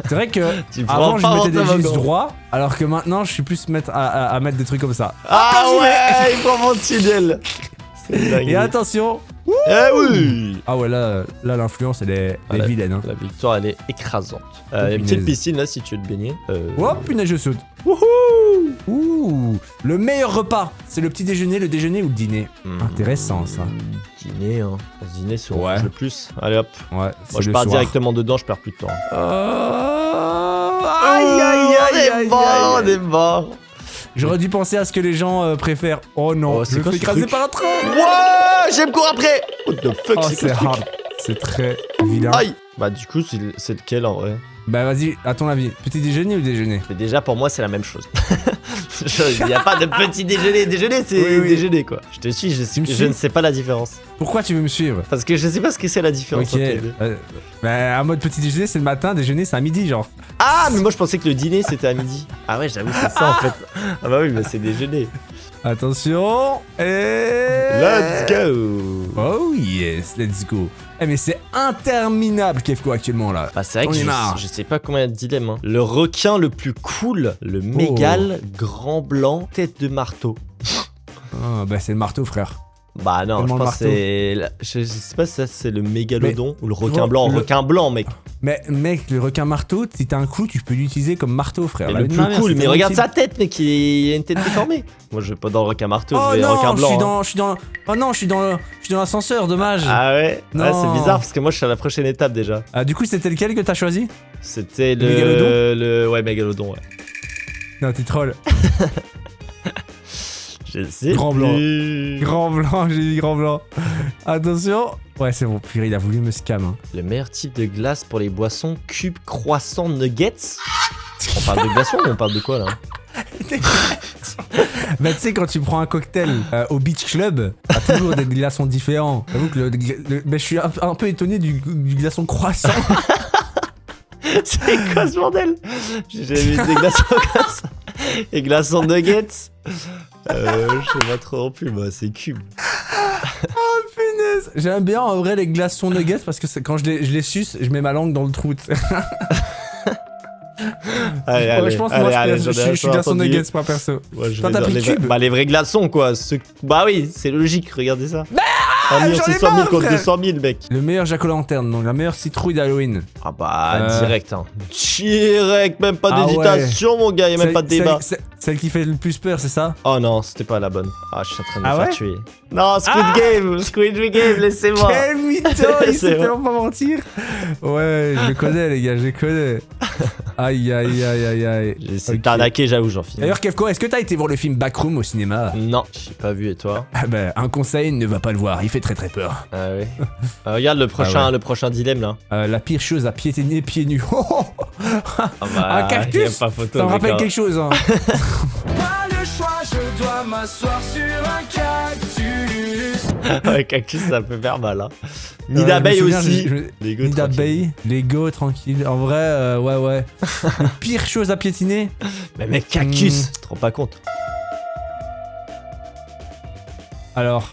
c'est vrai que Tu prends avant je pas mettais en des jeans toboggan. droits, alors que maintenant je suis plus à mettre des trucs comme ça. Ah j'y ouais, il prend mon tunnel. C'est dingue. Et attention. Eh oui. Ah ouais, là l'influence elle est la- vilaine, hein. La victoire, elle est écrasante. Oh, Une petite punaise. piscine là si tu veux te baigner. Oh punaise, je saute. Wouhou. Ouh. Le meilleur repas, c'est le petit déjeuner, le déjeuner ou le dîner. Intéressant ça. Dîner, hein. Dîner, c'est Ouais. le plus. Allez hop. Ouais. Moi, c'est je le pars soir. directement dedans, je perds plus de temps. Aïe, on est mort. J'aurais dû penser à ce que les gens préfèrent. Oh non, Oh, c'est je me quoi fais ce écraser truc par un train. Ouais, j'aime courir après. What the fuck, Oh, c'est quoi c'est ce truc? hard. C'est très vilain. Aïe. Bah du coup, c'est lequel en vrai? Bah vas-y, à ton avis, petit déjeuner ou déjeuner? Mais déjà pour moi c'est la même chose. Il n'y a pas de petit déjeuner. Déjeuner c'est Oui, oui. déjeuner quoi. Je te suis, Tu me je suis ne sais pas la différence. Pourquoi tu veux me suivre? Parce que je sais pas ce que c'est la différence. Ok. entre les deux. Bah en mode petit déjeuner c'est le matin, déjeuner c'est à midi genre. Ah mais moi je pensais que le dîner c'était à midi. Ah ouais j'avoue c'est ça en fait. Ah bah oui mais c'est déjeuner. Attention. Et... Let's go. Oh yes, let's go. Eh mais c'est interminable Kefko actuellement là. Bah c'est vrai On que est marre. je sais pas combien de dilemmes. Hein. Le requin le plus cool, le mégale, grand blanc, tête de marteau. Ah bah c'est le marteau frère. Bah non, Tellement je le pense marteau. que c'est... Je sais pas si ça c'est le mégalodon ou le requin vois, blanc. le- Requin blanc mec. Mais mec, le requin marteau, si t'as un clou, tu peux l'utiliser comme marteau frère. Mais La le vie de plus ma mère, cool, c'est mais tellement regarde utile. sa tête mec, il a une tête déformée. Moi je vais pas dans le requin marteau, Oh je vais non, requin blanc. je suis dans... Oh non, je suis dans l'ascenseur, dommage. Ah ouais. Non. Ouais, c'est bizarre parce que moi je suis à la prochaine étape déjà. Ah, du coup, c'était lequel que t'as choisi? C'était Mégalodon Ouais, mégalodon, ouais. Non, t'es troll. Je sais Grand plus. Grand blanc, j'ai dit grand blanc. Attention. Ouais, c'est bon, purée, il a voulu me scam. Hein. Le meilleur type de glace pour les boissons, cube, croissant, nuggets. On parle de glaçons ou on parle de quoi là? Bah, tu sais, quand tu prends un cocktail au Beach Club, t'as toujours des glaçons différents. J'avoue que bah, je suis un peu étonné du glaçon croissant. C'est quoi ce bordel? J'ai jamais vu des glaçons comme ça. Et glaçons nuggets. Je sais pas trop non plus, moi, c'est cube. Punaise. J'aime bien en vrai les glaçons nuggets parce que quand je les suce, je mets ma langue dans le trou. Allez, Ouais, allez, je pense que allez, moi allez, je j'en ai suis glaçon entendu. nuggets, moi perso. Ouais, je Toi, vais t'as dans pris les vrais- cube. Bah les vrais glaçons quoi. Bah oui, c'est logique, regardez ça. 1 j'en ai 600 000 marre, contre frère. 200 000 mec. Le meilleur jack-o'-lanterne, donc la meilleure citrouille d'Halloween. Ah bah Euh. direct hein. Direct, même pas Ah d'hésitation mon gars, y'a même Celle- pas de débat. Celle qui fait le plus peur, c'est ça? Oh non, c'était pas la bonne. Ah, je suis en train de me Ah faire ouais tuer. Non, Squid Game, laissez-moi. Quel mytho, il C'est sait vrai. tellement pas mentir. Ouais, je les connais les gars, je les connais. Aïe aïe aïe aïe aïe. J'ai essayé de Ok. t'arnaquer, j'avoue, j'en finis. D'ailleurs Kefko, est-ce que t'as été voir le film Backroom au cinéma? Non, j'ai pas vu et toi? Ah bah, un conseil, ne va pas le voir, il fait très très peur. Ah ouais. Regarde le prochain, Ah ouais. le prochain dilemme là. La pire chose à piétiner pieds nus. Ah bah, Un cactus, y a pas photo, ça me mec, rappelle hein. quelque chose. Hein. Pas le choix, je dois m'asseoir sur un cactus. Ouais, cactus, ça peut faire mal. Hein. Nid Je d'abeille me souviens, aussi. je- Lego, Nid tranquille. d'abeille, Lego, tranquille. En vrai, ouais. La pire chose à piétiner. Mais mec, cactus, tu te rends pas compte. Alors,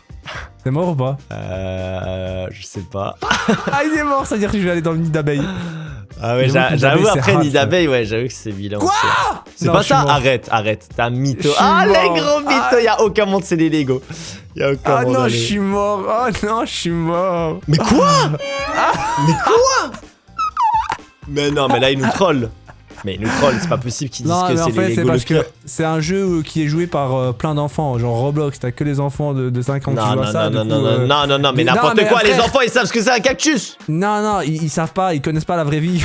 c'est mort ou pas? Je sais pas. Ah, il est mort, ça veut dire que je vais aller dans le nid d'abeille. Ah ouais, J'avoue que nid j'avoue d'abeille, après c'est nid hard, d'abeille, ouais, j'avoue que c'est vilain. Quoi aussi. C'est Non, pas je suis ça? mort. Arrête, t'as un mytho. Je suis Ah les mort. gros mythos, Ah. y'a aucun monde, c'est des Lego. Y'a aucun Ah monde. non, allez. je suis mort. Oh non, je suis mort. Mais quoi? Mais quoi? Mais non, mais là il nous troll. Mais il nous troll, c'est pas possible qu'ils disent Non, que mais en c'est fait, les c'est Lego le parce que pire. c'est un jeu qui est joué par plein d'enfants. Genre Roblox, t'as que les enfants de 5 ans qui Non, jouent non, à ça. non, du non, coup, non, mais non, n'importe mais quoi, les frère. enfants ils savent ce que c'est un cactus. Non, ils savent pas, ils connaissent pas la vraie vie.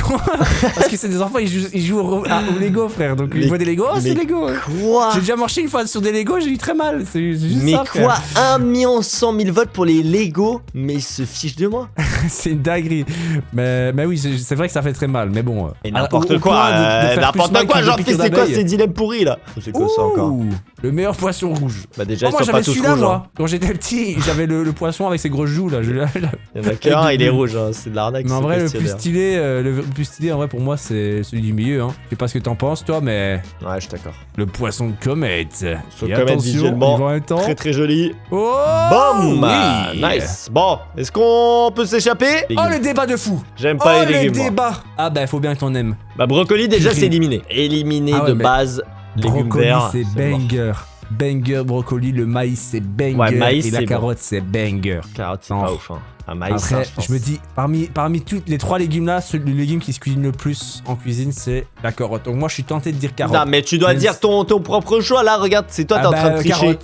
Parce que c'est des enfants, ils jouent au Lego, frère. Donc Mais- ils voient des Lego, oh, c'est mais Lego. Quoi? J'ai déjà marché une fois sur des Lego, j'ai eu très mal. C'est juste Mais ça, quoi? frère. 1 100 000 votes pour les Lego? Mais ils se fichent de moi. C'est une dinguerie. Mais oui, c'est vrai que ça fait très mal. Mais bon. Et au n'importe point quoi, de faire plus n'importe mal quoi, que genre des piqûres c'est quoi d'abeilles. ces dilemmes pourris là? C'est quoi ça encore? Ouh, le meilleur poisson rouge. Bah déjà Oh, ils moi sont j'avais pas tous celui-là rouges. moi. Hein. Quand j'étais petit, j'avais le poisson avec ses grosses joues là. Il y en a qu'un, il est rouge, hein. C'est de l'arnaque. Mais en ce vrai, le plus questionnaire. stylé en vrai pour moi c'est celui du milieu. Hein. Je sais pas ce que t'en penses toi, mais Ouais, je suis d'accord. le poisson de comète. Son Et comète attention, visuellement, il va un temps. Très très joli. Oh, Boum! oui. Nice. Bon, est-ce qu'on peut s'échapper? Oh le débat de fou. J'aime Oh pas les le légumes. moi. débat. Ah bah faut bien que t'en aimes. Bah brocoli déjà Purée. c'est éliminé. Éliminé Ah ouais, de mais base. Légumes Brocoli verts. c'est mort. banger. Banger brocoli, le maïs c'est banger. Ouais, maïs, et la c'est bon. carotte c'est banger. Carotte c'est Non. pas ouf. Hein. Un maïs, Après, ça, pense. je me dis, parmi tous les 3 légumes là, le légume qui se cuisine le plus en cuisine, c'est la carotte. Donc moi, je suis tenté de dire carotte. Non mais tu dois Même dire si- ton propre choix là, regarde, c'est toi t'es Ah en train de bah, tricher.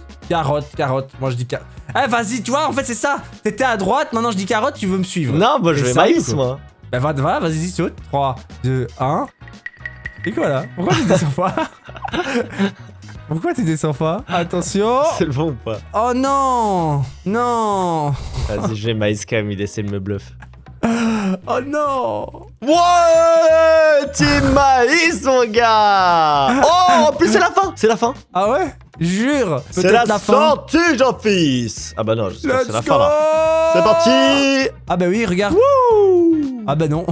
carotte. Moi, je dis carotte. Eh, vas-y, tu vois, en fait, c'est ça. T'étais à droite, maintenant je dis carotte, tu veux me suivre. Non, moi je T'es vais sérieux, maïs quoi moi. Bah, vas-y, saute. 3, 2, 1. Et quoi là? Pourquoi tu descends pas? Pourquoi tu descends pas? Attention. C'est le bon ou pas? Oh non. Non. Vas-y, je vais maïs quand même, il essaie de me bluff. Oh non. Ouais, Team Maïs, mon gars. Oh, en plus c'est la fin, c'est la fin. Ah ouais? Jure. C'est Peut-être la fin. sortie, Jean-Fils. Ah bah non, j'espère que c'est la Let's fin là. C'est parti. Ah bah oui, regarde. Ah bah non.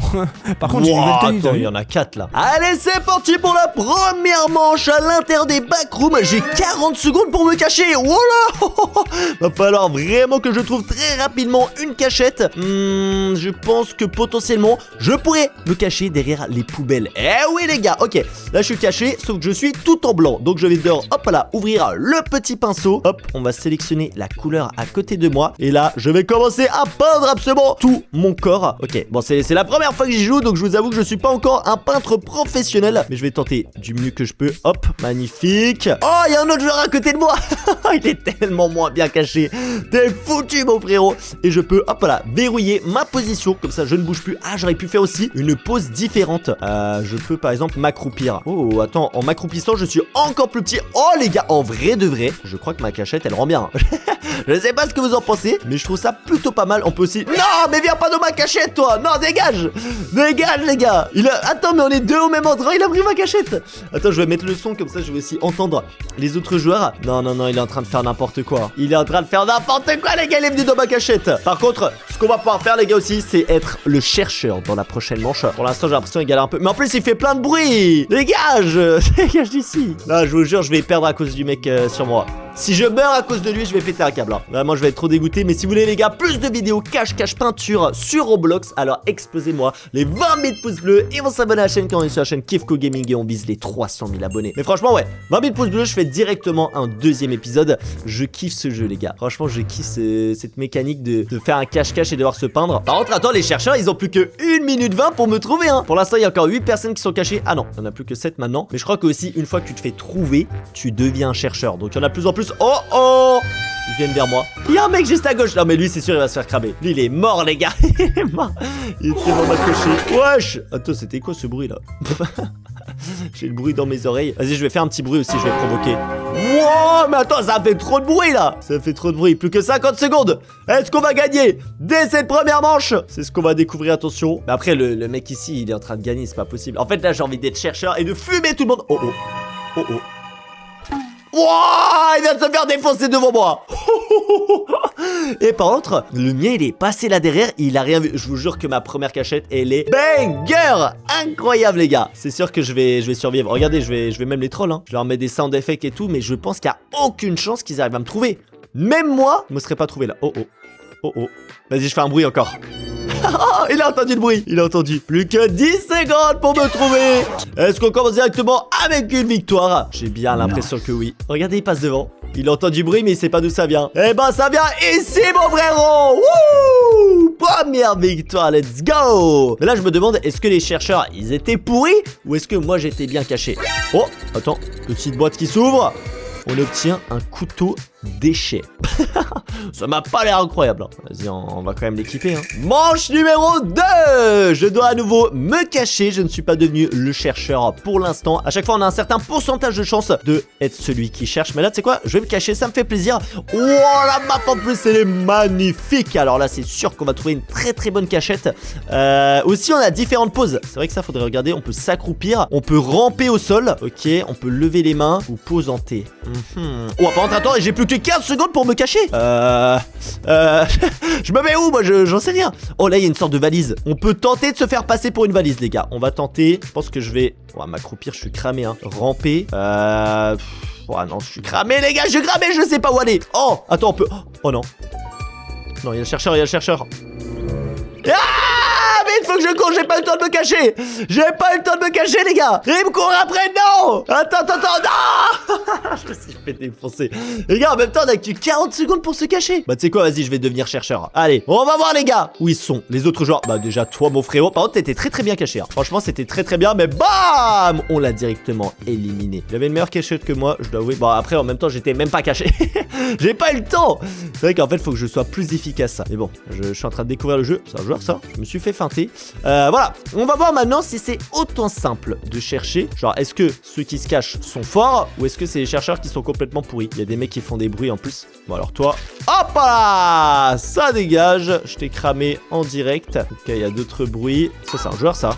Par contre, j'ai une Wow, nouvelle tenue, t'as attends, vu? il y en a 4 là. Allez, c'est parti pour la première manche à l'intérieur des backrooms. J'ai 40 secondes pour me cacher. Voilà. Va falloir vraiment que je trouve très rapidement une cachette. Je pense que potentiellement, je pourrais me cacher derrière les poubelles. Eh oui les gars, ok. Là, je suis caché, sauf que je suis tout en blanc. Donc, je vais devoir, hop là, ouvrir le petit pinceau. Hop, on va sélectionner la couleur à côté de moi. Et là, je vais commencer à peindre absolument tout mon corps. Ok, bon, c'est la première fois que j'y joue, donc je vous avoue que je suis pas encore un peintre professionnel, mais je vais tenter du mieux que je peux. Hop, magnifique. Oh, il y a un autre joueur à côté de moi. Il est tellement moins bien caché. T'es foutu, mon frérot. Et je peux, hop là, verrouiller ma position, comme ça je ne bouge plus. Ah, j'aurais pu faire aussi une pose différente. Je peux par exemple m'accroupir. Oh, attends, en m'accroupissant, je suis encore plus petit. Oh, les gars, en vrai de vrai, je crois que ma cachette, elle rend bien. Je sais pas ce que vous en pensez, mais je trouve ça plutôt pas mal. On peut aussi... Non, mais viens pas dans ma cachette, toi. Non, dégage. Dégage, les gars. Attends, mais on est deux au même endroit. Il a pris ma cachette. Attends, je vais mettre le son, comme ça je vais aussi entendre les autres joueurs. Non, non, non, il est en train de faire n'importe quoi. Il est en train de faire n'importe quoi, les gars. Il est venu dans ma cachette. Par contre, ce qu'on va pouvoir faire, les gars, aussi, c'est être le chercheur dans la prochaine manche. Pour l'instant, j'ai l'impression qu'il galère un peu. Mais en plus, il fait plein de bruit. Dégage. Dégage d'ici. Là, je vous jure, je vais perdre à cause du mec sur moi. Si je meurs à cause de lui, je vais péter un câble. Vraiment, je vais être trop dégoûté. Mais si vous voulez, les gars, plus de vidéos cache peinture sur Roblox, alors explosez-moi les 20 000 pouces bleus et on s'abonne à la chaîne quand on est sur la chaîne Kefko Gaming et on vise les 300 000 abonnés. Mais franchement, ouais, 20 000 pouces bleus, je fais directement un deuxième épisode. Je kiffe ce jeu, les gars. Franchement, je kiffe cette mécanique de faire un cache-cache et devoir se peindre. Par contre, attends, les chercheurs, ils ont plus que 1 minute 20 pour me trouver. Pour l'instant, il y a encore 8 personnes qui sont cachées. Ah non, il n'y en a plus que 7 maintenant. Mais je crois que aussi, une fois que tu te fais trouver, tu deviens un chercheur. Donc, il y en a de plus en plus. Oh, oh! Ils viennent vers moi. Il y a un mec juste à gauche. Non, mais lui, c'est sûr, il va se faire cramer. Lui, il est mort, les gars. Il est mort. Il est tellement mal coché. Wesh. Attends, c'était quoi ce bruit là? J'ai le bruit dans mes oreilles. Vas-y, je vais faire un petit bruit aussi. Je vais provoquer. Wow, mais attends, ça fait trop de bruit là. Ça fait trop de bruit. Plus que 50 secondes. Est-ce qu'on va gagner dès cette première manche? C'est ce qu'on va découvrir. Attention. Mais après, le mec ici, il est en train de gagner. C'est pas possible. En fait, là, j'ai envie d'être chercheur et de fumer tout le monde. Oh, oh. Oh, oh. Wouah, il vient de se faire défoncer devant moi. Et par contre, le mien il est passé là derrière, il a rien vu. Je vous jure que ma première cachette elle est banger. Incroyable les gars. C'est sûr que je vais survivre. Regardez, je vais même les trolls Je vais leur mettre des sound effects et tout, mais je pense qu'il n'y a aucune chance qu'ils arrivent à me trouver. Même moi, je me serais pas trouvé là. Oh oh. Oh oh. Vas-y, je fais un bruit encore. Oh, il a entendu le bruit. Il a entendu. Plus que 10 secondes pour me trouver. Est-ce qu'on commence directement avec une victoire? J'ai bien l'impression que oui. Regardez, il passe devant. Il entend du bruit, mais il sait pas d'où ça vient. Eh ben, ça vient ici, mon frérot. Wouh! Première victoire, let's go. Mais là, je me demande, est-ce que les chercheurs, ils étaient pourris? Ou est-ce que moi, j'étais bien caché? Oh, attends. Petite boîte qui s'ouvre. On obtient un couteau déchet. Ça m'a pas l'air incroyable. Vas-y, on va quand même l'équiper. Manche numéro 2. Je dois à nouveau me cacher. Je ne suis pas devenu le chercheur pour l'instant. À chaque fois, on a un certain pourcentage de chance de être celui qui cherche. Mais là, tu sais quoi? Je vais me cacher, ça me fait plaisir. Oh, la map en plus, elle est magnifique. Alors là, c'est sûr qu'on va trouver une très très bonne cachette. Aussi, on a différentes poses. C'est vrai que ça, faudrait regarder. On peut s'accroupir. On peut ramper au sol. Ok, on peut lever les mains ou pose en T. Oh, par contre, attends, j'ai plus que 15 secondes pour me cacher. Je me mets où, moi? J'en sais rien. Oh, là, il y a une sorte de valise. On peut tenter de se faire passer pour une valise, les gars. On va tenter. Je pense que je vais... On va m'accroupir, je suis cramé, Ramper. Oh non, je suis cramé, les gars, je suis cramé, je sais pas où aller. Oh, attends, on peut... Oh non. Non, il y a le chercheur, il y a le chercheur. Ah, mais il faut que je cours, j'ai pas le temps de me cacher. J'ai pas le temps de me cacher, les gars. Il me court après, non. Attends, non. Je me suis fait défoncer. Les gars, en même temps, on a que 40 secondes pour se cacher. Bah, tu sais quoi, vas-y, je vais devenir chercheur. Allez, on va voir, les gars. Où ils sont, les autres joueurs? Bah, déjà, toi, mon frérot. Par contre, t'étais très très bien caché. Franchement, c'était très très bien, mais bam, on l'a directement éliminé. Il avait une meilleure cachette que moi, je dois avouer. Bon, après, en même temps, j'étais même pas caché. J'ai pas eu le temps. C'est vrai qu'en fait, faut que je sois plus efficace. Mais bon, je suis en train de découvrir le jeu. C'est un joueur, ça. Je me suis fait feinter. Voilà, on va voir maintenant si c'est autant simple de chercher. Genre, est-ce que ceux qui se cachent sont forts ou est-ce que c'est les chercheurs qui sont complètement pourris? Il y a des mecs qui font des bruits en plus. Bon, alors toi, hop là, ça dégage. Je t'ai cramé en direct. Ok, il y a d'autres bruits. Ça, c'est un joueur, ça.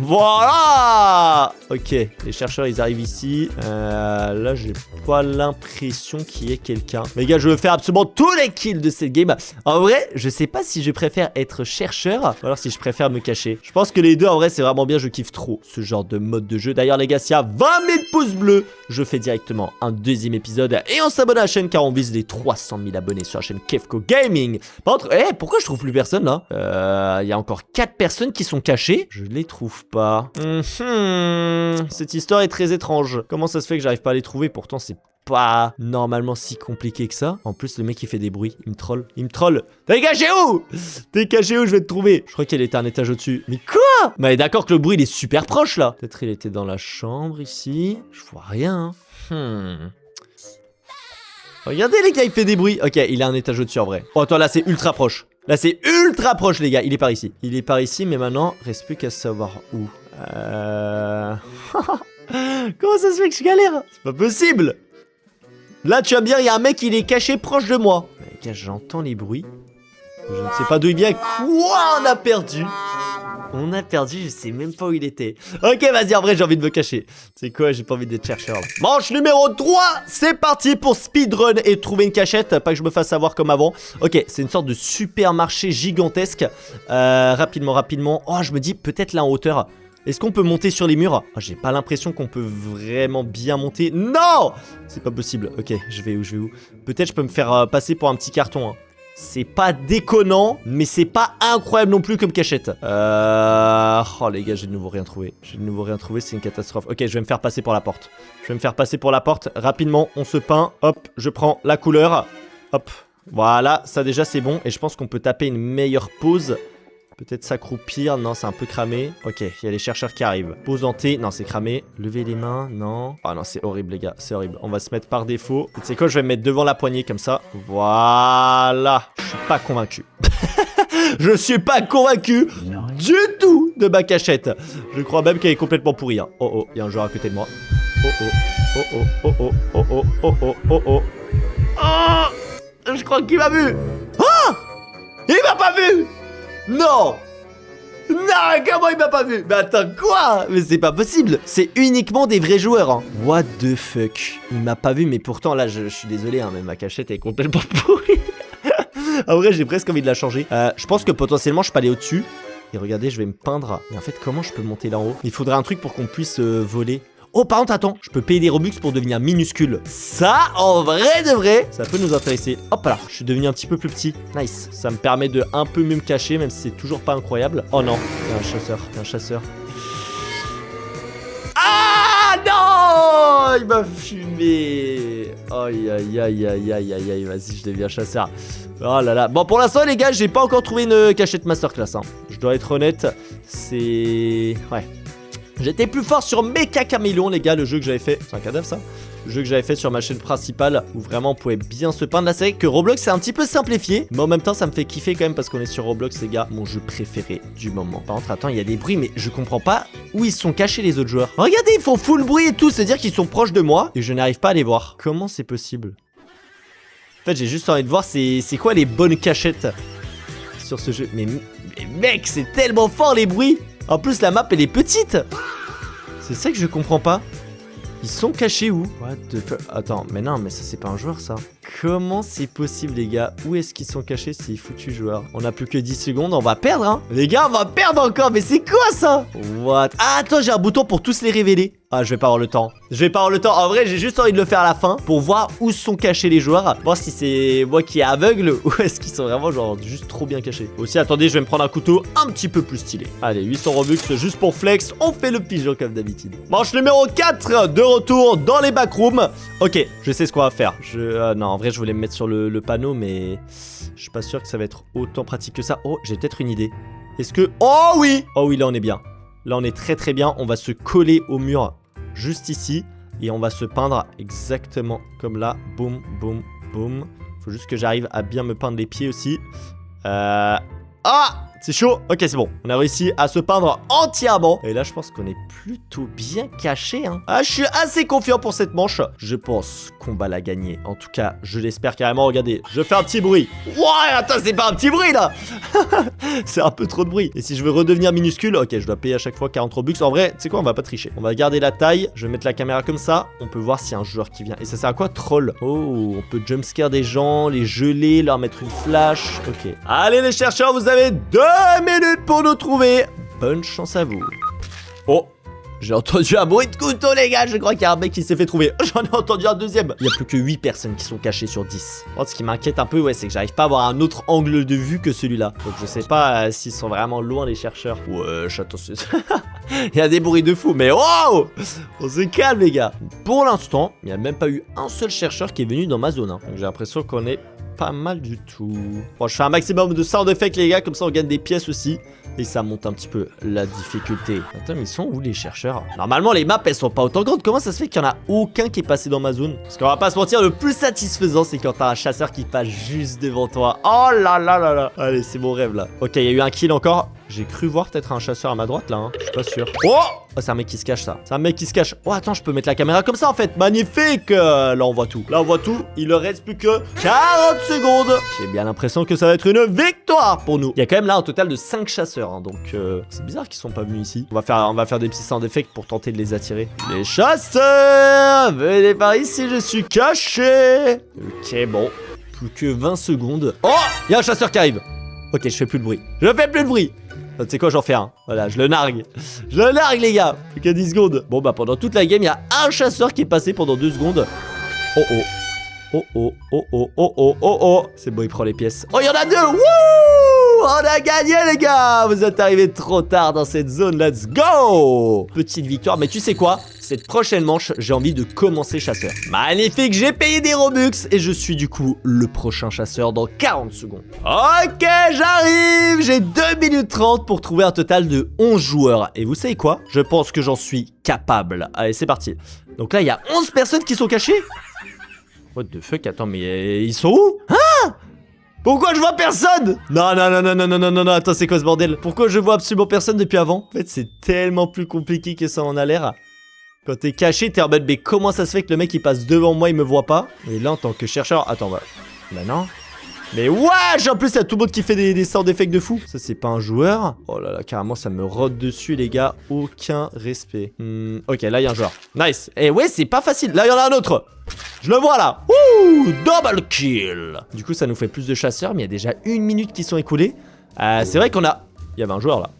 Voilà. Ok, les chercheurs ils arrivent ici. Là j'ai pas l'impression qu'il y ait quelqu'un. Mais les gars, je veux faire absolument tous les kills de cette game. En vrai, je sais pas si je préfère être chercheur ou alors si je préfère me cacher. Je pense que les deux en vrai c'est vraiment bien, je kiffe trop ce genre de mode de jeu. D'ailleurs les gars, s'il y a 20 000 pouces bleus, je fais directement un deuxième épisode et on s'abonne à la chaîne car on vise les 300 000 abonnés sur la chaîne Kefko Gaming. Par contre, pourquoi je trouve plus personne là? Il y a encore 4 personnes qui sont cachées. Je les trouve pas. Cette histoire est très étrange. Comment ça se fait que j'arrive pas à les trouver? Pourtant c'est pas normalement si compliqué que ça. En plus le mec il fait des bruits, il me troll. Il me troll. T'es caché où? T'es caché où? Je vais te trouver. Je crois qu'elle était un étage au-dessus. Mais quoi? Mais d'accord que le bruit il est super proche là. Peut-être il était dans la chambre ici. Je vois rien. Regardez les gars, il fait des bruits. Ok, il a un étage au-dessus en vrai. Oh attends, là c'est ultra proche. Là c'est ultra proche les gars. Il est par ici. Il est par ici mais maintenant reste plus qu'à savoir où. Comment ça se fait que je galère? C'est pas possible. Là, tu vas me dire, il y a un mec, il est caché proche de moi. Mais les gars, j'entends les bruits. Je ne sais pas d'où il vient. Quoi? On a perdu. On a perdu, je sais même pas où il était. Ok, vas-y, en vrai, j'ai envie de me cacher. C'est quoi? J'ai pas envie d'être chercheur. Là. Manche numéro 3. C'est parti pour speedrun et trouver une cachette. Pas que je me fasse avoir comme avant. Ok, c'est une sorte de supermarché gigantesque. Rapidement. Oh, je me dis, peut-être là en hauteur. Est-ce qu'on peut monter sur les murs? Oh, j'ai pas l'impression qu'on peut vraiment bien monter. Non! C'est pas possible. Ok, je vais où? Peut-être je peux me faire passer pour un petit carton. Hein. C'est pas déconnant, mais c'est pas incroyable non plus comme cachette. Oh les gars, j'ai de nouveau rien trouvé. C'est une catastrophe. Ok, je vais me faire passer pour la porte. Rapidement, on se peint. Hop, je prends la couleur. Hop, voilà, ça déjà c'est bon. Et je pense qu'on peut taper une meilleure pause. Peut-être s'accroupir, non c'est un peu cramé. Ok, il y a les chercheurs qui arrivent. Pose en T, non c'est cramé. Lever les mains, non. Ah non c'est horrible les gars, c'est horrible. On va se mettre par défaut. Tu sais quoi, je vais me mettre devant la poignée comme ça. Voilà. Je suis pas convaincu. Je suis pas convaincu du tout de ma cachette. Je crois même qu'elle est complètement pourrie. Hein. Oh, il y a un joueur à côté de moi. Oh. Je crois qu'il m'a vu. Ah! Il m'a pas vu! Non! Non, comment il m'a pas vu? Mais attends, quoi? Mais c'est pas possible. C'est uniquement des vrais joueurs. Hein. What the fuck? Il m'a pas vu, mais pourtant, là, je suis désolé, hein, mais ma cachette est complètement pourrie. En vrai, j'ai presque envie de la changer. Je pense que potentiellement, je peux aller au-dessus. Et regardez, je vais me peindre. Mais en fait, comment je peux monter là en haut? Il faudrait un truc pour qu'on puisse voler. Oh, par contre, attends, je peux payer des Robux pour devenir minuscule. Ça, en vrai de vrai, ça peut nous intéresser. Hop là, je suis devenu un petit peu plus petit. Nice. Ça me permet de un peu mieux me cacher, même si c'est toujours pas incroyable. Oh non, il y a un chasseur, Ah non! Il m'a fumé. Aïe, vas-y, je deviens chasseur. Oh là là. Bon, pour l'instant, les gars, j'ai pas encore trouvé une cachette masterclass. Hein. Je dois être honnête. C'est... Ouais. J'étais plus fort sur Mecha Caméléon, les gars, le jeu que j'avais fait. C'est un cadavre, ça? Le jeu que j'avais fait sur ma chaîne principale, où vraiment on pouvait bien se peindre. Là, c'est vrai que Roblox, c'est un petit peu simplifié. Mais en même temps, ça me fait kiffer quand même parce qu'on est sur Roblox, les gars. Mon jeu préféré du moment. Par contre, attends, il y a des bruits, mais je comprends pas où ils sont cachés, les autres joueurs. Regardez, ils font full bruit et tout. C'est-à-dire qu'ils sont proches de moi et je n'arrive pas à les voir. Comment c'est possible? En fait, j'ai juste envie de voir c'est quoi les bonnes cachettes sur ce jeu. Mais mec, c'est tellement fort les bruits. En plus, la map, elle est petite. C'est ça que je comprends pas. Ils sont cachés où? What the fuck? Attends, mais non, mais ça, c'est pas un joueur, ça. Comment c'est possible, les gars? Où est-ce qu'ils sont cachés, ces foutus joueurs? On a plus que 10 secondes, on va perdre, hein. Les gars, on va perdre encore. Mais c'est quoi, ça? What? Ah, attends, j'ai un bouton pour tous les révéler. Ah, je vais pas avoir le temps. En vrai, j'ai juste envie de le faire à la fin pour voir où sont cachés les joueurs. Voir si c'est moi qui est aveugle ou est-ce qu'ils sont vraiment genre juste trop bien cachés. Aussi, attendez, je vais me prendre un couteau un petit peu plus stylé. Allez, 800 Robux juste pour flex. On fait le pigeon comme d'habitude. Manche numéro 4, de retour dans les backrooms. Ok, je sais ce qu'on va faire. Non, en vrai, je voulais me mettre sur le panneau, mais je suis pas sûr que ça va être autant pratique que ça. Oh, j'ai peut-être une idée. Est-ce que... Oh oui! Oh oui, là, on est bien. Là, on est très très bien. On va se coller au mur juste ici. Et on va se peindre exactement comme là. Boum, boum, boum. Faut juste que j'arrive à bien me peindre les pieds aussi. Ah! c'est chaud. Ok, c'est bon. On a réussi à se peindre entièrement. Et là, je pense qu'on est plutôt bien caché, hein. Ah, je suis assez confiant pour cette manche. Je pense qu'on va la gagner. En tout cas, je l'espère carrément. Regardez, je fais un petit bruit. Ouais, attends, c'est pas un petit bruit, là. C'est un peu trop de bruit. Et si je veux redevenir minuscule, ok, je dois payer à chaque fois 40 Robux. En vrai, tu sais quoi, on va pas tricher. On va garder la taille. Je vais mettre la caméra comme ça. On peut voir s'il y a un joueur qui vient. Et ça sert à quoi? Troll. Oh, on peut jumpscare des gens, les geler, leur mettre une flash. Ok. Allez, les chercheurs, vous avez 2 minutes pour nous trouver. Bonne chance à vous. Oh, j'ai entendu un bruit de couteau, les gars. Je crois qu'il y a un mec qui s'est fait trouver. J'en ai entendu un deuxième. Il n'y a plus que 8 personnes qui sont cachées sur 10. Oh, ce qui m'inquiète un peu, ouais, c'est que j'arrive pas à avoir un autre angle de vue que celui-là. Donc je sais pas s'ils sont vraiment loin, les chercheurs. Wesh, attention. Il y a des bruits de fou, mais wow! On se calme, les gars. Pour l'instant, il n'y a même pas eu un seul chercheur qui est venu dans ma zone, hein. Donc j'ai l'impression qu'on est pas mal du tout. Bon, je fais un maximum de sound effect, les gars, comme ça on gagne des pièces aussi. Et ça monte un petit peu la difficulté. Attends, mais ils sont où les chercheurs? Normalement, les maps, elles sont pas autant grandes. Comment ça se fait qu'il y en a aucun qui est passé dans ma zone? Parce qu'on va pas se mentir, le plus satisfaisant, c'est quand t'as un chasseur qui passe juste devant toi. Oh là là là là. Allez, c'est mon rêve là. Ok, il y a eu un kill encore. J'ai cru voir peut-être un chasseur à ma droite là, hein. Je suis pas sûr. Oh, c'est un mec qui se cache, ça. C'est un mec qui se cache. Oh, attends, je peux mettre la caméra comme ça en fait. Magnifique. Là, on voit tout. Là, on voit tout. Il ne reste plus que 40 secondes. J'ai bien l'impression que ça va être une victoire pour nous. Il y a quand même là un total de 5 chasseurs, hein. Donc, c'est bizarre qu'ils sont pas venus ici. On va faire des petits sound effects pour tenter de les attirer. Les chasseurs, venez par ici, je suis caché. Ok, bon. Plus que 20 secondes. Oh, il y a un chasseur qui arrive. Ok, je fais plus de bruit. Je fais plus de bruit. Tu sais quoi, j'en fais un. Voilà, je le nargue. Je le nargue, les gars. Plus que 10 secondes. Bon, bah, pendant toute la game, il y a un chasseur qui est passé pendant 2 secondes. Oh, oh. Oh, oh, oh, oh, oh, oh, oh, oh. C'est bon, il prend les pièces. Oh, il y en a 2. Wouh! On a gagné, les gars. Vous êtes arrivés trop tard dans cette zone. Let's go. Petite victoire. Mais tu sais quoi? Cette prochaine manche, j'ai envie de commencer chasseur. Magnifique, j'ai payé des Robux et je suis du coup le prochain chasseur dans 40 secondes. Ok, j'arrive. J'ai 2 minutes 30 pour trouver un total de 11 joueurs. Et vous savez quoi? Je pense que j'en suis capable. Allez, c'est parti. Donc là, il y a 11 personnes qui sont cachées. What the fuck? Attends, mais ils sont où? Hein? Pourquoi je vois personne? Non, non, non, non, non, non, non, non, non, attends, c'est quoi ce bordel? Pourquoi je vois absolument personne depuis avant? En fait, c'est tellement plus compliqué que ça en a l'air. Quand t'es caché, t'es en mode, mais comment ça se fait que le mec il passe devant moi, il me voit pas? Et là, en tant que chercheur, attends, bah non. Mais wesh, en plus, il y a tout le monde qui fait des sound effects de fou. Ça, c'est pas un joueur. Oh là là, carrément, ça me rôde dessus, les gars. Aucun respect. Ok, là, il y a un joueur. Nice. Et ouais, c'est pas facile. Là, il y en a un autre. Je le vois, là. Ouh, double kill. Du coup, ça nous fait plus de chasseurs, mais il y a déjà 1 minute qui sont écoulées. C'est vrai qu'on a... Il y avait un joueur, là.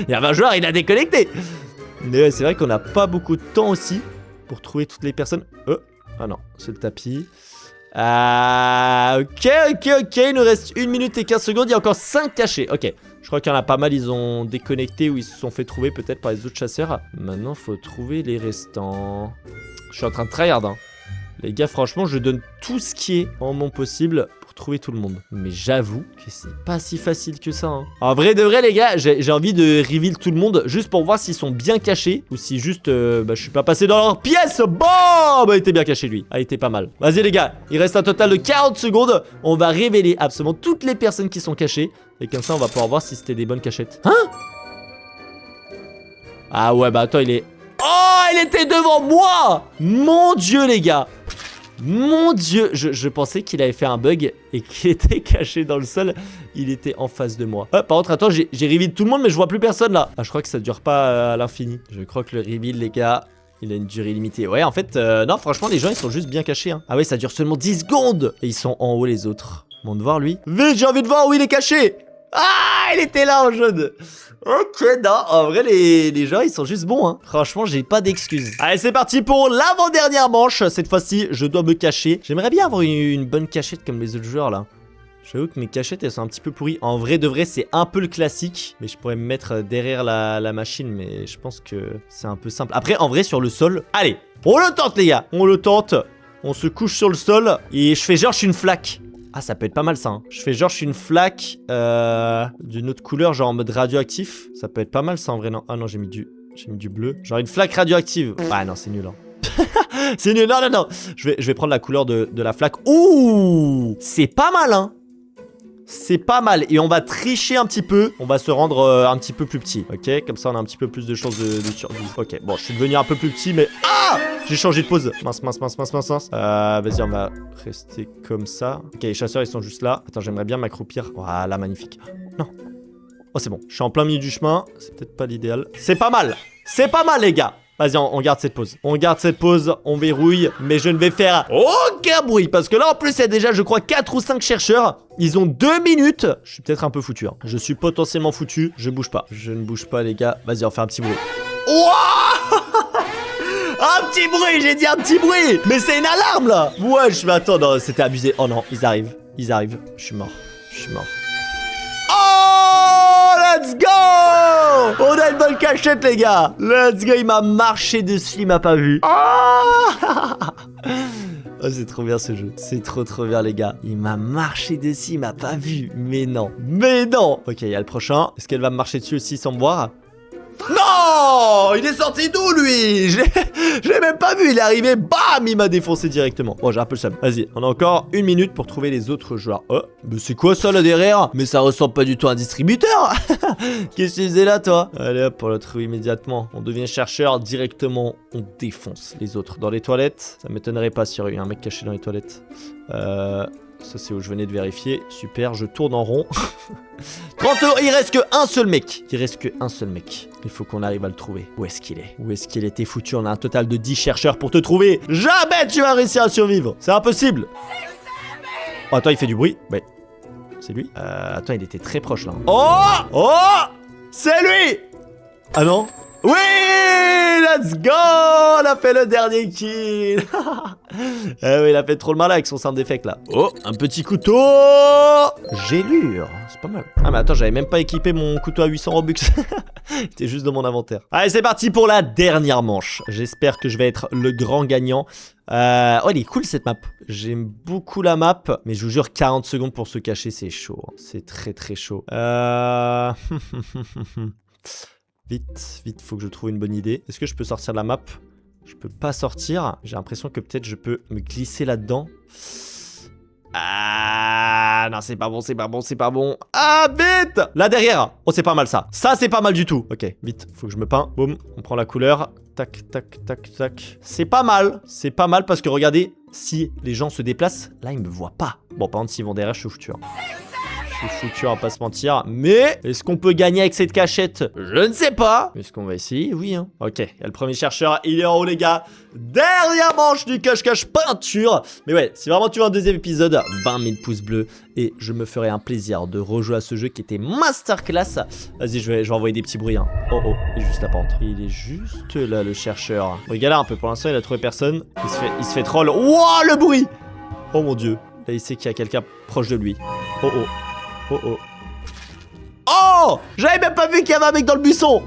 Il y avait un joueur, il a déconnecté. Mais ouais, c'est vrai qu'on a pas beaucoup de temps aussi pour trouver toutes les personnes. Ah non, c'est le tapis. Ok. Il nous reste 1 minute et 15 secondes. Il y a encore 5 cachés. Ok. Je crois qu'il y en a pas mal. Ils ont déconnecté ou ils se sont fait trouver peut-être par les autres chasseurs. Maintenant, faut trouver les restants. Je suis en train de tryhard, hein. Les gars, franchement, je donne tout ce qui est en mon possible pour trouver tout le monde. Mais j'avoue que c'est pas si facile que ça, hein. En vrai de vrai, les gars, j'ai envie de reveal tout le monde juste pour voir s'ils sont bien cachés ou si juste, je suis pas passé dans leur pièce. Bon, bah, il était bien caché, lui. Ah, il était pas mal. Vas-y, les gars, il reste un total de 40 secondes. On va révéler absolument toutes les personnes qui sont cachées. Et comme ça, on va pouvoir voir si c'était des bonnes cachettes. Hein? Ah ouais, bah attends, il est... Oh, il était devant moi! Mon Dieu, les gars! Mon Dieu, je pensais qu'il avait fait un bug et qu'il était caché dans le sol. Il était en face de moi. Par contre, attends, j'ai reveal tout le monde, mais je vois plus personne là. Ah, je crois que ça dure pas à l'infini. Je crois que le reveal, les gars, il a une durée limitée. Ouais, en fait, non, franchement, les gens, ils sont juste bien cachés, hein. Ah ouais, ça dure seulement 10 secondes. Et ils sont en haut, les autres. Bon, de voir lui. Vite, j'ai envie de voir où il est caché. Ah, il était là en jaune. Ok, non, en vrai, les gens, ils sont juste bons, hein. Franchement, j'ai pas d'excuses. Allez, c'est parti pour l'avant-dernière manche. Cette fois-ci, je dois me cacher. J'aimerais bien avoir une bonne cachette comme les autres joueurs, là. J'avoue que mes cachettes, elles sont un petit peu pourries. En vrai, de vrai, c'est un peu le classique. Mais je pourrais me mettre derrière la machine. Mais je pense que c'est un peu simple. Après, en vrai, sur le sol... Allez, on le tente, les gars. On le tente. On se couche sur le sol. Et je fais genre, je suis une flaque. Ah, ça peut être pas mal ça, hein. Je fais genre je suis une flaque d'une autre couleur, genre en mode radioactif. Ça peut être pas mal ça en vrai, non? Ah non, j'ai mis du bleu. Genre une flaque radioactive. Ah non, c'est nul, hein. C'est nul, non. Je vais prendre la couleur de la flaque. Ouh, c'est pas mal, hein. C'est pas mal. Et on va tricher un petit peu. On va se rendre un petit peu plus petit. Ok, comme ça on a un petit peu plus de chances de survie. Ok, bon, je suis devenu un peu plus petit, mais... Ah! J'ai changé de pose. Mince. Vas-y, on va rester comme ça. Ok, les chasseurs, ils sont juste là. Attends, j'aimerais bien m'accroupir. Voilà, magnifique. Non. Oh, c'est bon. Je suis en plein milieu du chemin. C'est peut-être pas l'idéal. C'est pas mal. C'est pas mal, les gars. Vas-y, on garde cette pause. On garde cette pause, on verrouille, mais je ne vais faire aucun bruit. Parce que là, en plus, il y a déjà, je crois, 4 ou 5 chercheurs. Ils ont 2 minutes. Je suis peut-être un peu foutu. Hein. Je suis potentiellement foutu. Je bouge pas. Je ne bouge pas, les gars. Vas-y, on fait un petit bruit. Wouah! Un petit bruit, j'ai dit un petit bruit. Mais c'est une alarme, là. Ouais, je vais attendre. C'était abusé. Oh non, ils arrivent. Ils arrivent. Je suis mort. Oh, let's go! On a une bonne cachette, les gars. Let's go, il m'a marché dessus, il m'a pas vu. Oh, c'est trop bien ce jeu. C'est trop bien, les gars. Il m'a marché dessus, il m'a pas vu. Mais non. Ok, il y a le prochain. Est-ce qu'elle va me marcher dessus aussi sans me voir? Non! Il est sorti d'où, lui? Je l'ai même pas vu, il est arrivé, bam! Il m'a défoncé directement. Bon, j'ai un peu le seum. Vas-y, on a encore 1 minute pour trouver les autres joueurs. Oh, mais c'est quoi ça là derrière? Mais ça ressemble pas du tout à un distributeur. Qu'est-ce que tu faisais là, toi? Allez hop, on le trouve immédiatement. On devient chercheur directement, on défonce les autres. Dans les toilettes, ça m'étonnerait pas s'il y aurait eu un mec caché dans les toilettes. Ça c'est où je venais de vérifier. Super, je tourne en rond. 30 €, il reste qu'un seul mec. Il faut qu'on arrive à le trouver. Où est-ce qu'il est? T'es foutu, on a un total de 10 chercheurs pour te trouver. Jamais tu vas réussir à survivre. C'est impossible. Oh, attends, il fait du bruit. Ouais. C'est lui. Attends, il était très proche là. Oh! C'est lui! Ah non? Oui! Let's go! On a fait le dernier kill. Oui, il a fait trop le malin avec son sound effect là. Oh, un petit couteau. Gélure, c'est pas mal. Ah mais attends, j'avais même pas équipé mon couteau à 800 Robux. C'était juste dans mon inventaire. Allez, c'est parti pour la dernière manche. J'espère que je vais être le grand gagnant. Oh, il est cool cette map. J'aime beaucoup la map. Mais je vous jure, 40 secondes pour se cacher, c'est chaud. C'est très chaud. Vite, faut que je trouve une bonne idée. Est-ce que je peux sortir de la map? Je peux pas sortir. J'ai l'impression que peut-être je peux me glisser là-dedans. Ah non, c'est pas bon. Ah, vite! Là derrière. Oh, c'est pas mal ça. Ça, c'est pas mal du tout. Ok, vite, faut que je me peins. Boum, on prend la couleur. Tac. C'est pas mal parce que regardez, si les gens se déplacent, là, ils me voient pas. Bon, par contre, s'ils vont derrière, je suis foutu. Je suis foutu, on va pas se mentir. Mais est-ce qu'on peut gagner avec cette cachette? Je ne sais pas. Est-ce qu'on va essayer? Oui, hein. Ok, il y a le premier chercheur. Il est en haut, les gars. Dernière manche du cache-cache peinture. Mais ouais, si vraiment tu veux un deuxième épisode, 20 000 pouces bleus. Et je me ferai un plaisir de rejouer à ce jeu qui était masterclass. Vas-y, je vais envoyer des petits bruits. Hein. Oh, il est juste là par contre. Il est juste là, le chercheur. Il galère un peu. Pour l'instant, il a trouvé personne. Il se fait troll. Wouah, le bruit! Oh mon dieu. Là, il sait qu'il y a quelqu'un proche de lui. Oh! J'avais même pas vu qu'il y avait un mec dans le buisson.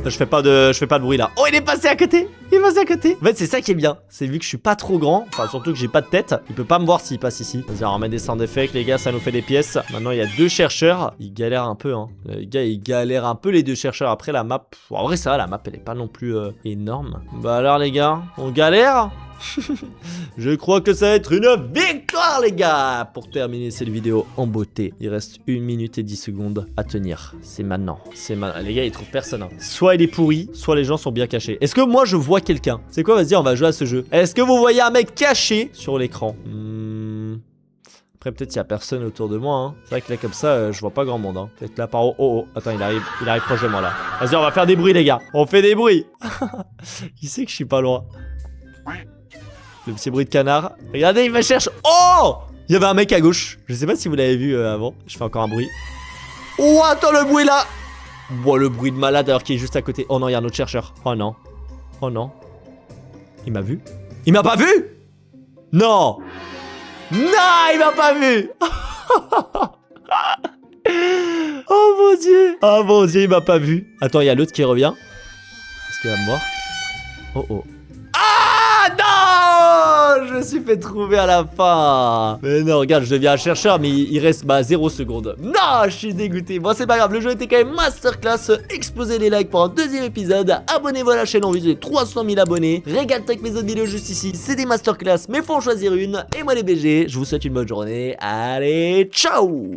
Je fais pas de bruit là. Oh, il est passé à côté. En fait, c'est ça qui est bien. C'est vu que je suis pas trop grand. Enfin, surtout que j'ai pas de tête. Il peut pas me voir s'il passe ici. Vas-y, on remet des sound effects, les gars. Ça nous fait des pièces. Maintenant, il y a 2 chercheurs. Ils galèrent un peu, hein. Les gars, ils galèrent un peu, les 2 chercheurs. Après, la map. En vrai, ça va, la map, elle est pas non plus énorme. Bah alors, les gars, on galère? Je crois que ça va être une victoire, les gars. Pour terminer cette vidéo en beauté, il reste 1 minute et 10 secondes à tenir. C'est maintenant. Les gars, ils trouvent personne, hein. Soit il est pourri, soit les gens sont bien cachés. Est-ce que moi je vois quelqu'un? C'est quoi? Vas-y, on va jouer à ce jeu. Est-ce que vous voyez un mec caché sur l'écran? Après, peut-être il y a personne autour de moi, hein. C'est vrai que là, comme ça, je vois pas grand monde, hein. Peut-être là par haut. Oh, attends, il arrive proche de moi là. Vas-y, on va faire des bruits, les gars. On fait des bruits. Il sait que je suis pas loin. Le petit bruit de canard. Regardez, il me cherche. Oh! Il y avait un mec à gauche. Je sais pas si vous l'avez vu avant. Je fais encore un bruit. Oh, attends, le bruit là. Oh, le bruit de malade alors qu'il est juste à côté. Oh non, il y a un autre chercheur. Oh non. Il m'a vu? Il m'a pas vu? Non! Non, il m'a pas vu. Oh mon dieu. Oh mon dieu, il m'a pas vu. Attends, il y a l'autre qui revient. Est-ce qu'il va me voir? Oh. Ah non! Je me suis fait trouver à la fin. Mais non, regarde, je deviens un chercheur, mais il reste 0 secondes. Non, je suis dégoûté. Bon, c'est pas grave, le jeu était quand même masterclass. Explosez les likes pour un deuxième épisode. Abonnez-vous à la chaîne, on vise les 300 000 abonnés. Régale-toi avec mes autres vidéos juste ici. C'est des masterclass, mais faut en choisir une. Et moi les BG, je vous souhaite une bonne journée. Allez, ciao!